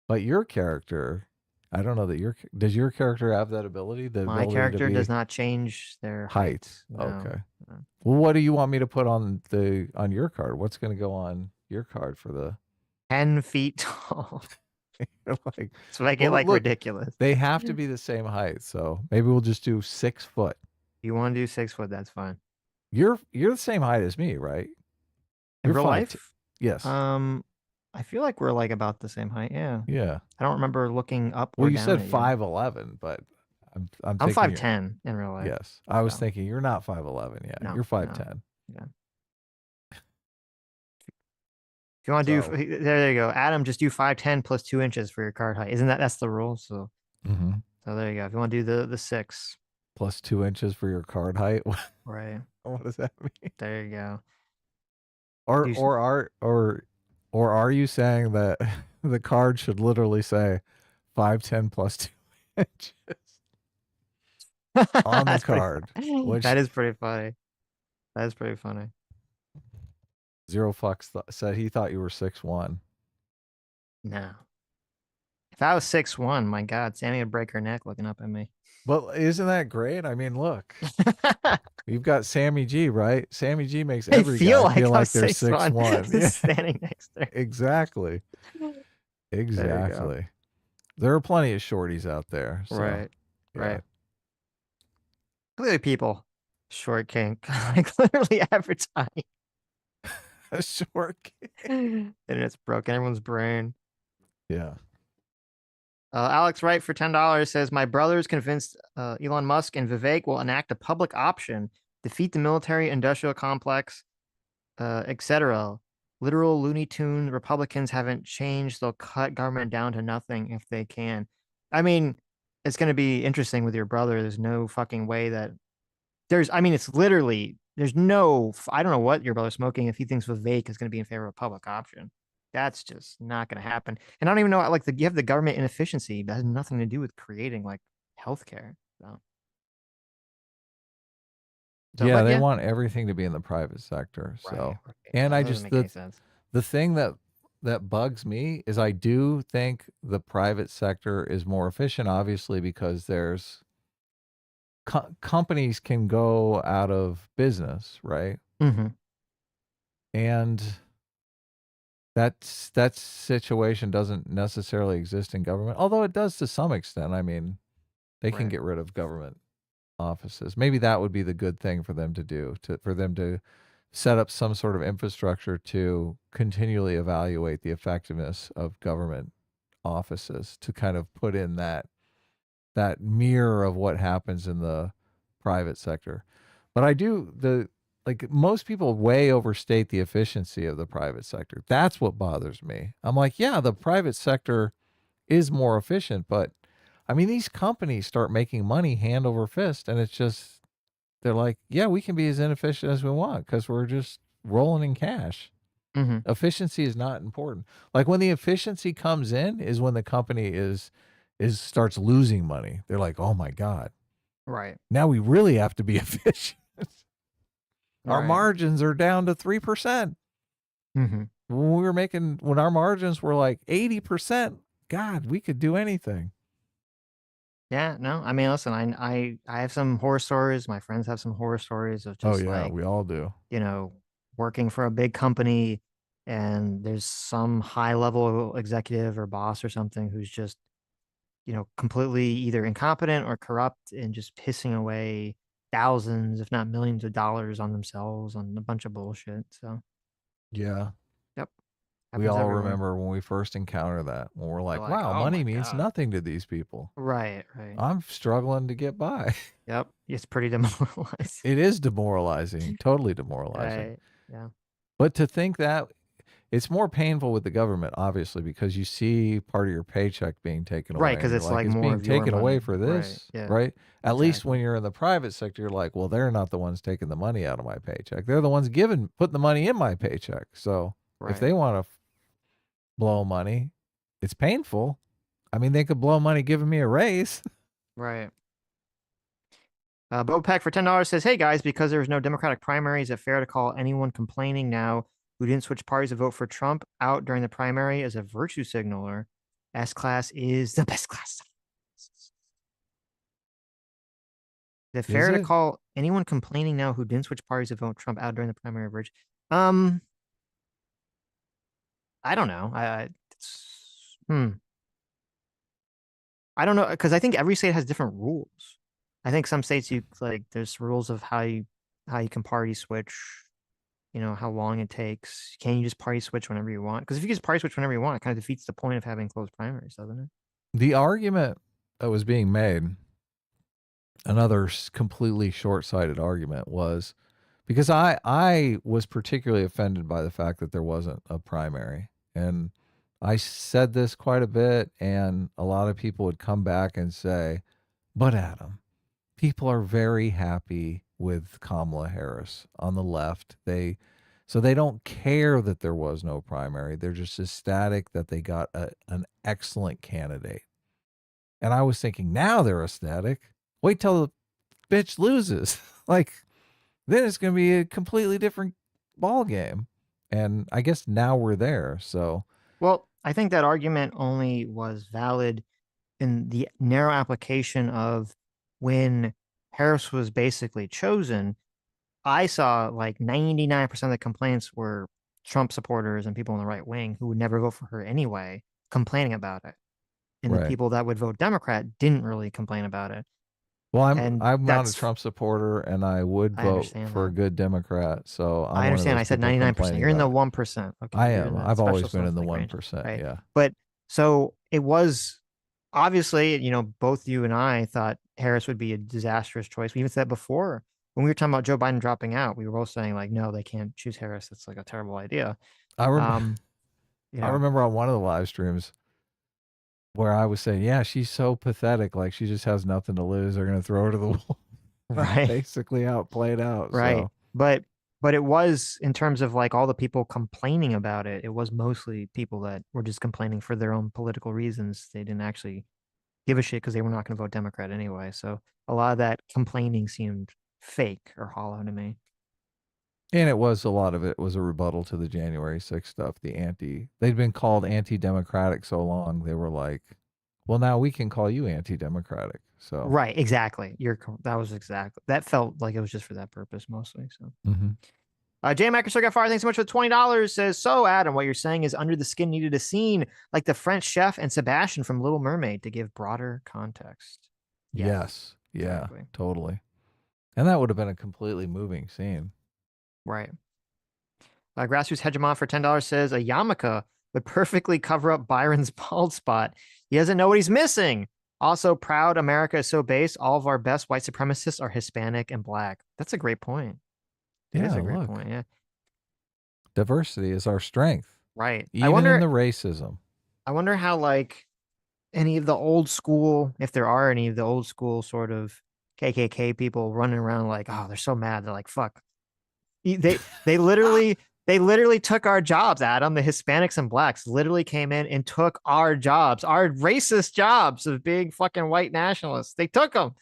But your character, I don't know that does your character have that ability? My character does not change their height. No. Okay. No. Well, what do you want me to put on your card? What's going to go on your card for the 10 feet tall? like, so make it like ridiculous. They have to be the same height, so maybe we'll just do 6 foot. If you want to do 6 foot, that's fine. You're the same height as me, right? In real life? Yes. I feel like we're like about the same height. Yeah. Yeah. I don't remember looking up. Well, or you down said at 5'11", but I'm 5'10" in real life. Yes, I was thinking you're not 5'11". Yeah, no, you're 5'10". No. Yeah. If you want to do there you go, Adam. Just do 5'10" plus 2 inches for your card height. Isn't that's the rule? So. Mm-hmm. So there you go. If you want to do the 6 plus 2 inches for your card height, right? What does that mean? There you go. Or are you saying that the card should literally say 5'10" plus 2 inches on the card? That is pretty funny. That is pretty funny. Zero Fucks said he thought you were 6'1". No. If I was 6'1", my God, Sammy would break her neck looking up at me. Well, isn't that great? I mean, look, you've got Sammy G, right? Sammy G makes every guy feel like they're 6'1". Yeah. Standing next to her. Exactly. Exactly. There are plenty of shorties out there. So, right. Yeah. Right. Clearly, people, short king, like literally advertise. A short king. Internet's broken. Everyone's brain. Yeah. Alex Wright for $10 says, my brother's convinced Elon Musk and Vivek will enact a public option, defeat the military industrial complex, etc. Literal Looney Tune Republicans haven't changed. They'll cut government down to nothing if they can. I mean, it's going to be interesting with your brother. There's no fucking way that it's literally, there's no, I don't know what your brother's smoking if he thinks Vivek is going to be in favor of a public option. That's just not going to happen. And I don't even know, like, you have the government inefficiency that has nothing to do with creating like healthcare. Yeah, they want everything to be in the private sector. So, right. And I just the thing that bugs me is I do think the private sector is more efficient, obviously, because there's companies can go out of business, right? Mm-hmm. And that situation doesn't necessarily exist in government, although it does to some extent. I mean, they can get rid of government offices. Maybe that would be the good thing for them to do, for them to set up some sort of infrastructure to continually evaluate the effectiveness of government offices, to kind of put in that mirror of what happens in the private sector. But most people way overstate the efficiency of the private sector. That's what bothers me. I'm like, yeah, the private sector is more efficient, but I mean, these companies start making money hand over fist, and it's just, they're like, yeah, we can be as inefficient as we want because we're just rolling in cash. Efficiency is not important. Like, when the efficiency comes in is when the company is starts losing money, they're like, oh my God, Right. now we really have to be efficient. Our Right. margins are down to 3%. Mm-hmm. When our margins were like 80%, God, we could do anything. Yeah, no, I mean, listen, I have some horror stories. My friends have some horror stories of Oh just yeah, like, we all do. working for a big company and there's some high level executive or boss or something who's just, completely either incompetent or corrupt and just pissing away thousands, if not millions of dollars on themselves on a bunch of bullshit. So, Yeah. yep, We happens all everywhere. remember when we first encounter that, when we're They're like, like, wow, oh money my means God. nothing to these people. Right, right. I'm struggling to get by. Yep, it's pretty demoralizing. It is demoralizing, totally demoralizing. Right, yeah. But to think that it's more painful with the government, obviously, because you see part of your paycheck being taken Right, away. because And you're it's like, like it's more being of your taken away money. for Right, this, yeah, right? At least when exactly. you're in the private sector, you're like, well, they're not the ones taking the money out of my paycheck. They're the ones putting the money in my paycheck. So if they Right. want to blow money, it's painful. I mean, they could blow money giving me a raise. Right. Bo Peck for $10 says, "Hey guys, because there's no Democratic primary, is it fair to call anyone complaining now who didn't switch parties to vote for Trump out during the primary as a virtue signaler? S class is the best class." Is it Is fair to it? call anyone complaining now who didn't switch parties to vote Trump out during the primary virtue? I don't know. I don't know because I think every state has different rules. I think some states there's rules of how you can party switch, how long it takes. Can you just party switch whenever you want? Because if you just party switch whenever you want, it kind of defeats the point of having closed primaries, doesn't it? The argument that was being made, another completely short-sighted argument, was because I was particularly offended by the fact that there wasn't a primary. And I said this quite a bit, and a lot of people would come back and say, but Adam, people are very happy with Kamala Harris on the left. So they don't care that there was no primary. They're just ecstatic that they got an excellent candidate. And I was thinking, now they're ecstatic. Wait till the bitch loses. Then it's going to be a completely different ball game. And I guess now we're there. So, well, I think that argument only was valid in the narrow application of when Harris was basically chosen. I saw like 99% of the complaints were Trump supporters and people on the right wing who would never vote for her anyway, complaining about it. And the right. people that would vote Democrat didn't really complain about it. Well, And I'm not a Trump supporter, and I would vote for a good Democrat. So I understand. I said 99%. You're in the 1%. Okay, I am. I've always been in the 1%. Right? Yeah. But so it was obviously, both you and I thought Harris would be a disastrous choice. We even said before when we were talking about Joe Biden dropping out, we were both saying like, no, they can't choose Harris. That's like a terrible idea. I remember on one of the live streams where I was saying, yeah, she's so pathetic. Like she just has nothing to lose. They're going to throw her to the wall. Right. Basically how it played out. Right. So. But it was, in terms of like all the people complaining about it, it was mostly people that were just complaining for their own political reasons. They didn't actually give a shit because they were not going to vote Democrat anyway. So a lot of that complaining seemed fake or hollow to me. And a lot of it was a rebuttal to the January 6th stuff. They'd been called anti-democratic so long. They were like, well, now we can call you anti-democratic. So right, exactly. That felt like it was just for that purpose mostly. So Jay Mackerson got fired. Thanks so much for the $20. Says, so Adam, what you're saying is Under the Skin needed a scene like the French chef and Sebastian from Little Mermaid to give broader context. Yes. Yeah, exactly. Totally. And that would have been a completely moving scene. Right. Grassroots Hegemon for $10 says a yarmulke would perfectly cover up Byron's bald spot. He doesn't know what he's missing. Also, proud America is so base. All of our best white supremacists are Hispanic and black. That's a great point. It is a great point. Yeah. Diversity is our strength. Right. Even in the racism. I wonder how like any of the old school, if there are any of the old school sort of KKK people running around like, oh, they're so mad. They're like, fuck. They literally They literally took our jobs, Adam. The Hispanics and blacks literally came in and took our jobs, our racist jobs of being fucking white nationalists. They took them.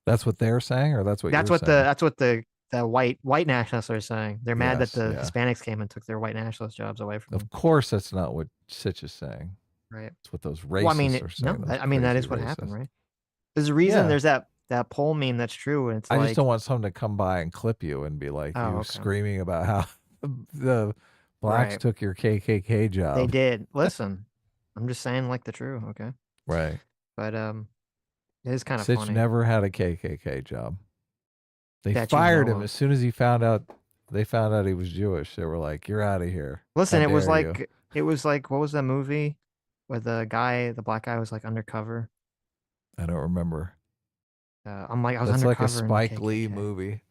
That's what they're saying, or that's what you're saying? That's what the white nationalists are saying. They're mad that Yes, the yeah. Hispanics came and took their white nationalist jobs away from them. Of course, that's not what Sitch is saying. Right. It's what those racists Well, I mean, are saying. no, those I mean that is crazy what happened, racists. right? There's a reason. Yeah. There's that poll meme that's true, and it's I like, just don't want someone to come by and clip you and be like Oh, you okay. screaming about how the blacks Right. took your KKK job. They did. Listen, I'm just saying like the true, okay? Right. But it is kind of Sitch funny. never had a KKK job. They That you fired know him of. as soon as he found out. They found out he was Jewish. They were like, "You're out of here." Listen, How it was dare you." like what was that movie where the black guy was like undercover? I don't remember. I was That's like undercover a in the Spike Lee KKK. movie.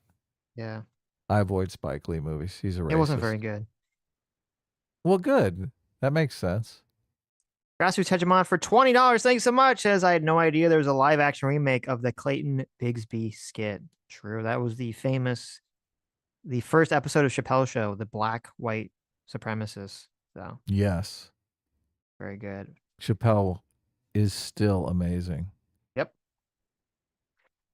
Yeah. I avoid Spike Lee movies. He's a racist. It wasn't very good. Well, good. That makes sense. Grassroots Hegemon for $20. Thanks so much. Says I had no idea there was a live action remake of the Clayton Bigsby skit. True. That was the first episode of Chappelle Show, the black white supremacists. So Yes. very good. Chappelle is still amazing. Yep.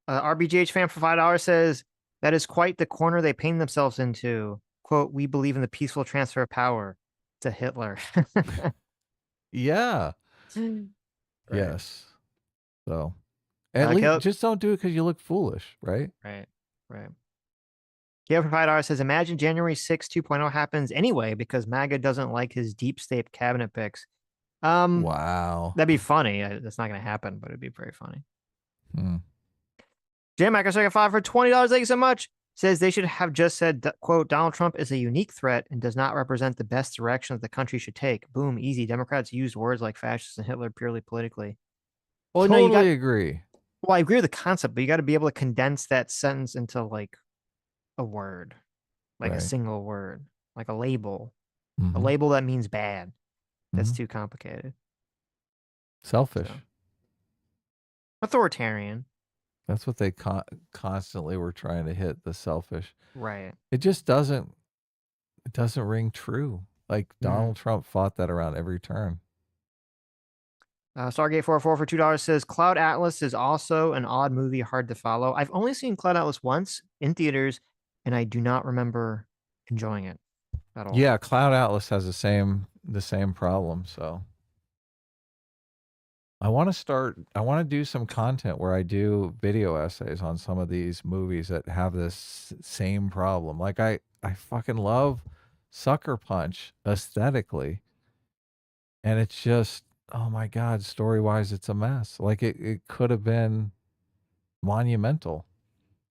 RBGH fan for $5 says that is quite the corner they paint themselves into. Quote, we believe in the peaceful transfer of power to Hitler. Yeah. Right. Yes. So at least just don't do it because you look foolish, right? Right. Gail for $5 says, imagine January 6, 2.0 happens anyway because MAGA doesn't like his deep state cabinet picks. Wow. That'd be funny. That's not going to happen, but it'd be very funny. Jam Macker Second 5 for $20. Thank you so much. Says they should have just said, quote, Donald Trump is a unique threat and does not represent the best direction that the country should take. Boom, easy. Democrats use words like fascist and Hitler purely politically. Well, Totally agree. Well, I agree with the concept, but you got to be able to condense that sentence into like a word, like a single word, like a label that means bad. That's too complicated. Selfish. So. Authoritarian. That's what they constantly were trying to hit, the selfish. Right. It just doesn't ring true. Like Donald Trump fought that around every turn. Stargate 44 for $2 says Cloud Atlas is also an odd movie, hard to follow. I've only seen Cloud Atlas once in theaters, and I do not remember enjoying it at all. Yeah, Cloud Atlas has the same problem. So I want to do some content where I do video essays on some of these movies that have this same problem. Like I fucking love Sucker Punch aesthetically. And it's just, oh my God, story-wise, it's a mess. Like it could have been monumental.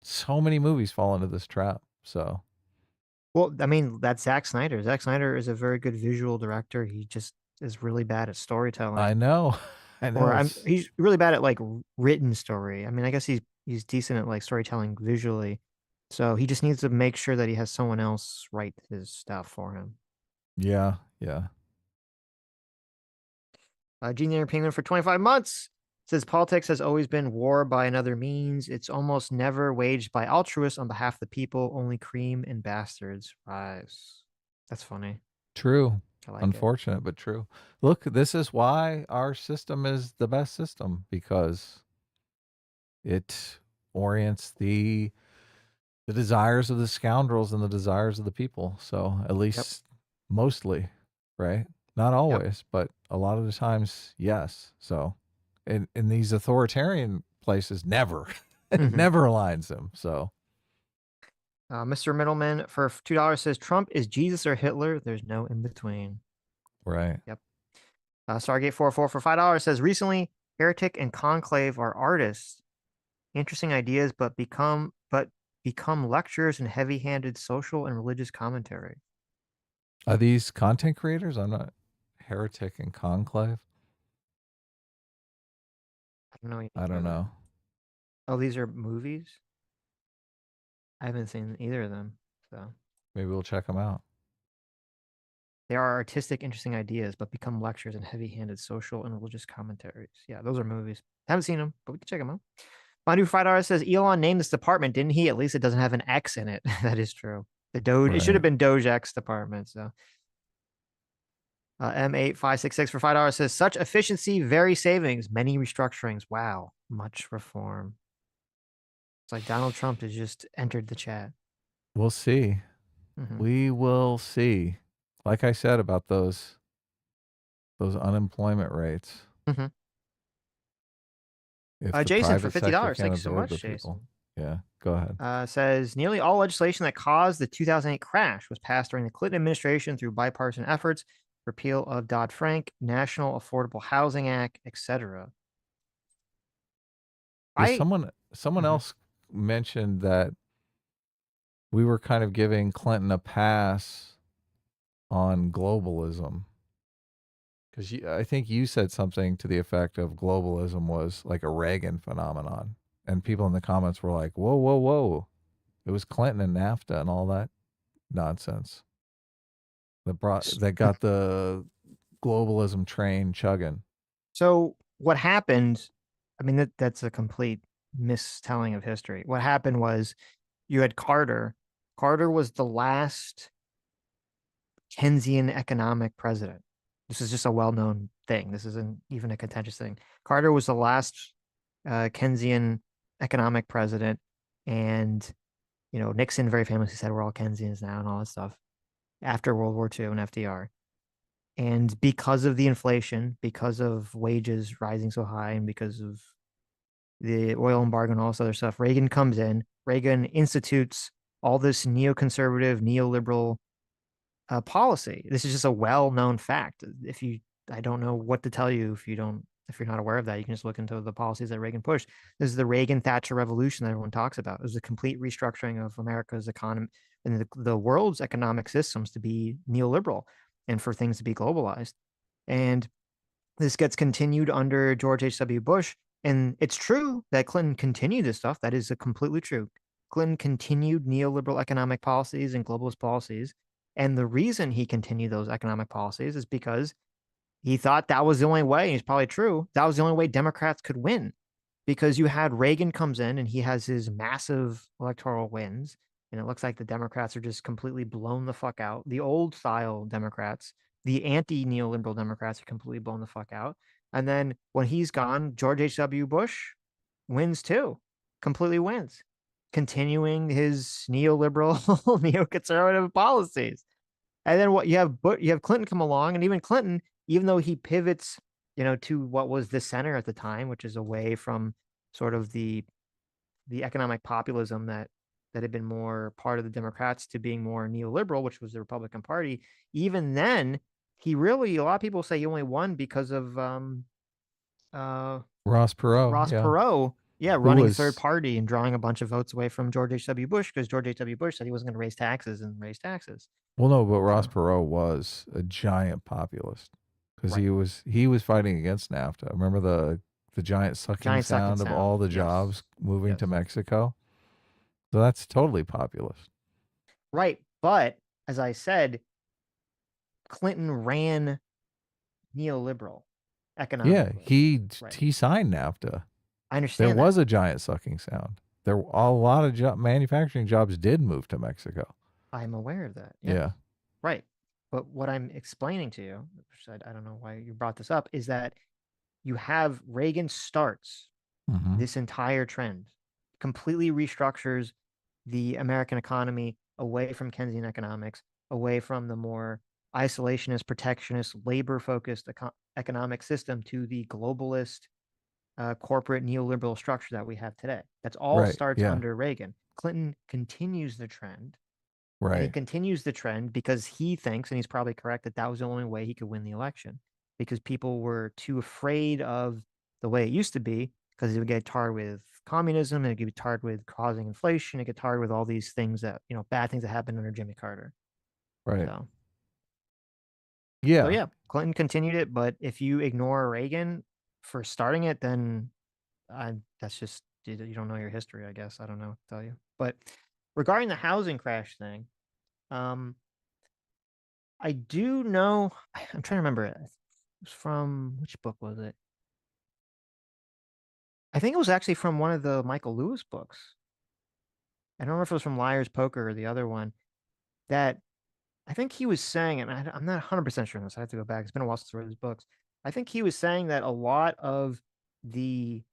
So many movies fall into this trap. So, well, I mean, that's Zack Snyder. Zack Snyder is a very good visual director. He just is really bad at storytelling. I know. He's really bad at like written story. I mean, I guess he's decent at like storytelling visually. So he just needs to make sure that he has someone else write his stuff for him. Yeah. Junior Penguin for 25 months says politics has always been war by another means. It's almost never waged by altruists on behalf of the people. Only cream and bastards rise. That's funny. True. Like unfortunate, but true. Look, this is why our system is the best system, because it orients the desires of the scoundrels and the desires of the people. So at least mostly, right? Not always, but a lot of the times, yes. So in these authoritarian places, never, never aligns them. So Mr. Middleman for $2 says Trump is Jesus or Hitler. There's no in between. Right. Yep. Stargate 44 for $5 says recently Heretic and Conclave are artists. Interesting ideas, but become lectures and heavy-handed social and religious commentary. Are these content creators? I'm not. Heretic and Conclave. I don't know. Oh, these are movies? I haven't seen either of them, so maybe we'll check them out. They are artistic, interesting ideas, but become lectures and heavy-handed social and religious commentaries. Yeah, those are movies. Haven't seen them, but we can check them out. My new $5 says Elon named this department, didn't he? At least it doesn't have an X in it. That is true. The Doge. It should have Right. been Doge X department. So M8566 for $5 says such efficiency, very savings, many restructurings. Wow, much reform. It's like Donald Trump has just entered the chat. We'll see. Mhm. We will see. Like I said about those unemployment rates. Mhm. If the Jason for private sector $50. can't Thank you so absorb much, the people. Jason. Yeah, go ahead. Says nearly all legislation that caused the 2008 crash was passed during the Clinton administration through bipartisan efforts, repeal of Dodd-Frank, National Affordable Housing Act, etc. Yeah, I someone Mhm. else mentioned that we were kind of giving Clinton a pass on globalism. Because I think you said something to the effect of globalism was like a Reagan phenomenon. And people in the comments were like, whoa, whoa, whoa. It was Clinton and NAFTA and all that nonsense that got the globalism train chugging. So what happened? I mean, that's a complete mistelling of history. What happened was you had Carter. Carter was the last Keynesian economic president. This is just a well-known thing. This isn't even a contentious thing. Carter was the last Keynesian economic president, and Nixon very famously said we're all Keynesians now and all that stuff after World War II and FDR. And because of the inflation, because of wages rising so high, and because of the oil embargo and all this other stuff, Reagan comes in. Reagan institutes all this neoconservative, neoliberal policy. This is just a well-known fact. I don't know what to tell you if you're not aware of that. You can just look into the policies that Reagan pushed. This is the Reagan-Thatcher revolution that everyone talks about. It was a complete restructuring of America's economy and the world's economic systems to be neoliberal and for things to be globalized. And this gets continued under George H.W. Bush. And it's true that Clinton continued this stuff. That is completely true. Clinton continued neoliberal economic policies and globalist policies. And the reason he continued those economic policies is because he thought that was the only way, and it's probably true, that was the only way Democrats could win. Because you had Reagan comes in and he has his massive electoral wins, and it looks like the Democrats are just completely blown the fuck out. The old style Democrats, the anti-neoliberal Democrats are completely blown the fuck out. And then when he's gone, George H.W. Bush wins too, completely wins, continuing his neoliberal, neoconservative policies. And then what you have Clinton come along, and even Clinton, even though he pivots, to what was the center at the time, which is away from sort of the economic populism that had been more part of the Democrats to being more neoliberal, which was the Republican Party. Even then, a lot of people say he only won because of Ross Perot, Ross yeah. Perot, Who running a third was party and drawing a bunch of votes away from George H.W. Bush because George H.W. Bush said he wasn't going to raise taxes and raise taxes. well, no, but Ross Perot was a giant populist because Right. he was fighting against NAFTA. Remember the giant sucking sound of all the Yes. jobs moving Yes. to Mexico? So that's totally populist. Right. But as I said, Clinton ran neoliberal Yeah, economically. Right. he signed NAFTA. I understand There that. was a giant sucking sound. There a lot of manufacturing jobs did move to Mexico. I'm aware of that. Yeah. Right. But what I'm explaining to you, which I don't know why you brought this up, is that you have Reagan starts Mhm. this entire trend, completely restructures the American economy away from Keynesian economics, away from the more isolationist, protectionist, labor-focused economic system to the globalist, corporate neoliberal structure that we have today. That's all Right. starts Yeah. under Reagan. Clinton continues the trend. And he Right. continues the trend because he thinks, and he's probably correct, that that was the only way he could win the election because people were too afraid of the way it used to be because it would get tarred with communism and it would get tarred with causing inflation. It get tarred with all these things that, bad things that happened under Jimmy Carter. Right. So Yeah. yeah, Clinton continued it. But if you ignore Reagan for starting it, then that's just, you don't know your history, I guess. I don't know what to tell you. But regarding the housing crash thing, I do know. I'm trying to remember it. It was from which book was it? I think it was actually from one of the Michael Lewis books. I don't know if it was from Liar's Poker or the other one, that I think he was saying, and I'm not 100% sure on this. I have to go back. It's been a while since I read his books. I think he was saying that a lot of the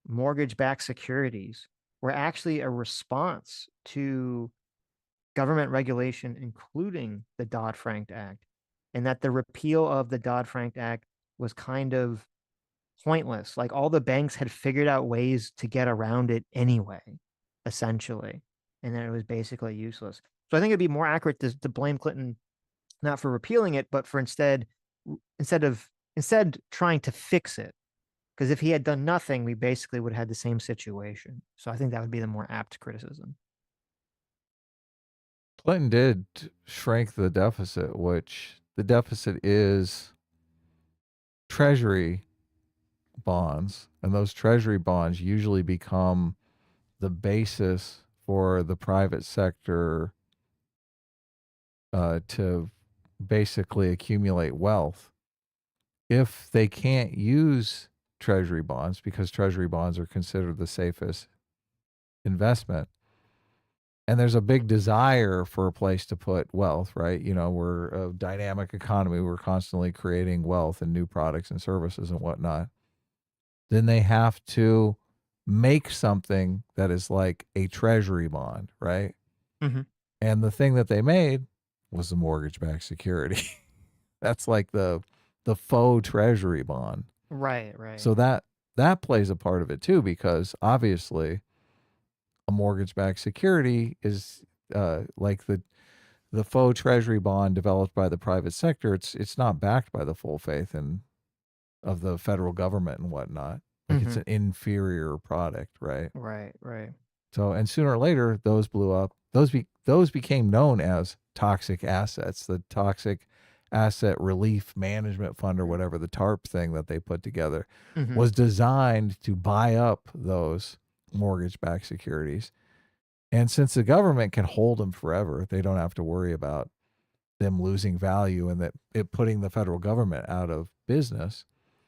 mortgage-backed securities were actually a response to government regulation, including the Dodd-Frank Act, and that the repeal of the Dodd-Frank Act was kind of pointless. Like all the banks had figured out ways to get around it anyway, essentially, and that it was basically useless. So I think it'd be more accurate to blame Clinton not for repealing it, but for instead trying to fix it. Because if he had done nothing, we basically would have had the same situation. So I think that would be the more apt criticism. Clinton did shrink the deficit, which the deficit is treasury bonds, and those treasury bonds usually become the basis for the private sector to basically accumulate wealth. If they can't use treasury bonds because treasury bonds are considered the safest investment, and there's a big desire for a place to put wealth, right? You know, we're a dynamic economy. We're constantly creating wealth and new products and services and whatnot. Then they have to make something that is like a treasury bond, right? Mm-hmm. And the thing that they made was the mortgage-backed security. That's like the faux treasury bond. Right, right. So that plays a part of it too, because obviously a mortgage-backed security is like the faux treasury bond developed by the private sector. It's not backed by the full faith and of the federal government and whatnot. Like it's Mm-hmm. an inferior product, right? Right, right. So, and sooner or later, those blew up. Those became known as toxic assets. The Toxic Asset Relief Management Fund, or whatever, the TARP thing that they put together, Mm-hmm. was designed to buy up those mortgage-backed securities. And since the government can hold them forever, they don't have to worry about them losing value and that it putting the federal government out of business.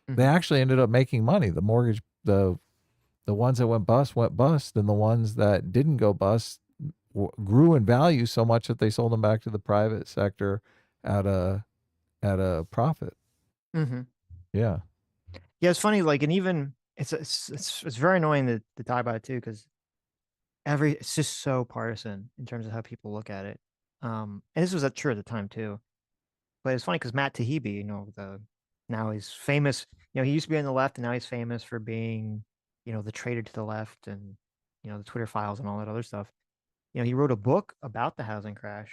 They Mm-hmm. actually ended up making money. The ones that went bust, and the ones that didn't go bust grew in value so much that they sold them back to the private sector at a profit. Mm-hmm. Yeah. Yeah, it's funny. Like, and even it's very annoying to talk about it too, because it's just so partisan in terms of how people look at it. And this was true at the time too. But it's funny because Matt Taibbi, now he's famous. He used to be on the left, and now he's famous for being, the traitor to the left, and the Twitter files and all that other stuff. He wrote a book about the housing crash,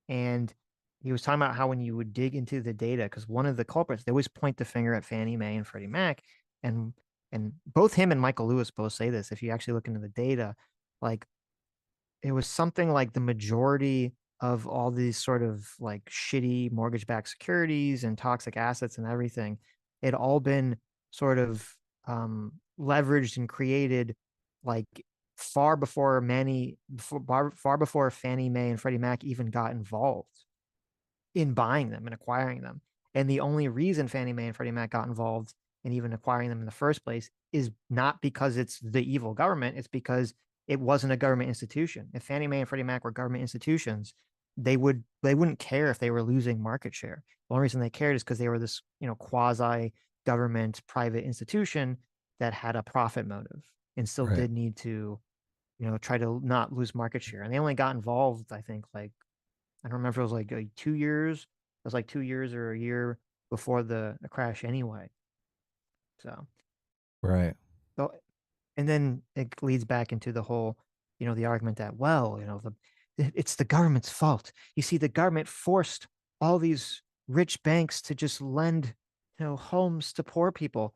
and he was talking about how when you would dig into the data, because one of the culprits, they always point the finger at Fannie Mae and Freddie Mac, and both him and Michael Lewis both say this. If you actually look into the data, like it was something like the majority of all these sort of like shitty mortgage-backed securities and toxic assets and everything, it all been sort of leveraged and created like far before Fannie Mae and Freddie Mac even got involved in buying them and acquiring them. And the only reason Fannie Mae and Freddie Mac got involved in even acquiring them in the first place is not because it's the evil government, it's because it wasn't a government institution. If Fannie Mae and Freddie Mac were government institutions, they wouldn't care if they were losing market share. The only reason they cared is because they were this, quasi government private institution that had a profit motive and still Right. did need to, try to not lose market share. And they only got involved, I think, like, I don't remember if it was like 2 years. It was like 2 years or a year before the crash anyway. So, Right. so and then it leads back into the whole, the argument that, well, it's the government's fault. You see, the government forced all these rich banks to just lend, homes to poor people.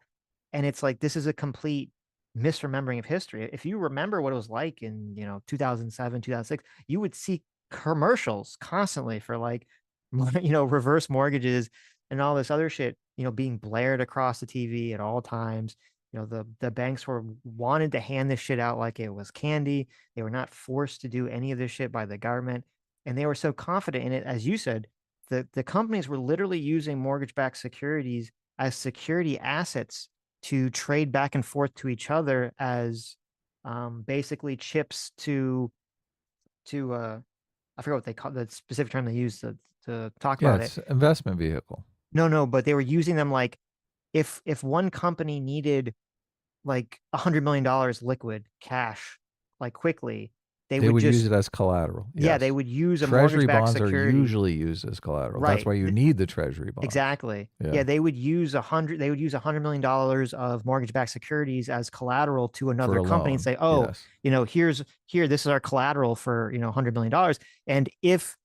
And it's like, this is a complete misremembering of history. If you remember what it was like in, 2007, 2006, you would see commercials constantly for like, reverse mortgages and all this other shit, being blared across the TV at all times. The banks wanted to hand this shit out like it was candy. They were not forced to do any of this shit by the government. And they were so confident in it, as you said, the companies were literally using mortgage-backed securities as security assets to trade back and forth to each other as basically chips to I forget what they call the specific term they use to talk Yeah, about it. it's investment vehicle. No, but they were using them like if one company needed like $100 million liquid cash, like quickly, they They would would use just it as collateral. yeah, they Yes. would use a Treasury mortgage-backed bonds are security. usually used as collateral. That's Right. why you need the treasury bonds. Exactly. Yeah. Yeah, they would use $100 million of mortgage-backed securities as collateral to another a company and loan. say, oh, Yes. this is our collateral for $100 million. And if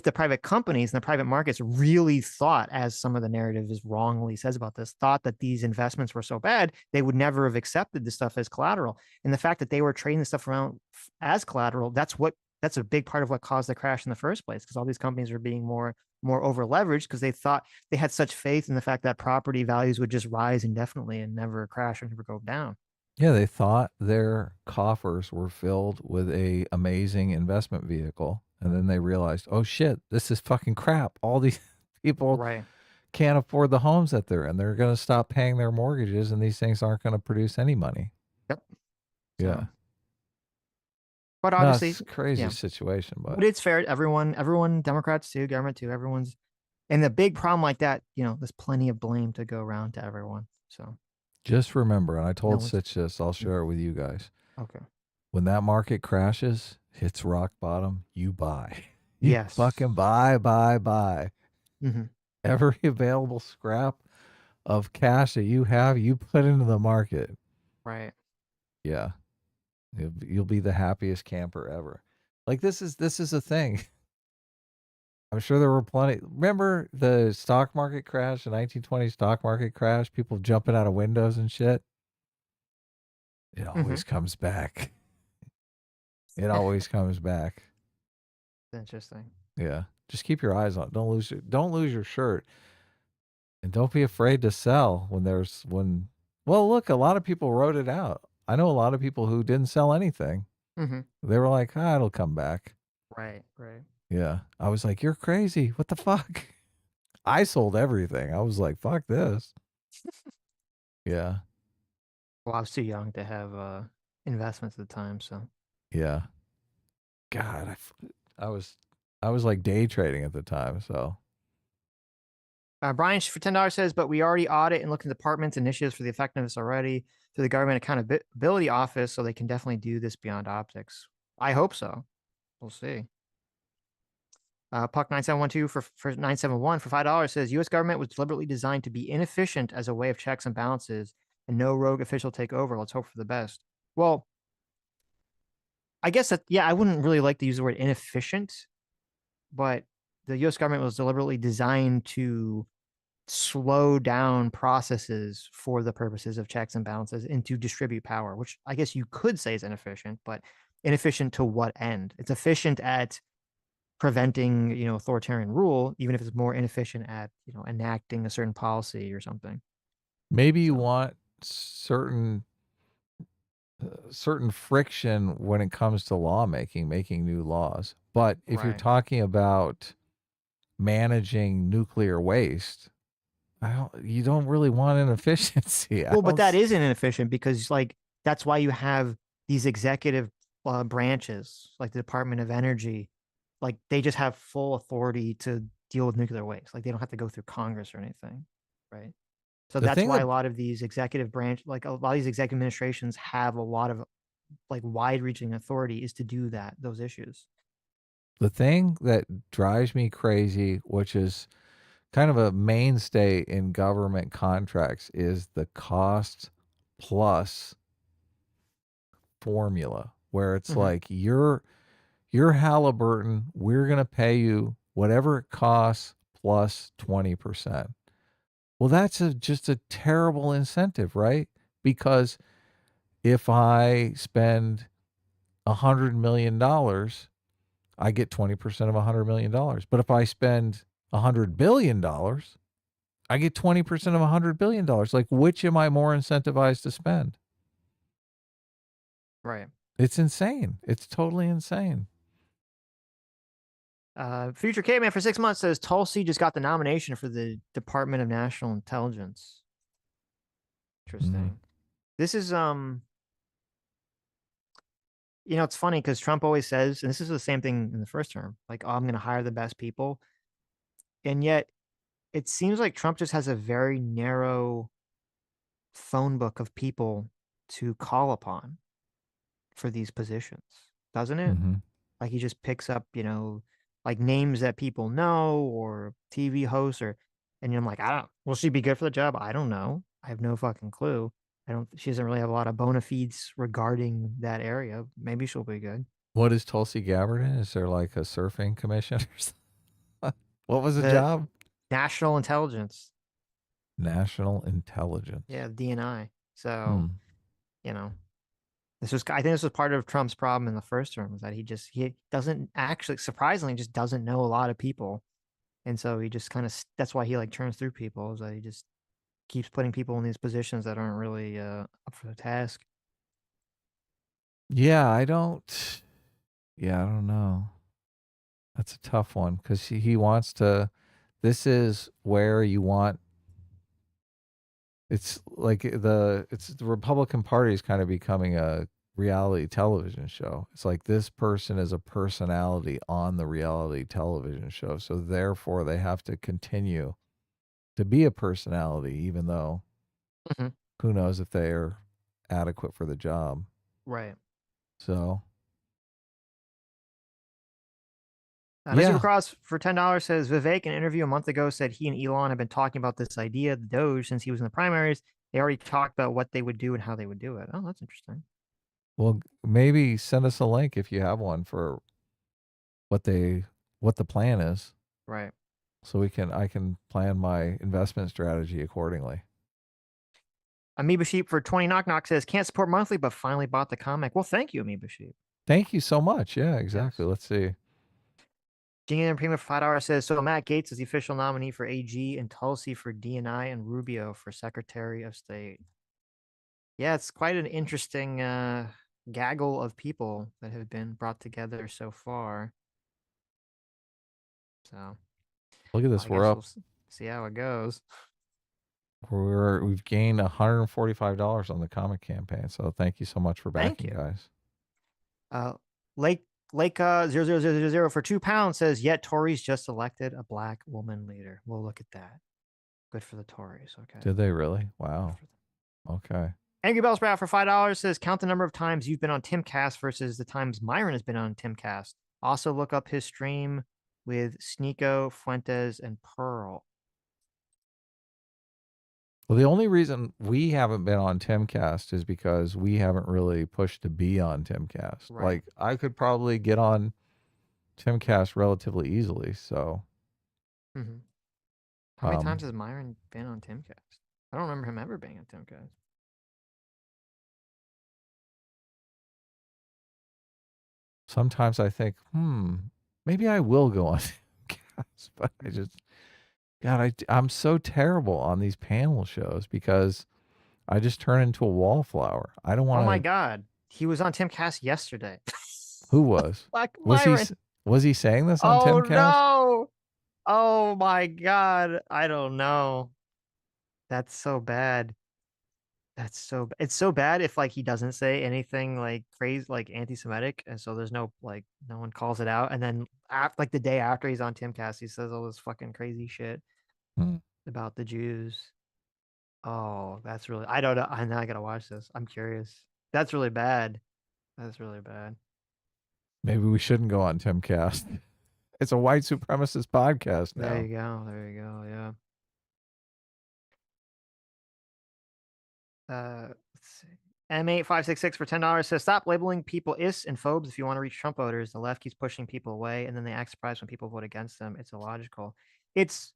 the private companies and the private markets really thought, as some of the narrative is wrongly says about this, thought that these investments were so bad, they would never have accepted this stuff as collateral. And the fact that they were trading this stuff around as collateral, that's a big part of what caused the crash in the first place, because all these companies were being more over leveraged because they thought they had such faith in the fact that property values would just rise indefinitely and never crash or never go down. Yeah, they thought their coffers were filled with a amazing investment vehicle, and then they realized, oh shit, this is fucking crap. All these people Right. can't afford the homes that they're in. They're going to stop paying their mortgages, and these things aren't going to produce any money. Yep. Yeah. So, but No, obviously, it's a crazy yeah. situation, But it's fair. Everyone, Democrats too, government too, everyone's. And the big problem like that, there's plenty of blame to go around to everyone. So just remember, and I told one's- Sitch this, I'll share it with you guys. okay. When that market crashes, hits rock bottom, you buy. You Yes. fucking buy. Mhm. Every available scrap of cash that you have, you put into the market. Right. Yeah. You'll be the happiest camper ever. Like this is a thing. I'm sure there were plenty. Remember the stock market crash, the 1920 stock market crash, people jumping out of windows and shit? It always comes back. It always comes back. Interesting. Yeah. Just keep your eyes on it. Don't lose your shirt. And don't be afraid to sell well, look, a lot of people wrote it out. I know a lot of people who didn't sell anything. Mm-hmm. They were like, it'll come back. Right. Right. Yeah. I was like, you're crazy. What the fuck? I sold everything. I was like, fuck this. Yeah. Well, I was too young to have investments at the time, so. Yeah. God, I was like day trading at the time, so. Brian for $10 says, but we already audit and look into departments initiatives for the effectiveness already through the Government Accountability Office, so they can definitely do this beyond optics. I hope so. We'll see. Puck 9712 for 971 for $5 says U.S. government was deliberately designed to be inefficient as a way of checks and balances, and no rogue official take over. Let's hope for the best. Well, I guess that I wouldn't really like to use the word inefficient, but the U.S. government was deliberately designed to slow down processes for the purposes of checks and balances and to distribute power, which I guess you could say is inefficient, but inefficient to what end? It's efficient at preventing, authoritarian rule, even if it's more inefficient at, enacting a certain policy or something. Maybe you want certain friction when it comes to lawmaking, making new laws. But if you're Right. talking about managing nuclear waste, you don't really want inefficiency. Well, but that isn't inefficient because that's why you have these executive branches like the Department of Energy. Like they just have full authority to deal with nuclear waste. Like they don't have to go through Congress or anything. Right. So The that's thing why that- a lot of these executive branch, like a lot of these executive administrations have a lot of wide reaching authority is to do those issues. The thing that drives me crazy, which is kind of a mainstay in government contracts, is the cost plus formula, where it's like you're Halliburton, we're going to pay you whatever it costs plus 20%. Well, that's just a terrible incentive, right? Because if I spend $100 million, I get 20% of $100 million. But if I spend $100 billion, I get 20% of $100 billion. Like, which am I more incentivized to spend? Right. It's insane. It's totally insane. Future Caveman for 6 months says Tulsi just got the nomination for the Department of National Intelligence. Interesting. This is You know, it's funny because Trump always says, and this is the same thing in the first term, like, oh, I'm going to hire the best people. And yet it seems like Trump just has a very narrow phone book of people to call upon for these positions, doesn't it? Mm-hmm. Like he just picks up, you know, like names that people know or TV hosts and I'm like, I don't, will she be good for the job? I don't know. I have no fucking clue. She doesn't really have a lot of bona fides regarding that area. Maybe she'll be good. What is Tulsi Gabbard in? Is there like a surfing commission or something? What was the The job? national intelligence. National intelligence. Yeah, DNI. Hmm. So, you know, I think this was part of Trump's problem in the first term, was that he doesn't actually, surprisingly, just doesn't know a lot of people. And so he just kind of, that's why he like churns through people, is that he just keeps putting people in these positions that aren't really up for the task. Yeah, I don't know. That's a tough one because he wants to. This is where you want. It's like the Republican Party is kind of becoming a reality television show. It's like this person is a personality on the reality television show, so therefore they have to continue to be a personality, even though who knows if they are adequate for the job. Right. So. Mr. Cross for $10 says Vivek in an interview a month ago said he and Elon have been talking about this idea, the Doge, since he was in the primaries. They already talked about what they would do and how they would do it. Oh, that's interesting. Well, maybe send us a link if you have one for what the plan is. Right. So I can plan my investment strategy accordingly. Amoeba Sheep for 20 knock knock says can't support monthly, but finally bought the comic. Well, thank you, Amoeba Sheep. Thank you so much. Yeah, exactly. Yes. Let's see. Jing Premium for $5 says so Matt Gaetz is the official nominee for AG and Tulsi for DNI and Rubio for Secretary of State. Yeah, it's quite an interesting gaggle of people that have been brought together so far. So look at this. We're up. We'll see how it goes. We've gained $145 on the comic campaign. So thank you so much for backing, guys. Lake 00000 for £2 says yet Tories just elected a black woman leader. We'll look at that. Good for the Tories. Okay. Did they really? Wow. Okay. Angry Bell Sprout for $5 says count the number of times you've been on Timcast versus the times Myron has been on Timcast. Also look up his stream with Sneeko, Fuentes, and Pearl. Well, the only reason we haven't been on Timcast is because we haven't really pushed to be on Timcast. Right. Like I could probably get on Timcast relatively easily. So, how many times has Myron been on Timcast? I don't remember him ever being on Timcast. Sometimes I think, maybe I will go on Timcast, but I just. God, I'm so terrible on these panel shows because I just turn into a wallflower. I don't want to. Oh my God. He was on Timcast yesterday. Who was? Black Myron. Was he saying this on Timcast? No. Oh my God. I don't know. That's so bad. It's so bad if like he doesn't say anything like crazy, like anti-Semitic, and so there's no one calls it out, and then like the day after he's on Timcast, he says all this fucking crazy shit about the Jews. Oh, that's really, I don't know. I now gotta watch this. I'm curious. That's really bad. That's really bad. Maybe we shouldn't go on Timcast. It's a white supremacist podcast now. There you go. There you go. Yeah. Let's see. M8566 for $10 says stop labeling people is and phobes if you want to reach Trump voters. The left keeps pushing people away and then they act surprised when people vote against them. It's illogical. It's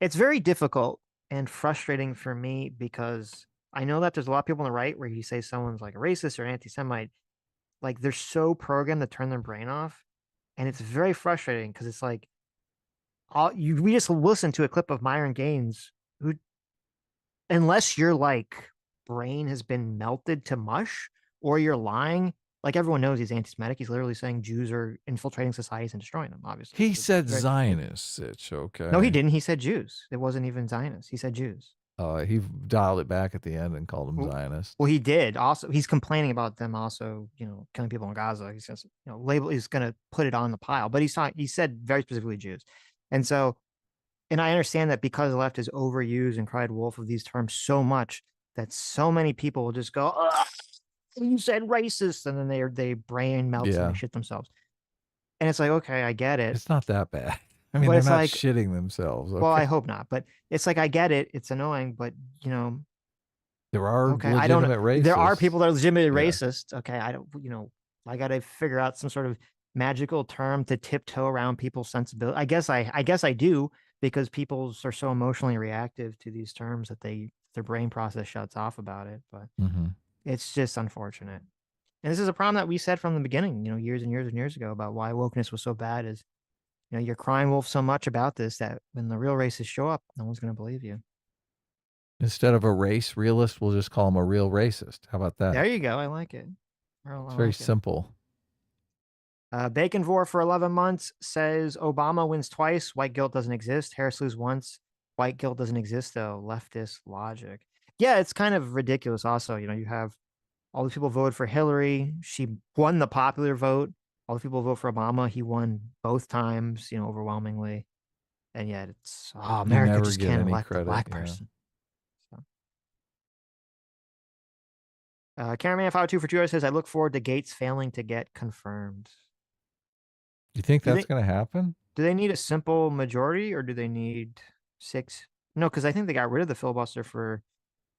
very difficult and frustrating for me because I know that there's a lot of people on the right where you say someone's like a racist or anti-Semite, like they're so programmed to turn their brain off. And it's very frustrating because it's like we just listened to a clip of Myron Gaines who, unless your like brain has been melted to mush or you're lying, like everyone knows he's anti-Semitic. He's literally saying Jews are infiltrating societies and destroying them, obviously. He said Zionists, Sitch, okay. No, he didn't. He said Jews. It wasn't even Zionists. He said Jews. He dialed it back at the end and called them Zionists. Well, he did. Also, he's complaining about them also, killing people in Gaza. He's just, he's going to put it on the pile. But he said very specifically Jews. And so, and I understand that because the left has overused and cried wolf of these terms so much that so many people will just go, "Ugh, you said racist," and then they brain melts and Yeah. they shit themselves. And it's like, okay, I get it. It's not that bad. I mean, But they're it's not like, shitting themselves. Okay? well, I hope not. But it's like, I get it. It's annoying, but there are okay, legitimate racists. There are people that are legitimately Yeah. racist. Okay, I don't, I got to figure out some sort of magical term to tiptoe around people's sensibility. I guess I do, because people are so emotionally reactive to these terms that their brain process shuts off about it. But it's just unfortunate. And this is a problem that we said from the beginning, years and years and years ago, about why wokeness was so bad. Is you're crying wolf so much about this that when the real racists show up, no one's going to believe you. Instead of a race realist, we'll just call him a real racist. How about that? There you go. I like it. It's very simple. Bacon Vor for 11 months says Obama wins twice. White guilt doesn't exist. Harris lose once. White guilt doesn't exist, though. Leftist logic. Yeah, it's kind of ridiculous. Also, you have all the people voted for Hillary. She won the popular vote. All the people vote for Obama. He won both times, overwhelmingly. And yet it's, America just can't elect a black person. Cameraman 502 for 2 hours says, I look forward to Gates failing to get confirmed. You think that's going to happen? Do they need a simple majority, or do they need 6? No, because I think they got rid of the filibuster for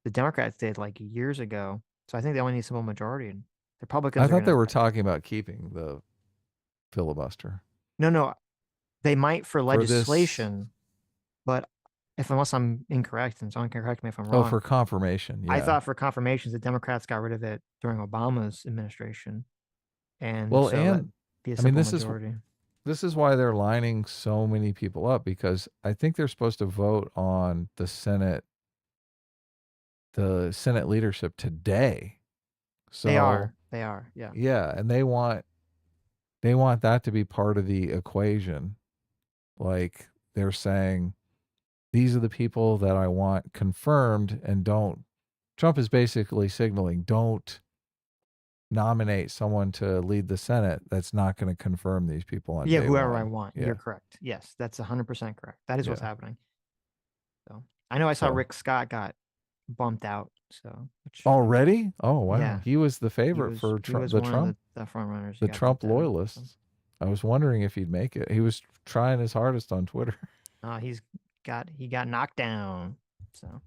the Democrats did like years ago. So I think they only need a simple majority. And the Republicans. I thought they were talking about keeping the filibuster. No, they might for legislation, but unless I'm incorrect, and someone can correct me if I'm wrong. Oh, for confirmation. Yeah. I thought for confirmations the Democrats got rid of it during Obama's administration. And well, so and be a simple this majority. This is why they're lining so many people up, because I think they're supposed to vote on the Senate leadership today. So They are, yeah. Yeah, and they want that to be part of the equation. Like, they're saying, these are the people that I want confirmed, and Trump is basically signaling, don't nominate someone to lead the Senate that's not going to confirm these people on day whoever one. I want. Yeah. You're correct. Yes, that's 100% correct. That is what's happening. So I know I saw Rick Scott got bumped out. So already? Oh wow, yeah. He was the favorite for Trump. The Trump, the front runners. The Trump loyalists. I was wondering if he'd make it. He was trying his hardest on Twitter. He got knocked down. So.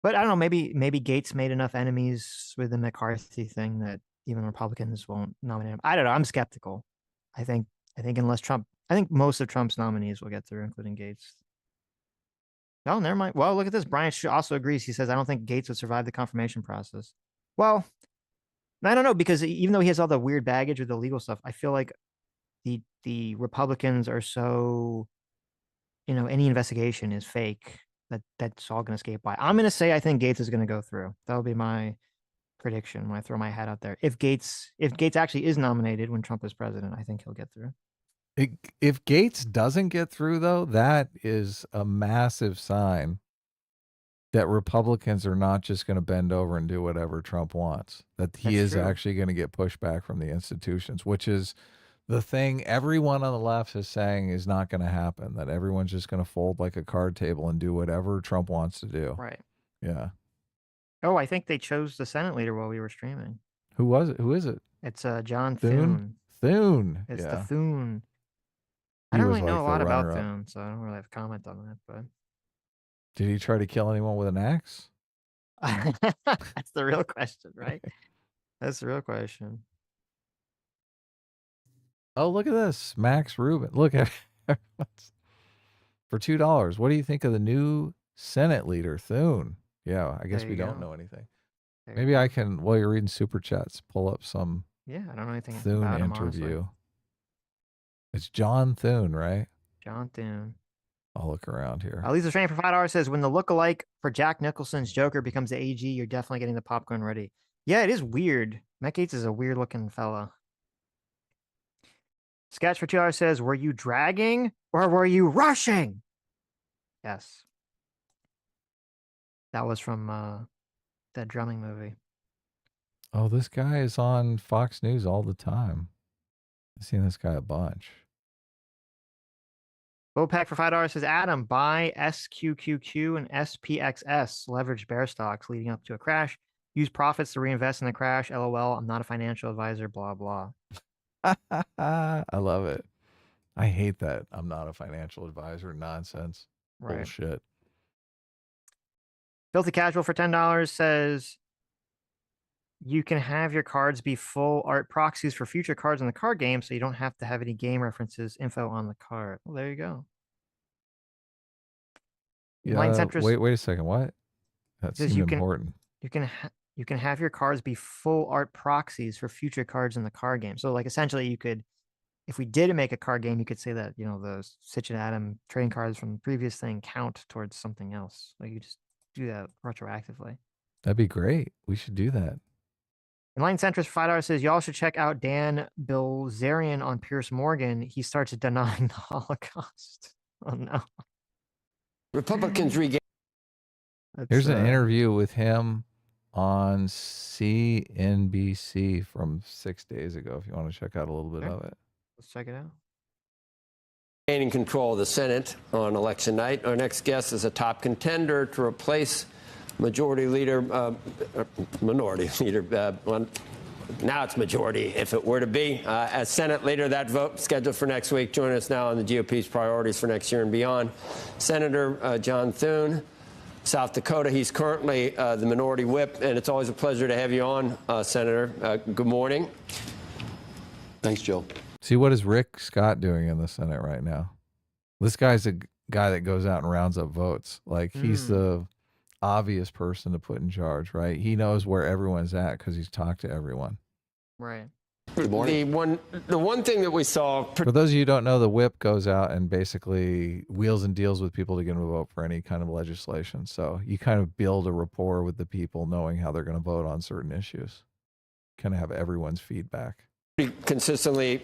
But I don't know, maybe Gates made enough enemies with the McCarthy thing that even Republicans won't nominate him. I don't know. I'm skeptical. I think most of Trump's nominees will get through, including Gates. Oh, never mind. Well, look at this. Brian also agrees. He says, I don't think Gates would survive the confirmation process. Well, I don't know, because even though he has all the weird baggage with the legal stuff, I feel like the Republicans are so, any investigation is fake. That's all going to escape by. I'm going to say I think Gates is going to go through. That'll be my prediction when I throw my hat out there. If Gates actually is nominated when Trump is president, I think he'll get through. If Gates doesn't get through, though, that is a massive sign that Republicans are not just going to bend over and do whatever Trump wants. That he is actually going to get pushback from the institutions, which is the thing everyone on the left is saying is not going to happen, that everyone's just going to fold like a card table and do whatever Trump wants to do. Right. Yeah. Oh, I think they chose the Senate leader while we were streaming. Who was it? Who is it? It's John Thune. Thune. It's the Thune. He I don't really know like a lot about runner-up. Thune, so I don't really have a comment on that. But Did he try to kill anyone with an axe? that's the real question, right? That's the real question. Oh, look at this. Max Rubin. Look at for $2. What do you think of the new Senate leader, Thune? Yeah, I guess we don't know anything. Maybe I can, while you're reading super chats, pull up some I don't know anything Thune about him, interview. honestly. It's John Thune, right? John Thune. I'll look around here. Lisa Strain for $5 says, when the lookalike for Jack Nicholson's Joker becomes the AG, you're definitely getting the popcorn ready. Yeah, it is weird. Matt Gaetz is a weird looking fella. Sketch for $2 says, were you dragging or were you rushing? Yes. That was from that drumming movie. Oh, this guy is on Fox News all the time. I've seen this guy a bunch. Bopec for $5 says, Adam, buy SQQQ and SPXS, leverage bear stocks leading up to a crash. Use profits to reinvest in the crash. LOL. I'm not a financial advisor. Blah, blah. I love it. I hate that. I'm not a financial advisor. Nonsense. Right. Bullshit. Filthy Casual for $10 says, you can have your cards be full art proxies for future cards in the card game, so you don't have to have any game references info on the card. Well, there you go. Line Yeah. Centris Wait a second. What? That says seemed important. you can have your cards be full art proxies for future cards in the card game. So like essentially you could, if we did make a card game, you could say that, you know, the Sitch and Adam trading cards from the previous thing count towards something else. Like you just do that retroactively. That'd be great. We should do that. And Line Centris for $5 says, y'all should check out Dan Bilzerian on Pierce Morgan. He starts denying the Holocaust. Oh no. Republicans regain. Here's an interview with him on CNBC from 6 days ago, if you want to check out a little bit of it. Let's check it out. Gaining control of the Senate on election night. Our next guest is a top contender to replace minority leader. Now it's majority if it were to be. As Senate leader, that vote scheduled for next week. Join us now on the GOP's priorities for next year and beyond. Senator John Thune, South Dakota. He's currently the minority whip, and it's always a pleasure to have you on, Senator. Good morning. Thanks, Joe. See, what is Rick Scott doing in the Senate right now? This guy's a guy that goes out and rounds up votes. Like, he's the obvious person to put in charge, right? He knows where everyone's at because he's talked to everyone. Right. Good morning. The one thing that we saw. For those of you who don't know, the whip goes out and basically wheels and deals with people to get them to vote for any kind of legislation. So you kind of build a rapport with the people knowing how they're going to vote on certain issues. Kind of have everyone's feedback. Consistently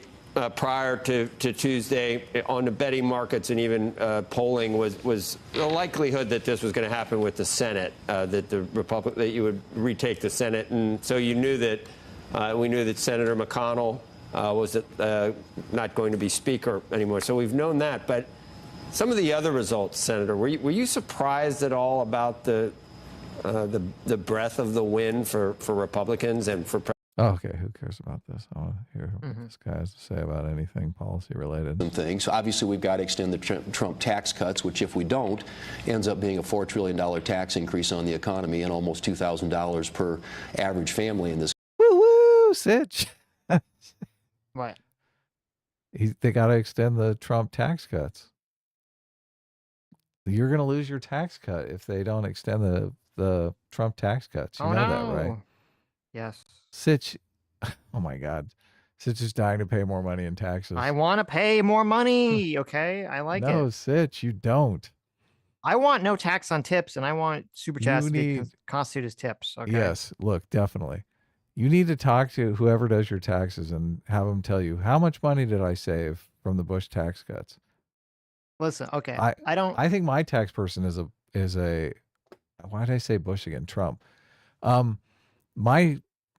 prior to Tuesday on the betting markets and even polling was the likelihood that this was going to happen with the Senate, that you would retake the Senate, and so you knew that we knew that Senator McConnell was not going to be Speaker anymore. So we've known that, but some of the other results, Senator, were you surprised at all about the breadth of the win for Republicans and for? Oh, okay, who cares about this? I want to hear what this guy has to say about anything policy related. Things. Obviously, we've got to extend the Trump tax cuts, which if we don't, ends up being a $4 trillion tax increase on the economy and almost $2,000 per average family in this. Woo woo, Sitch. What? They got to extend the Trump tax cuts. You're going to lose your tax cut if they don't extend the Trump tax cuts. You know that, right? Yes. Sitch, oh my God. Sitch is dying to pay more money in taxes. I want to pay more money. Okay. I like it. No, Sitch, you don't. I want no tax on tips, and I want super chats to be constituted as tips. Okay. Yes. Look, definitely. You need to talk to whoever does your taxes and have them tell you, how much money did I save from the Bush tax cuts? Listen, okay. I think my tax person is a why did I say Bush again? Trump.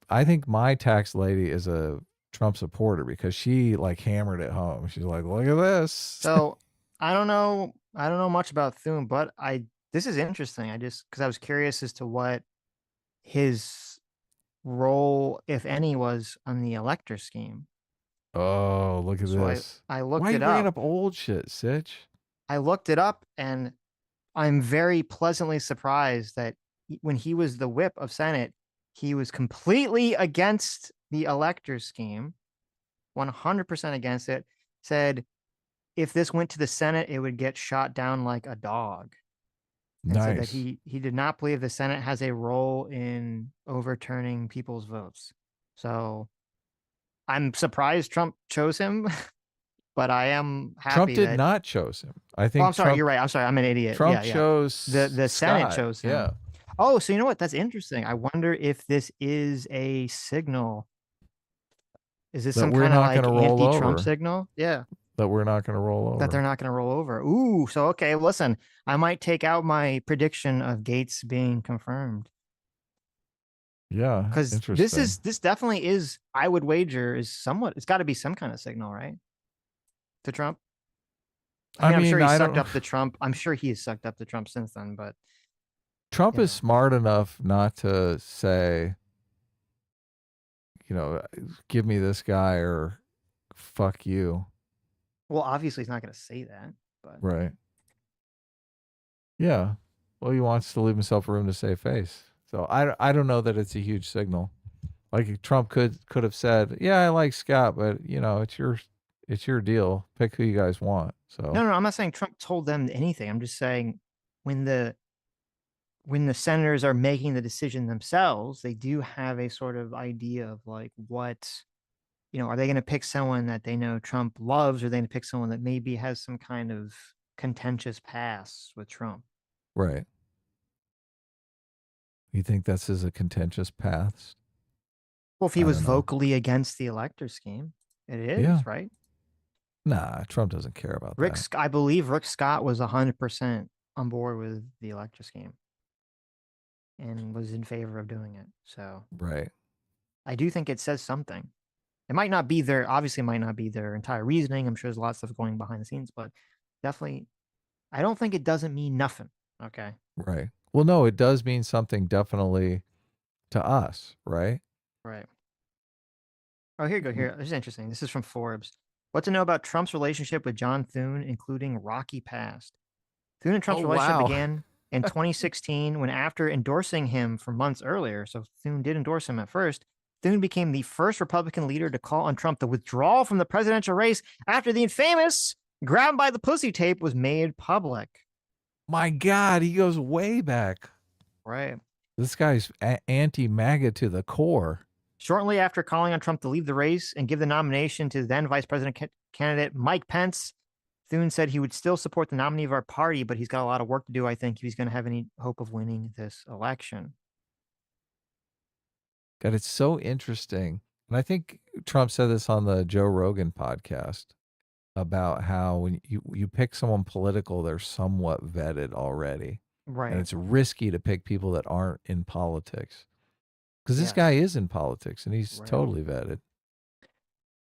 I think my tax lady is a Trump supporter because she like hammered it home. She's like, look at this. So I don't know much about Thune, but this is interesting. Because I was curious as to what his role, if any, was on the elector scheme. Oh, look at this. I looked Why are you it bringing up. up old shit, Sitch? I looked it up, and I'm very pleasantly surprised that when he was the whip of Senate, he was completely against the elector scheme, 100% against it, said if this went to the Senate, it would get shot down like a dog. And said that he did not believe the Senate has a role in overturning people's votes. So I'm surprised Trump chose him, but I am happy Trump did not chose him. I think. Oh, I'm sorry. You're right. I'm sorry. I'm an idiot. Trump chose the Senate chose him. Yeah. Oh, so you know what? That's interesting. I wonder if this is a signal. Is this some kind of like anti-Trump signal? Yeah. that we're not going to roll over. That they're not going to roll over. Ooh, so okay, listen, I might take out my prediction of Gates being confirmed. Yeah, Because interesting. this definitely is, I would wager, is somewhat, it's got to be some kind of signal, right? To Trump. I mean, I'm sure he I sucked don't. up the Trump. I'm sure he has sucked up the Trump since then, but Trump you is know. smart enough not to say, give me this guy or fuck you. Well, obviously he's not going to say that, but Right. Yeah. Well, he wants to leave himself room to save face. So I don't know that it's a huge signal. Like Trump could have said, "Yeah, I like Scott, but it's your deal. Pick who you guys want." So no, I'm not saying Trump told them anything. I'm just saying when the senators are making the decision themselves, they do have a sort of idea of like what, are they going to pick someone that they know Trump loves, or are they going to pick someone that maybe has some kind of contentious past with Trump? right. You think this is a contentious past? Well, if he I was don't know. vocally against the elector scheme, it Yeah. is, right? Nah, Trump doesn't care about that. I believe Rick Scott was 100% on board with the elector scheme and was in favor of doing it. So Right. I do think it says something. It might not be their, obviously, it might not be their entire reasoning. I'm sure there's a lot of stuff going behind the scenes, but definitely, I don't think it doesn't mean nothing. Okay. Right. Well, no, it does mean something definitely to us, right? Right. Oh, here you go. Here. This is interesting. This is from Forbes. What to know about Trump's relationship with John Thune, including rocky past. Thune and Trump's Oh, relationship wow. began in 2016 when, after endorsing him for months earlier, so Thune did endorse him at first, Thune became the first Republican leader to call on Trump to withdraw from the presidential race after the infamous grab him by the pussy tape was made public. My God, he goes way back. Right. This guy's anti-MAGA to the core. Shortly after calling on Trump to leave the race and give the nomination to then Vice President candidate Mike Pence, Thune said he would still support the nominee of our party, but he's got a lot of work to do, I think, if he's going to have any hope of winning this election. God, it's so interesting. And I think Trump said this on the Joe Rogan podcast about how when you pick someone political, they're somewhat vetted already. Right. And it's risky to pick people that aren't in politics. Because this Yes. guy is in politics and he's Right. totally vetted.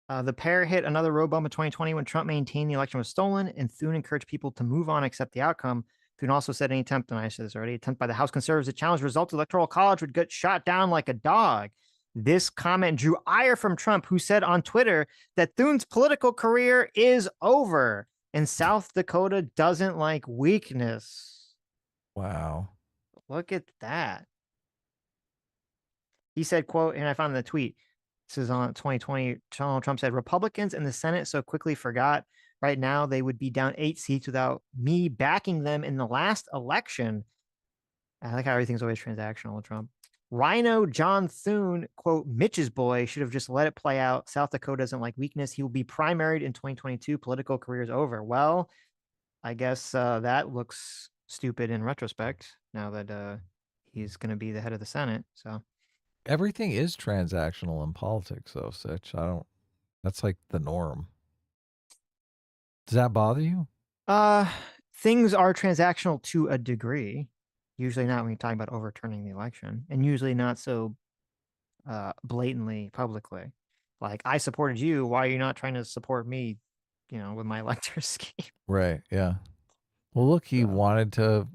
The pair hit another road bump in 2020 when Trump maintained the election was stolen, and Thune encouraged people to move on, accept the outcome. Thune also said any attempt, and I said this already, attempt by the House conservatives to challenge the results of the Electoral College would get shot down like a dog. This comment drew ire from Trump, who said on Twitter that Thune's political career is over, and South Dakota doesn't like weakness. Wow. Look at that. He said, quote, and I found the tweet. This is on 2020. Donald Trump said, Republicans in the Senate so quickly forgot. Right now, they would be down 8 seats without me backing them in the last election. I like how everything's always transactional with Trump. Rhino John Thune, quote, Mitch's boy, should have just let it play out. South Dakota doesn't like weakness. He will be primaried in 2022. Political career is over. Well, I guess that looks stupid in retrospect now that he's going to be the head of the Senate. So Everything is transactional in politics, though, Sitch. That's like the norm. Does that bother you? things are transactional to a degree. Usually not when you're talking about overturning the election, and usually not so blatantly publicly. Like, I supported you. Why are you not trying to support me, with my elector scheme? Right. Yeah. Well, look, he wanted to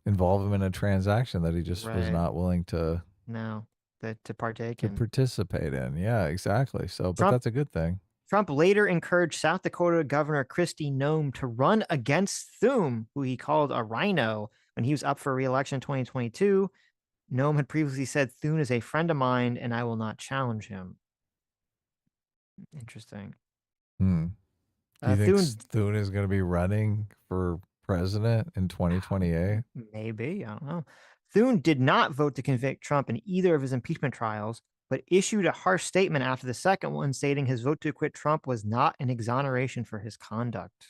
involve him in a transaction that he just was Right. not willing to No, to partake in. participate in. Yeah, exactly. So, but Trump- that's a good thing. Trump later encouraged South Dakota Governor Kristi Noem to run against Thune, who he called a rhino, when he was up for re-election in 2022. Noem had previously said, Thune is a friend of mine and I will not challenge him. Interesting. Do you think Thune, Thune is going to be running for president in 2028? maybe, I don't know. Thune did not vote to convict Trump in either of his impeachment trials, but issued a harsh statement after the second one, stating his vote to acquit Trump was not an exoneration for his conduct.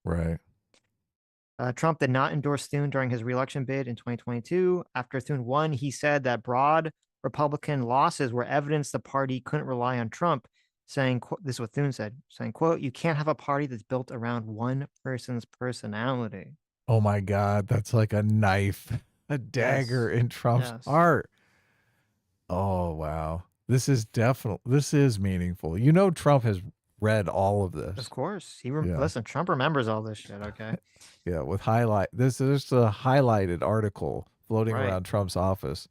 Right. Trump did not endorse Thune during his reelection bid in 2022. After Thune won, he said that broad Republican losses were evidence the party couldn't rely on Trump. saying, this is what Thune said, saying, quote, "You can't have a party that's built around one person's personality." Oh my God, that's like a knife, a dagger in Trump's heart. Oh wow, this is meaningful. You know, Trump has read all of this. Of course, Yeah. listen. Trump remembers all this shit. Okay. Yeah, with highlight. This is just a highlighted article floating Right. around Trump's office.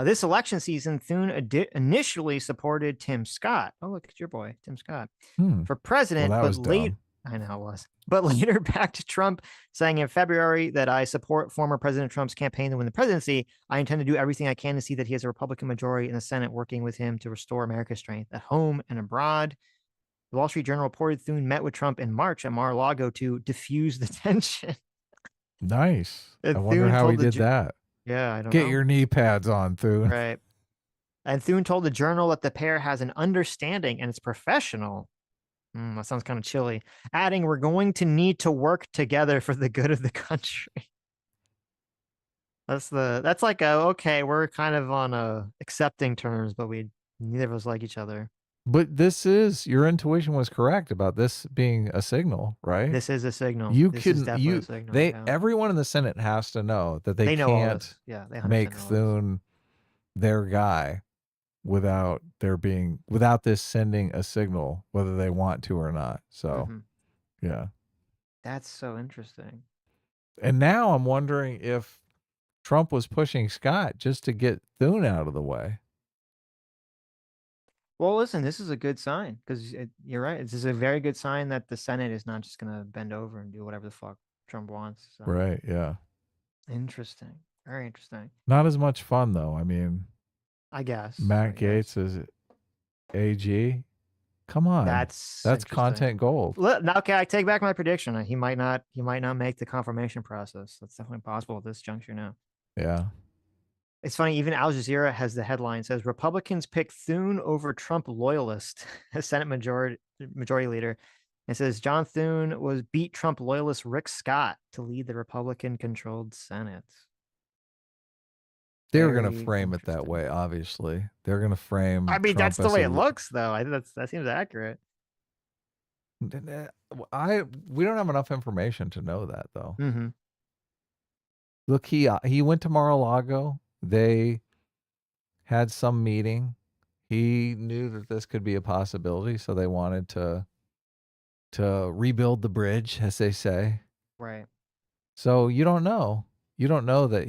This election season, Thune initially supported Tim Scott. Oh, look at your boy, Tim Scott, for president, Well, that but was late. dumb. I know it was. But later back to Trump, saying in February that I support former President Trump's campaign to win the presidency. I intend to do everything I can to see that he has a Republican majority in the Senate, working with him to restore America's strength at home and abroad. The Wall Street Journal reported Thune met with Trump in March at Mar-a-Lago to diffuse the tension. Nice. And I wonder Thune how told he the did that. Yeah, I don't Get know. your knee pads on, Thune. Right. And Thune told the Journal that the pair has an understanding and it's professional. That sounds kind of chilly. Adding, "We're going to need to work together for the good of the country." That's like okay, we're kind of on accepting terms, but neither of us like each other. But your intuition was correct about this being a signal, right? This is a signal. This is definitely a signal. Yeah. Everyone in the Senate has to know that they know all can't this. Yeah, they 100% make know all this. Thune their guy without this sending a signal, whether they want to or not. So, yeah. That's so interesting. And now I'm wondering if Trump was pushing Scott just to get Thune out of the way. Well, listen, this is a good sign because you're right. This is a very good sign that the Senate is not just going to bend over and do whatever the fuck Trump wants. So. Right. Yeah. Interesting. Very interesting. Not as much fun, though. I mean, I guess. Matt Gaetz is AG. Come on. That's content gold. Okay, I take back my prediction. He might not make the confirmation process. That's definitely possible at this juncture now. Yeah. It's funny, even Al Jazeera has the headline says Republicans pick Thune over Trump loyalist as Senate majority leader. It says John Thune beat Trump loyalist Rick Scott to lead the Republican-controlled Senate. They're going to frame it that way, obviously. They're going to frame I mean, Trump that's the as way it looks, though. I think that seems accurate. We don't have enough information to know that, though. Mm-hmm. Look, he went to Mar-a-Lago. They had some meeting. He knew that this could be a possibility, so they wanted to rebuild the bridge, as they say. Right. So you don't know. You don't know that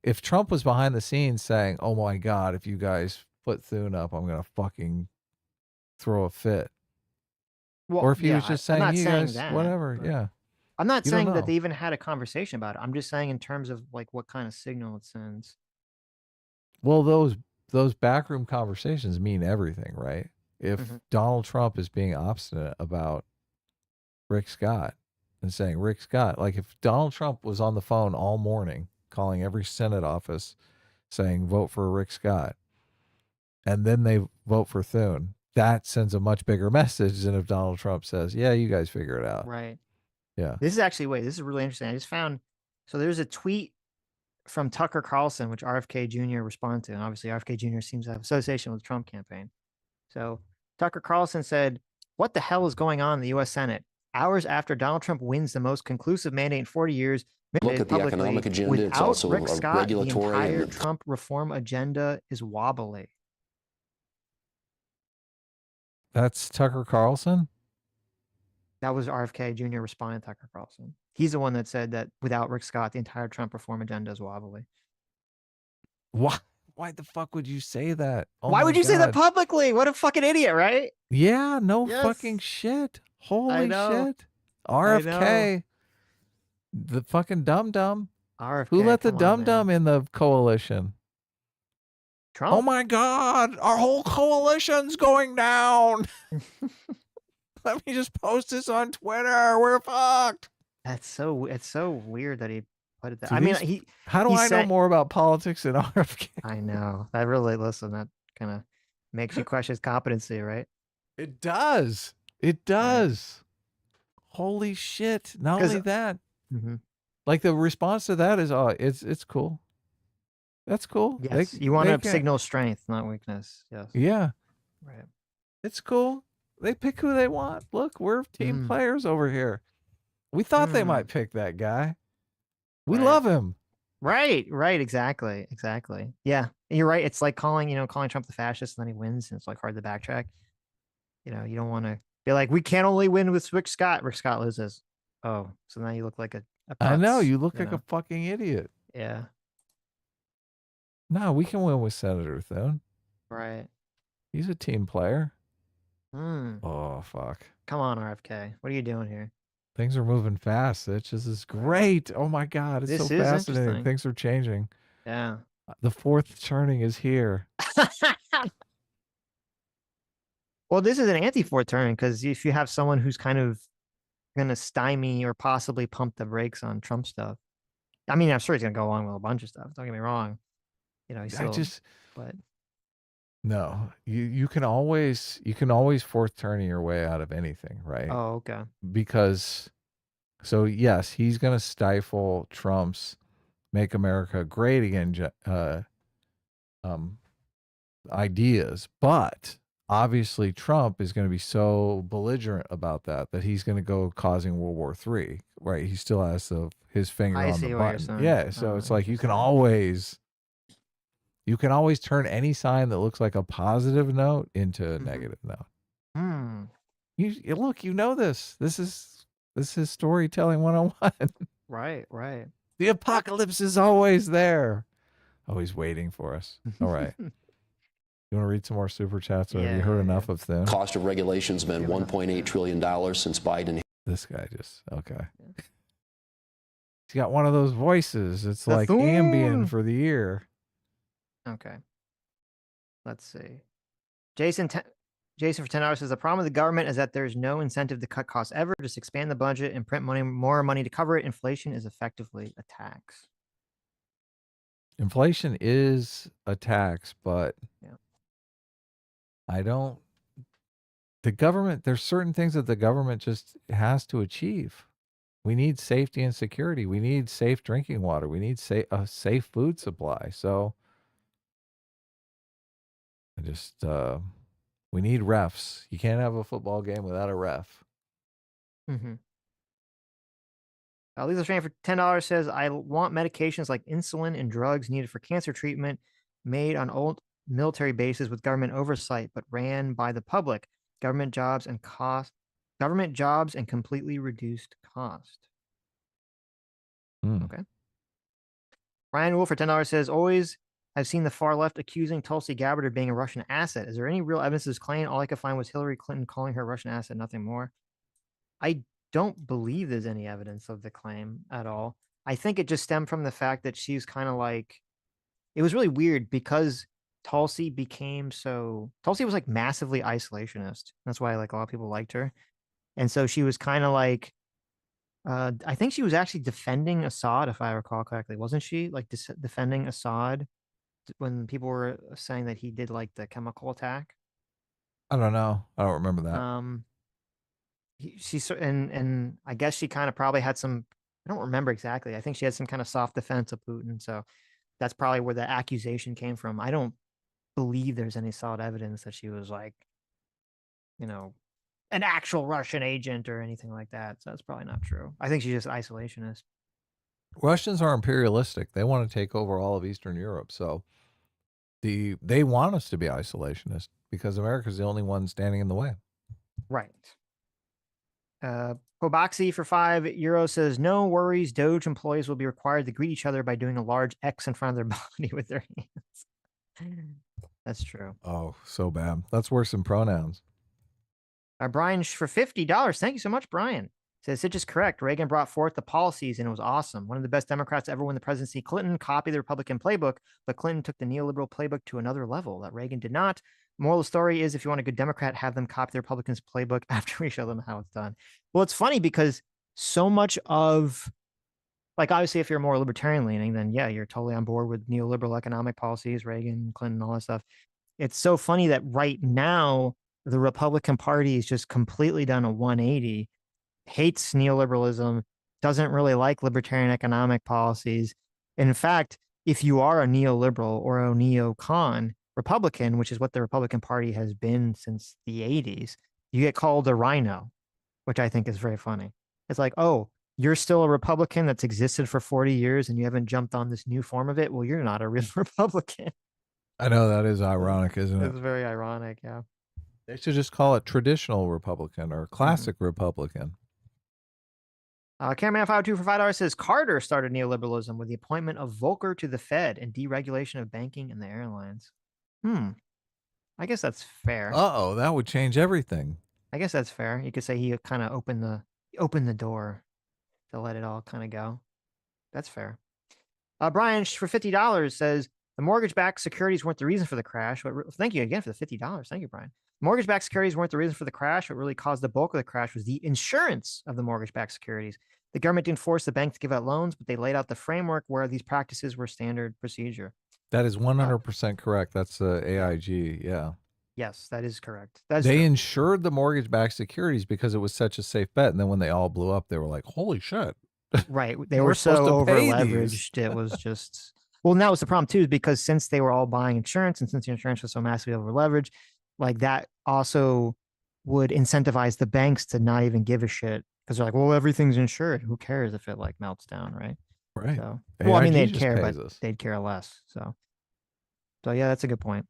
if Trump was behind the scenes saying, "Oh my God, if you guys put Thune up, I'm gonna fucking throw a fit," Well, or if he was just saying, I'm not "You saying guys, that, whatever," yeah. I'm not You don't saying that know. they even had a conversation about it. I'm just saying in terms of like what kind of signal it sends. Well, those backroom conversations mean everything, right? If Donald Trump is being obstinate about Rick Scott and saying, Rick Scott, like if Donald Trump was on the phone all morning calling every Senate office saying, vote for Rick Scott, and then they vote for Thune, that sends a much bigger message than if Donald Trump says, yeah, you guys figure it out. Right. Yeah. This is really interesting. I just found, so there's a tweet from Tucker Carlson, which RFK Jr. responded to. And obviously RFK Jr. seems to have association with the Trump campaign. So Tucker Carlson said, "What the hell is going on in the U.S. Senate? Hours after Donald Trump wins the most conclusive mandate in 40 years, Look at the economic agenda. It's also Rick a Scott, regulatory the entire and Trump reform agenda is wobbly." That's Tucker Carlson? That was RFK Jr. responding to Tucker Carlson. He's the one that said that without Rick Scott, the entire Trump reform agenda is wobbly. Why the fuck would you say that? Oh Why my would you say that God. publicly? What a fucking idiot, right? Yeah, no Yes. fucking shit. Holy know. shit. RFK, the fucking dum-dum. RFK, Who let the come on, dum-dum in the coalition? Trump? Oh my God, our whole coalition's going down. Let me just post this on Twitter. We're fucked. It's so weird that he put it there. Do I mean, these- how do I know more about politics than RFK? I know. That kind of makes you question his competency, right? It does. It does. Holy shit. Not 'Cause- only that, Mhm. like the response to that is, oh, it's cool. That's cool. Yes, you want to signal strength, not weakness. Yes. Yeah. Right. It's cool. They pick who they want. Look, we're team players over here. We thought they might pick that guy. We love him. Right, exactly. Yeah, you're right. It's like calling Trump the fascist, and then he wins, and it's like hard to backtrack. You don't want to be like, we can't only win with Rick Scott. Rick Scott loses. Oh, so now you look like a I know, putz, you look like a fucking idiot. Yeah. No, we can win with Senator Thune. Right. He's a team player. Mm. Oh, fuck. Come on, RFK. What are you doing here? Things are moving fast, Sitch. This is great. Oh my God. It's This so is fascinating. interesting. Things are changing. Yeah. The fourth turning is here. Well, this is an anti-fourth turn because if you have someone who's kind of going to stymie or possibly pump the brakes on Trump stuff, I mean, I'm sure he's going to go along with a bunch of stuff. Don't get me wrong. He's still, but no, you can always fourth turn your way out of anything, right? Oh, okay. Because, so yes, he's going to stifle Trump's "Make America Great Again" ideas, but obviously Trump is going to be so belligerent about that he's going to go causing World War III, right? He still has his finger I on see the what you're button. saying. Yeah, so it's like you can always turn any sign that looks like a positive note into a negative note. Hmm. You look, this. This is storytelling 101. Right. The apocalypse is always there. Always waiting for us. All right. You want to read some more super chats, or have you heard enough of them? Cost of regulation's been $1.8 trillion since Biden. This guy just, okay. He's got one of those voices. It's The like Thune. Ambien for the ear. Okay. Let's see. Jason for $10 says the problem with the government is that there's no incentive to cut costs ever. Just expand the budget and print more money to cover it. Inflation is effectively a tax. Inflation is a tax, but the government, there's certain things that the government just has to achieve. We need safety and security. We need safe drinking water. We need a safe food supply. So we need refs. You can't have a football game without a ref. Mm-hmm. Lisa Strand for $10 says, I want medications like insulin and drugs needed for cancer treatment made on old military bases with government oversight, but ran by the public. Government jobs and completely reduced cost. Okay. Ryan Wolf for $10 says, always I've seen the far left accusing Tulsi Gabbard of being a Russian asset. Is there any real evidence of this claim? All I could find was Hillary Clinton calling her a Russian asset, nothing more. I don't believe there's any evidence of the claim at all. I think it just stemmed from the fact that she's kind of like, it was really weird because Tulsi was like massively isolationist. That's why like a lot of people liked her. And so she was kind of like, I think she was actually defending Assad, if I recall correctly. Wasn't she like defending Assad when people were saying that he did like the chemical attack? I don't know. I don't remember that. And I guess she kind of probably had some, I don't remember exactly. I think she had some kind of soft defense of Putin. So that's probably where the accusation came from. I don't believe there's any solid evidence that she was like, an actual Russian agent or anything like that. So that's probably not true. I think she's just isolationist. Russians are imperialistic. They want to take over all of Eastern Europe. So they want us to be isolationist because America's the only one standing in the way. Right. Koboxy for €5 says, no worries. Doge employees will be required to greet each other by doing a large X in front of their body with their hands. That's true. Oh, so bad. That's worse than pronouns. Brian for $50. Thank you so much, Brian. Says Sitch is correct. Reagan brought forth the policies and it was awesome. One of the best Democrats to ever win the presidency. Clinton copied the Republican playbook, but Clinton took the neoliberal playbook to another level that Reagan did not. Moral of the story is if you want a good Democrat, have them copy the Republicans' playbook after we show them how it's done. Well, it's funny because so much of, like, obviously, if you're more libertarian leaning, then yeah, you're totally on board with neoliberal economic policies, Reagan, Clinton, all that stuff. It's so funny that right now, the Republican Party is just completely done a 180, hates neoliberalism, doesn't really like libertarian economic policies. And in fact, if you are a neoliberal or a neocon, Republican, which is what the Republican Party has been since the 80s, you get called a rhino, which I think is very funny. It's like, oh, you're still a Republican that's existed for 40 years and you haven't jumped on this new form of it. Well, you're not a real Republican. I know that is ironic, isn't it? It's very ironic. Yeah. They should just call it traditional Republican or classic Republican. Cameraman 502 for $5 says Carter started neoliberalism with the appointment of Volcker to the Fed and deregulation of banking and the airlines. I guess that's fair. Uh-oh, that would change everything. I guess that's fair. You could say he kind of opened the door to let it all kind of go. That's fair. Brian for $50 says the mortgage-backed securities weren't the reason for the crash. But thank you again for the $50. Thank you, Brian. Mortgage-backed securities weren't the reason for the crash. What really caused the bulk of the crash was the insurance of the mortgage-backed securities. The government didn't force the bank to give out loans, but they laid out the framework where these practices were standard procedure. That is 100% correct. That's AIG. Yeah. Yes, that is correct. That's they true. insured the mortgage-backed securities because it was such a safe bet. And then when they all blew up, they were like, holy shit. Right. They were so over leveraged. It was just, well, and that was the problem too, because since they were all buying insurance and since the insurance was so massively over leveraged, like that also would incentivize the banks to not even give a shit because they're like, well, everything's insured. Who cares if it like melts down, right? Right. So, well, I mean, AIG they'd just care, pays but us. they'd care less. So yeah, that's a good point.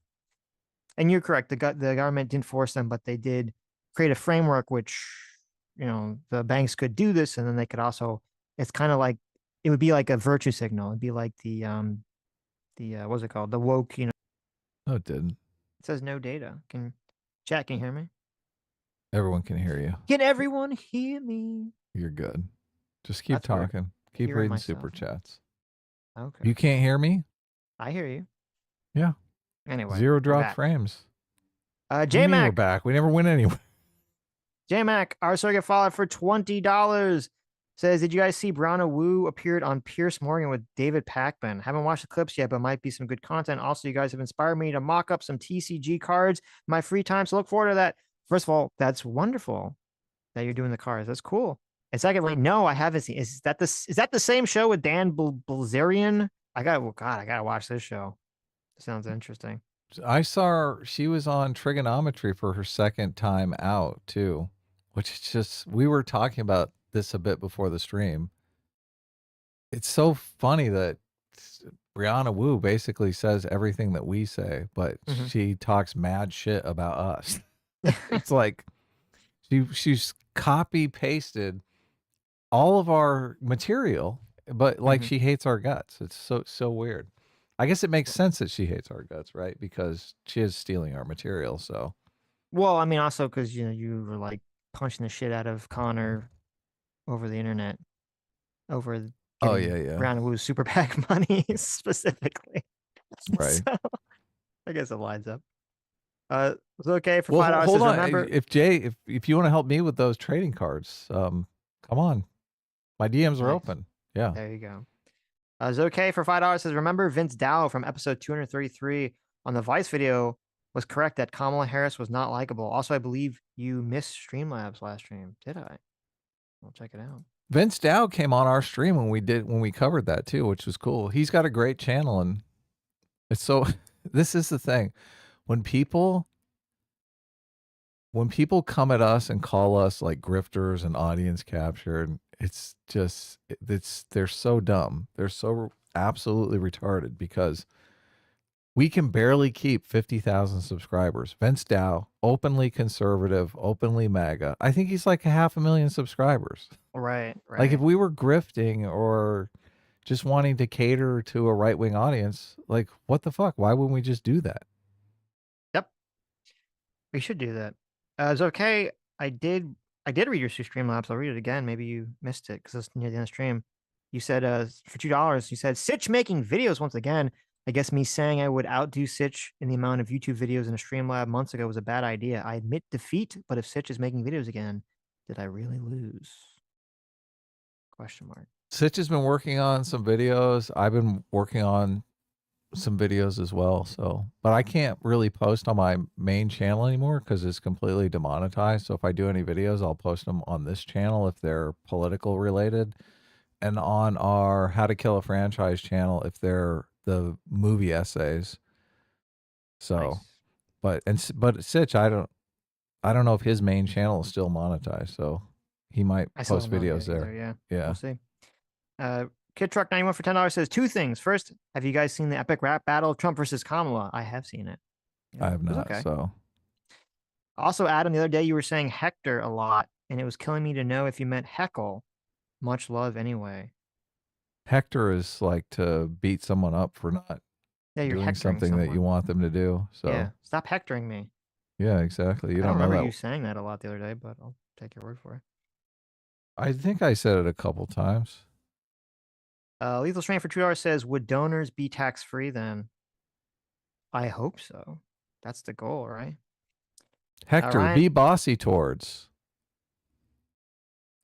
And you're correct. The government didn't force them, but they did create a framework which, the banks could do this, and then they could also. It's kind of like it would be like a virtue signal. It'd be like the what's it called? The woke. No, it didn't. It says no data. Can you hear me? Everyone can hear you. Can everyone hear me? You're good. Just keep That's weird. talking. Keep Hearing reading myself. super chats. Okay. You can't hear me? I hear you. Yeah. Anyway. Zero we're drop back. frames. J What do you mean we're Mac. back. We never win anyway. J Mac, our circuit follow for $20 says, did you guys see Brianna Wu appeared on Pierce Morgan with David Pakman? Haven't watched the clips yet, but might be some good content. Also, you guys have inspired me to mock up some TCG cards in my free time. So look forward to that. First of all, that's wonderful that you're doing the cards. That's cool. And secondly, no, I haven't seen. Is that the same show with Dan Bilzerian? I gotta watch this show. It sounds interesting. I saw her, she was on trigonometry for her second time out too, which is just, we were talking about this a bit before the stream. It's so funny that Brianna Wu basically says everything that we say, but she talks mad shit about us. It's like she's copy pasted all of our material, but like she hates our guts. It's so weird. I guess it makes sense that she hates our guts, right? Because she is stealing our material. So, well, I mean, also because you were like punching the shit out of Connor over the internet, over Brianna Wu's super PAC money specifically. Right. So, I guess it lines up. It's okay for well, $5. Hold on. Remember, If Jay, if you want to help me with those trading cards, come on. My DMs are open. Yeah. There you go. It's okay for $5 says, remember Vince Dow from episode 233 on the Vice video was correct that Kamala Harris was not likable. Also, I believe you missed Streamlabs last stream. Did I? I'll check it out. Vince Dow came on our stream when we covered that too, which was cool. He's got a great channel, and it's so this is the thing. When people come at us and call us like grifters and audience capture, it's just they're so dumb. They're so absolutely retarded because we can barely keep 50,000 subscribers. Vince Dow, openly conservative, openly MAGA. I think he's like 500,000 subscribers. Right. Like if we were grifting or just wanting to cater to a right-wing audience, like what the fuck? Why wouldn't we just do that? Yep. We should do that. It's okay. I did read your Streamlabs. I'll read it again. Maybe you missed it because it's near the end of the stream. You said for $2, you said Sitch making videos once again. I guess me saying I would outdo Sitch in the amount of YouTube videos in a Streamlab months ago was a bad idea. I admit defeat, but if Sitch is making videos again, did I really lose? Question mark. Sitch has been working on some videos. I've been working on some videos as well. So, but I can't really post on my main channel anymore because it's completely demonetized. So if I do any videos, I'll post them on this channel if they're political related, and on our How to Kill a Franchise channel if they're the movie essays. So, but Sitch, I don't know if his main channel is still monetized, so he might I still post don't know videos yet either, there. yeah. Yeah. We'll see. Kid Truck 91 for $10 says two things. First, have you guys seen the epic rap battle of Trump versus Kamala? I have seen it. I have It was not. okay. So Also, Adam, the other day you were saying Hector a lot, and it was killing me to know if you meant heckle. Much love anyway. Hector is like to beat someone up for not Yeah, you're doing hectoring something that you someone. want them to do. So Yeah, stop hectoring me. yeah, exactly. You I don't don't know remember that. you saying that a lot the other day, but I'll take your word for it. I think I said it a couple times. Lethal Strain for $2 says, would donors be tax free then? I hope so. That's the goal, right? Hector, Ryan? be bossy towards.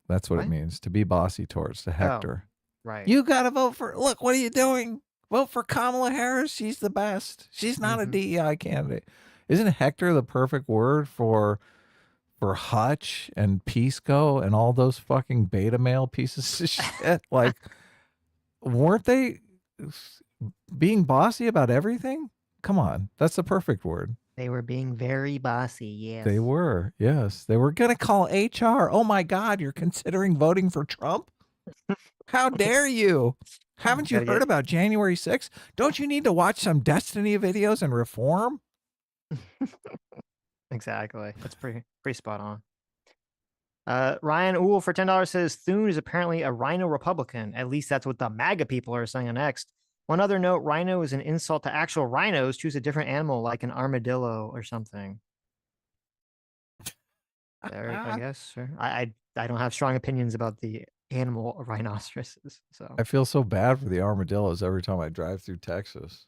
That's what What? it means, to be bossy towards, to Hector. Right. You got to vote for, look, what are you doing? Vote for Kamala Harris. She's the best. She's not a DEI candidate. Isn't Hector the perfect word for Hutch and Pisco and all those fucking beta male pieces of shit? Like, weren't they being bossy about everything? Come on. That's the perfect word. They were being very bossy, yes. They were, yes. They were going to call HR. Oh my God, you're considering voting for Trump? How dare you? Haven't you heard about January 6th? Don't you need to watch some Destiny videos and reform? Exactly. That's pretty spot on. Ryan Ool for $10 says Thune is apparently a rhino Republican. At least that's what the MAGA people are saying next. One other note, rhino is an insult to actual rhinos. Choose a different animal like an armadillo or something. There, I guess. Sure. I don't have strong opinions about the animal rhinoceroses. So I feel so bad for the armadillos every time I drive through Texas.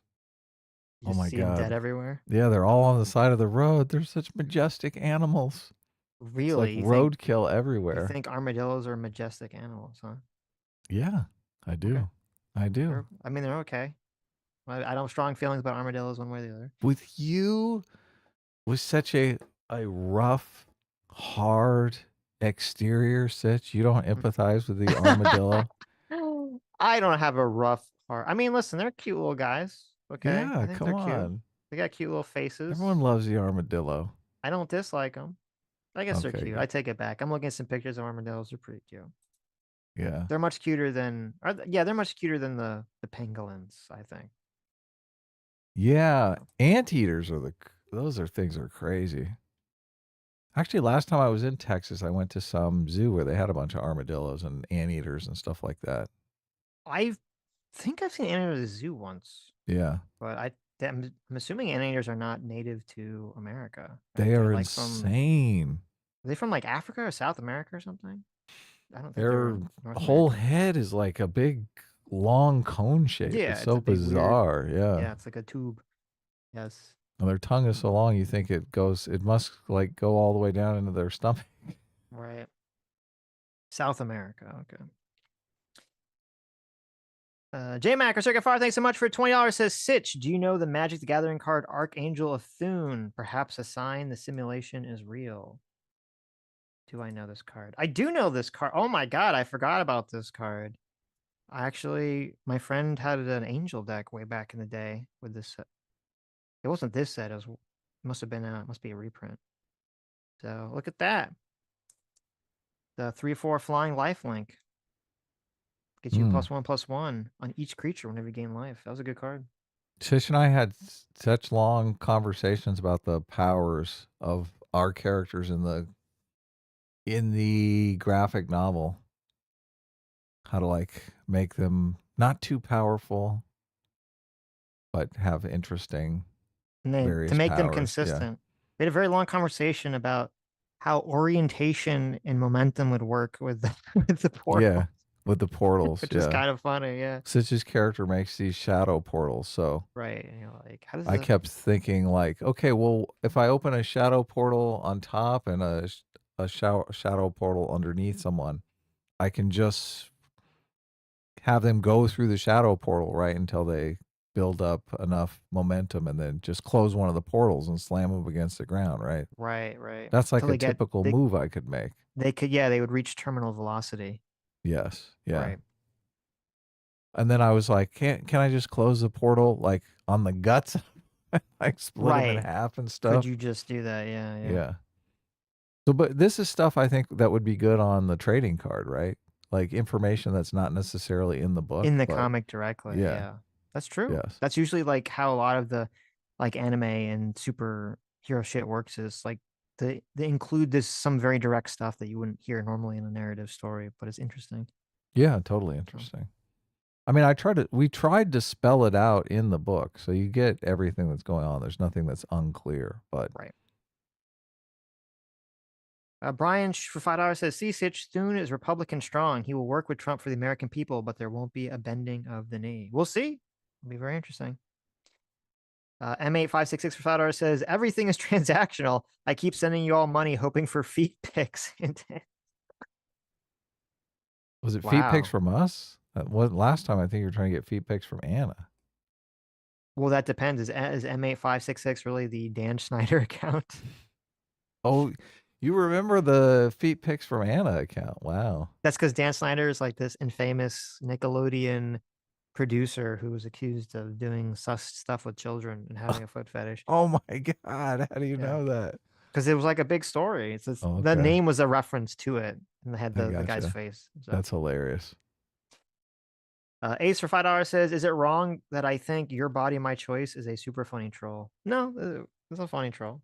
you Oh my see them God. dead everywhere. Yeah, they're all on the side of the road. They're such majestic animals. Really? It's like roadkill everywhere. You think armadillos are majestic animals, huh? Yeah, I do. Okay. I do. I mean, they're okay. I don't have strong feelings about armadillos one way or the other. With you, with such a rough, hard exterior, Sitch, you don't empathize with the armadillo? I don't have a rough heart. I mean, listen, they're cute little guys. Okay, Yeah, I think come they're cute. on. They got cute little faces. Everyone loves the armadillo. I don't dislike them. I guess they're Okay, cute. good. I take it back. I'm looking at some pictures of armadillos. They're pretty cute. Yeah. They're much cuter than. They're much cuter than the pangolins, I think. Yeah, anteaters are things are crazy. Actually, last time I was in Texas, I went to some zoo where they had a bunch of armadillos and anteaters and stuff like that. I think I've seen anteaters at the zoo once. Yeah. But I'm assuming anteaters are not native to America. They are like insane. Are they from like Africa or South America or something? I don't think Their North whole American. head is like a big, long cone shape. Yeah, it's it's so a big, weird- bizarre. Yeah. Yeah, it's like a tube. Yes. And their tongue is so long, you think it must like go all the way down into their stomach. Right. South America. Okay. J-Mac or Circuit Fire, thanks so much for $20. Says Sitch, do you know the Magic the Gathering card Archangel of Thune? Perhaps a sign the simulation is real. Do I know this card? I do know this card. Oh my God, I forgot about this card. My friend had an angel deck way back in the day with this set. It wasn't this set. It must be a reprint. So look at that. The 3/4 flying lifelink. Gets you +1/+1 on each creature whenever you gain life. That was a good card. Tish and I had such long conversations about the powers of our characters in the graphic novel. How to like make them not too powerful, but have interesting And then various to make them powers. consistent. We had a very long conversation about how orientation and momentum would work with the portal. Yeah, with the portals. Which yeah. is kind of funny, yeah. Sitch's character makes these shadow portals, so right. And you're like, how does I kept thinking like, okay, well, if I open a shadow portal on top and a shadow portal underneath someone, I can just have them go through the shadow portal, right, until they build up enough momentum and then just close one of the portals and slam them against the ground, right? Right. That's like Until a typical move I could make. They would reach terminal velocity. Yes. Yeah. Right. And then I was like, can I just close the portal like on the guts like split them in Right. half and Could stuff. you just do that? Yeah, yeah. Yeah. So, but this is stuff I think that would be good on the trading card, right? Like information that's not necessarily in the book, In the but comic directly, yeah, yeah. That's true. yes, That's usually like how a lot of the like anime and superhero shit works is like they include this some very direct stuff that you wouldn't hear normally in a narrative story, but it's interesting. yeah, totally interesting. I mean, we tried to spell it out in the book, so you get everything that's going on. There's nothing that's unclear, but Right. Brian for $5 says, "See, Sitch soon is Republican strong. He will work with Trump for the American people, but there won't be a bending of the knee. We'll see. It'll be very interesting." M8566 for $5 says, "Everything is transactional. I keep sending you all money hoping for feet pics." was it feet pics Wow. from us? That wasn't last time. I think you were trying to get feet pics from Anna. Well, that depends. Is M8566 really the Dan Schneider account? Oh, you remember the feet pics from Anna account? Wow. That's because Dan Snyder is like this infamous Nickelodeon producer who was accused of doing sus stuff with children and having a foot fetish. Oh my God. How do you Yeah. know that? Because it was like a big story. It's just, Oh, the okay. name was a reference to it, and they had I the guy's gotcha. face. So. That's hilarious. Ace for $5 says, "Is it wrong that I think Your Body My Choice is a super funny troll?" No, it's a funny troll.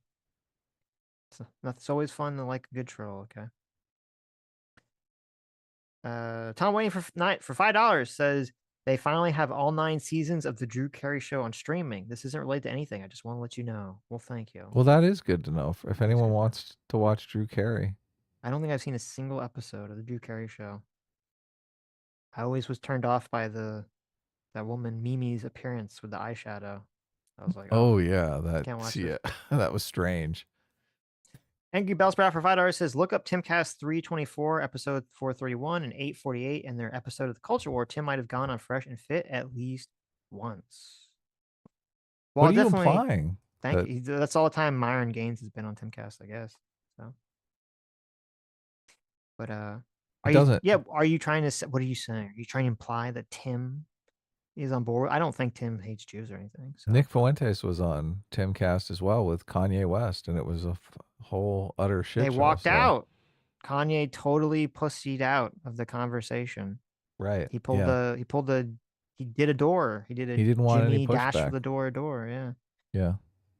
It's always fun to like a good troll. Okay. Tom Wayne for $5 says, "They finally have all 9 seasons of the Drew Carey Show on streaming. This isn't related to anything. I just want to let you know." Well, thank you. Well, that is good to know if anyone wants to watch Drew Carey. I don't think I've seen a single episode of the Drew Carey Show. I always was turned off by that woman Mimi's appearance with the eyeshadow. I was like, Oh yeah, can't watch yeah, this. that was strange. Angry Bellsprout for $5 says, "Look up Timcast 324, episode 431 and 848, and their episode of the Culture War. Tim might have gone on Fresh and Fit at least once." Well, What are you definitely. implying? Thank you. That's all the time Myron Gaines has been on Timcast, I guess. So, but are you trying to? What are you saying? Are you trying to imply that Tim is on board? I don't think Tim hates Jews or anything. So. Nick Fuentes was on Timcast as well with Kanye West, and it was a whole utter shit They show, walked so. out. Kanye totally pussied out of the conversation. Right. He pulled he did a door. He didn't want any Jimmy dash for pushback. the door. Yeah. Yeah.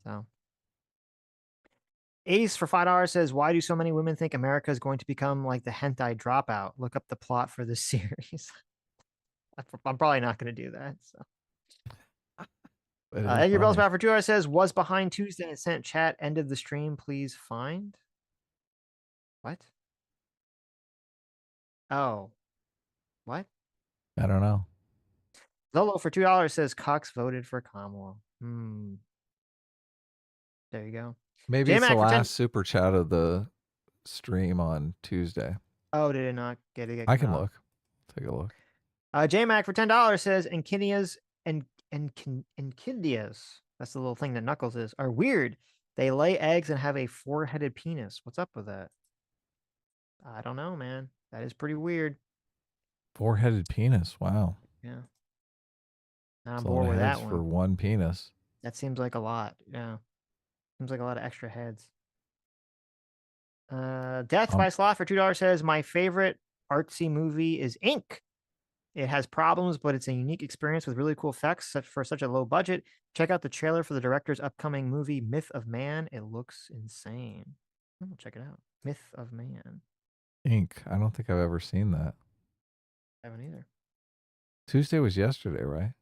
So. Ace for $5 says, "Why do so many women think America is going to become like the hentai Dropout? Look up the plot for this series." I'm probably not going to do that. So. Edgar Bellsback for $2 says, "Was behind Tuesday and sent chat. End of the stream. Please find." What? Oh. What? I don't know. Lolo for $2 says, "Cox voted for Kamala." There you go. Maybe it's the J-Mac for 10 last super chat of the stream on Tuesday. Oh, did it not get it? I can look. Take a look. J-Mac for $10 says, "Enkidias and Enkidias," that's the little thing that Knuckles is, "are weird. They lay eggs and have a 4-headed penis. What's up with that?" I don't know, man. That is pretty weird. 4-headed penis. Wow. Yeah. Not on That's a lot board of with heads that one. for one penis. That seems like a lot. Yeah. Seems like a lot of extra heads. Death by Sloth for $2 says, "My favorite artsy movie is Ink. It has problems, but it's a unique experience with really cool effects for such a low budget. Check out the trailer for the director's upcoming movie, Myth of Man. It looks insane." I'll check it out. Myth of Man. Ink. I don't think I've ever seen that. I haven't either. Tuesday was yesterday, right?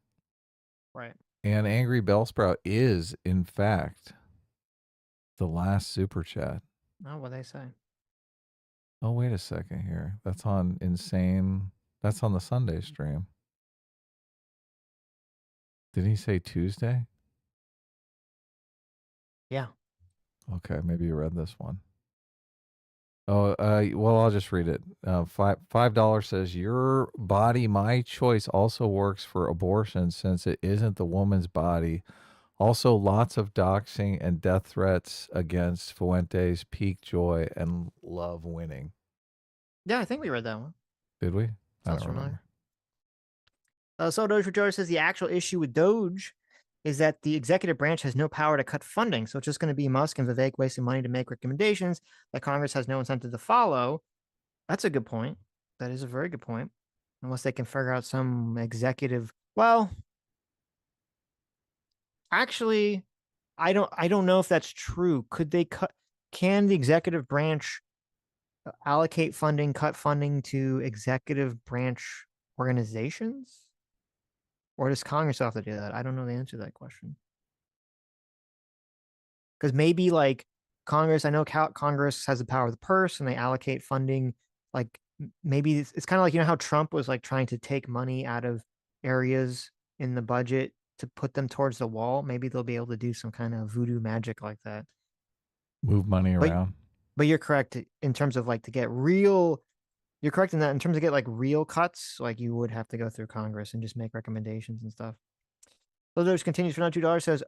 Right. And Angry Bellsprout is, in fact, the last super chat. Oh, what they say. Oh, wait a second here. That's on Insane. That's on the Sunday stream. Did he say Tuesday? Yeah. Okay, maybe you read this one. Oh, well, I'll just read it. $5 says, "Your body, my choice" also works for abortion since it isn't the woman's body. Also, lots of doxing and death threats against Fuentes, peak joy, and love winning. Yeah, I think we read that one. Did we? I Sounds don't remember. familiar. So Doge for George says, "The actual issue with Doge is that the executive branch has no power to cut funding. So it's just going to be Musk and Vivek wasting money to make recommendations that Congress has no incentive to follow. That's a good point. That is a very good point. Unless they can figure out some executive. Well, actually, I don't know if that's true. Could they cut? Can the executive branch allocate funding, cut funding to executive branch organizations? Or does Congress have to do that? I don't know the answer to that question. Because maybe like Congress, I know Congress has the power of the purse and they allocate funding. Like maybe it's kind of like, you know, how Trump was like trying to take money out of areas in the budget to put them towards the wall. Maybe they'll be able to do some kind of voodoo magic like that. Move money But around. but you're correct in terms of like to get real. You're correct in that in terms of get like real cuts, like you would have to go through Congress and just make recommendations and stuff. So there's continues for now $2 says,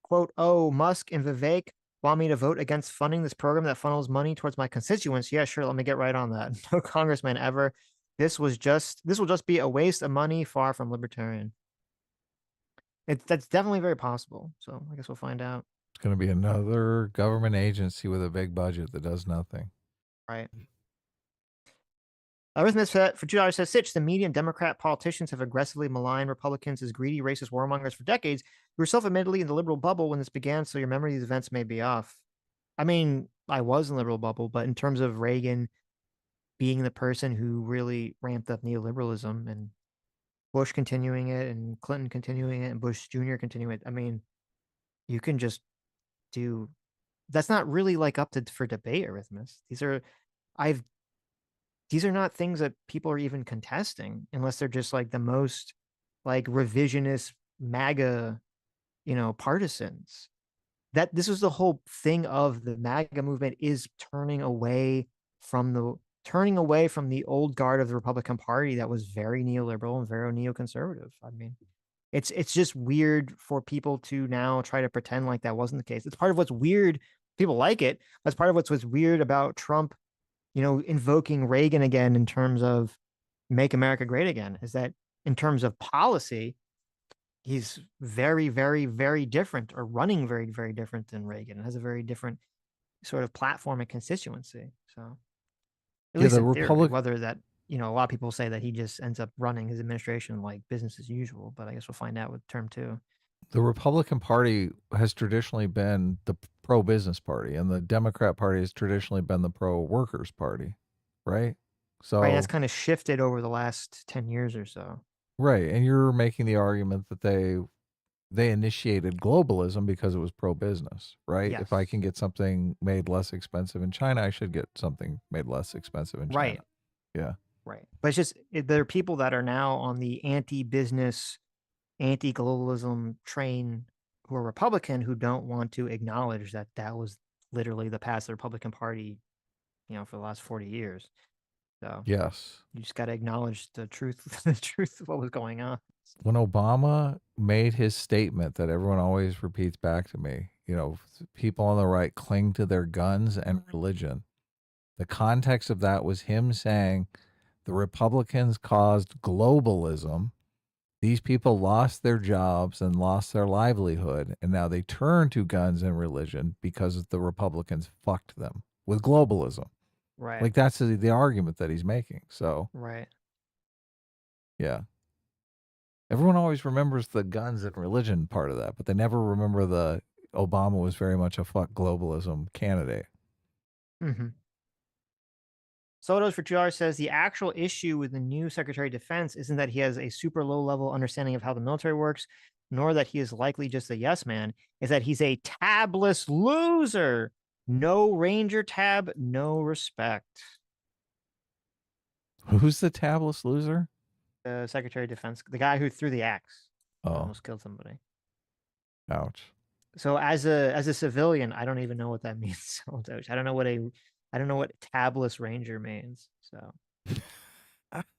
quote, "Oh, Musk and Vivek want me to vote against funding this program that funnels money towards my constituents. Yeah, sure, let me get right on that. No congressman ever. This will just be a waste of money, far from libertarian." That's definitely very possible. So I guess we'll find out. It's going to be another government agency with a big budget that does nothing. Right. Arithmetic for $2 says, Sitch, the media and Democrat politicians have aggressively maligned Republicans as greedy, racist warmongers for decades. You were self-admittedly in the liberal bubble when this began, so your memory of these events may be off. I mean, I was in the liberal bubble, but in terms of Reagan being the person who really ramped up neoliberalism and Bush continuing it and Clinton continuing it and Bush Jr. continuing it, I mean, you can just do... That's not really like up for debate, Arithmetic. These are not things that people are even contesting unless they're just like the most like revisionist MAGA, partisans. That this is the whole thing of the MAGA movement is turning away from the old guard of the Republican Party that was very neoliberal and very neoconservative. I mean, it's just weird for people to now try to pretend like that wasn't the case. It's part of what's weird. People like it. That's part of what's weird about Trump, invoking Reagan again in terms of make America great again, is that in terms of policy, he's very, very, very different, or running very, very different than Reagan. It has a very different sort of platform and constituency. So at least in theory, whether that, a lot of people say that he just ends up running his administration like business as usual, but I guess we'll find out with term 2. The Republican Party has traditionally been the pro-business party, and the Democrat Party has traditionally been the pro-workers party, right? So right, that's kind of shifted over the last 10 years or so. Right, and you're making the argument that they initiated globalism because it was pro-business, right? Yes. If I can get something made less expensive in China, I should get something made less expensive in China. Right. Yeah. Right. But it's just there are people that are now on the anti-business, anti-globalism train who are Republican who don't want to acknowledge that that was literally the past of the Republican Party, for the last 40 years. So yes, you just got to acknowledge the truth, the truth of what was going on. When Obama made his statement that everyone always repeats back to me, people on the right cling to their guns and religion. The context of that was him saying the Republicans caused globalism. These people lost their jobs and lost their livelihood, and now they turn to guns and religion because the Republicans fucked them with globalism. Right. Like that's the argument that he's making. So right. Yeah. Everyone always remembers the guns and religion part of that, but they never remember the Obama was very much a fuck globalism candidate. Mm-hmm. Sotos for GR says the actual issue with the new Secretary of Defense isn't that he has a super low level understanding of how the military works, nor that he is likely just a yes man, is that he's a tabless loser. No Ranger tab, no respect. Who's the tabless loser? The Secretary of Defense, the guy who threw the axe, almost killed somebody. Ouch. So as a civilian, I don't even know what that means. I don't know what tabless Ranger means. So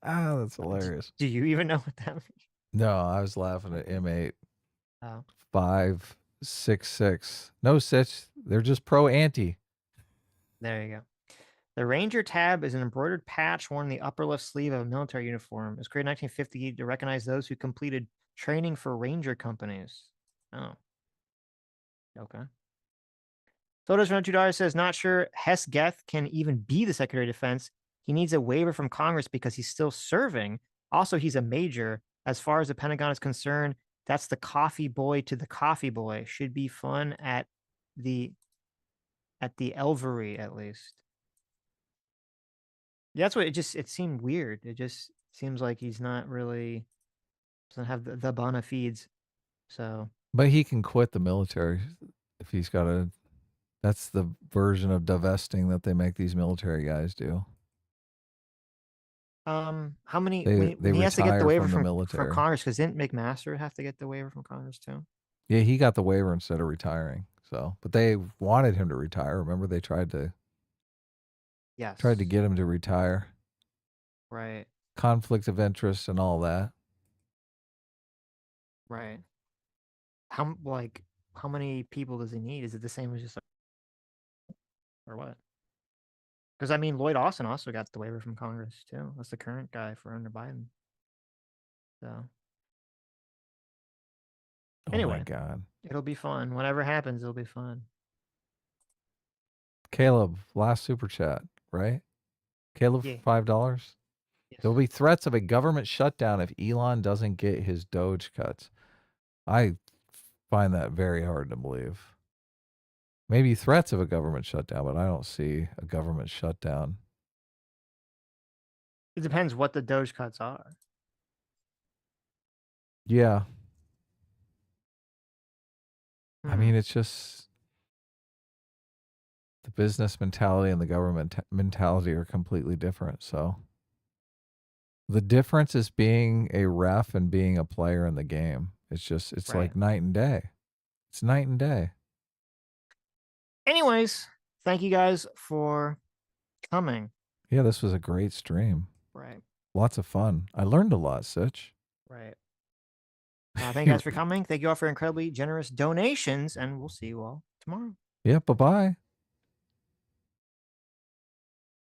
that's hilarious. Do you even know what that means? No, I was laughing at M8. Oh. 566. No, Sitch. They're just pro-anti. There you go. The Ranger tab is an embroidered patch worn in the upper left sleeve of a military uniform. It was created in 1950 to recognize those who completed training for Ranger companies. Oh. Okay. Sodas around $2 says, not sure Hess Geth can even be the Secretary of Defense. He needs a waiver from Congress because he's still serving. Also, he's a major. As far as the Pentagon is concerned, that's the coffee boy to the coffee boy. Should be fun at the Elvery, at least. Yeah, that's what it seemed weird. It just seems like he's not really doesn't have the bona fides. So But he can quit the military if he's got a. That's the version of divesting that they make these military guys do. how many They when he has to get the retire waiver from the from military. Congress, because didn't McMaster have to get the waiver from Congress too? Yeah, he got the waiver instead of retiring. So, but they wanted him to retire. Remember, they tried to Yes. get him to retire. Right. Conflict of interest and all that. Right. How many people does he need? Is it the same as just or what? Because I mean, Lloyd Austin also got the waiver from Congress too. That's the current guy for under Biden. So anyway, Oh my God. it'll be fun. Whatever happens, it'll be fun. Caleb, last super chat, right? Caleb, Yeah. for $5. There'll be threats of a government shutdown if Elon doesn't get his Doge cuts. I find that very hard to believe. Maybe threats of a government shutdown, but I don't see a government shutdown. It depends what the Doge cuts are. Yeah. I mean, it's just the business mentality and the government mentality are completely different. So the difference is being a ref and being a player in the game. It's Right. like night and day. It's night and day. Anyways, thank you guys for coming. Yeah, this was a great stream. Right. Lots of fun. I learned a lot, Sitch. Right. Thank you guys for coming. Thank you all for incredibly generous donations, and we'll see you all tomorrow. Yeah, bye-bye.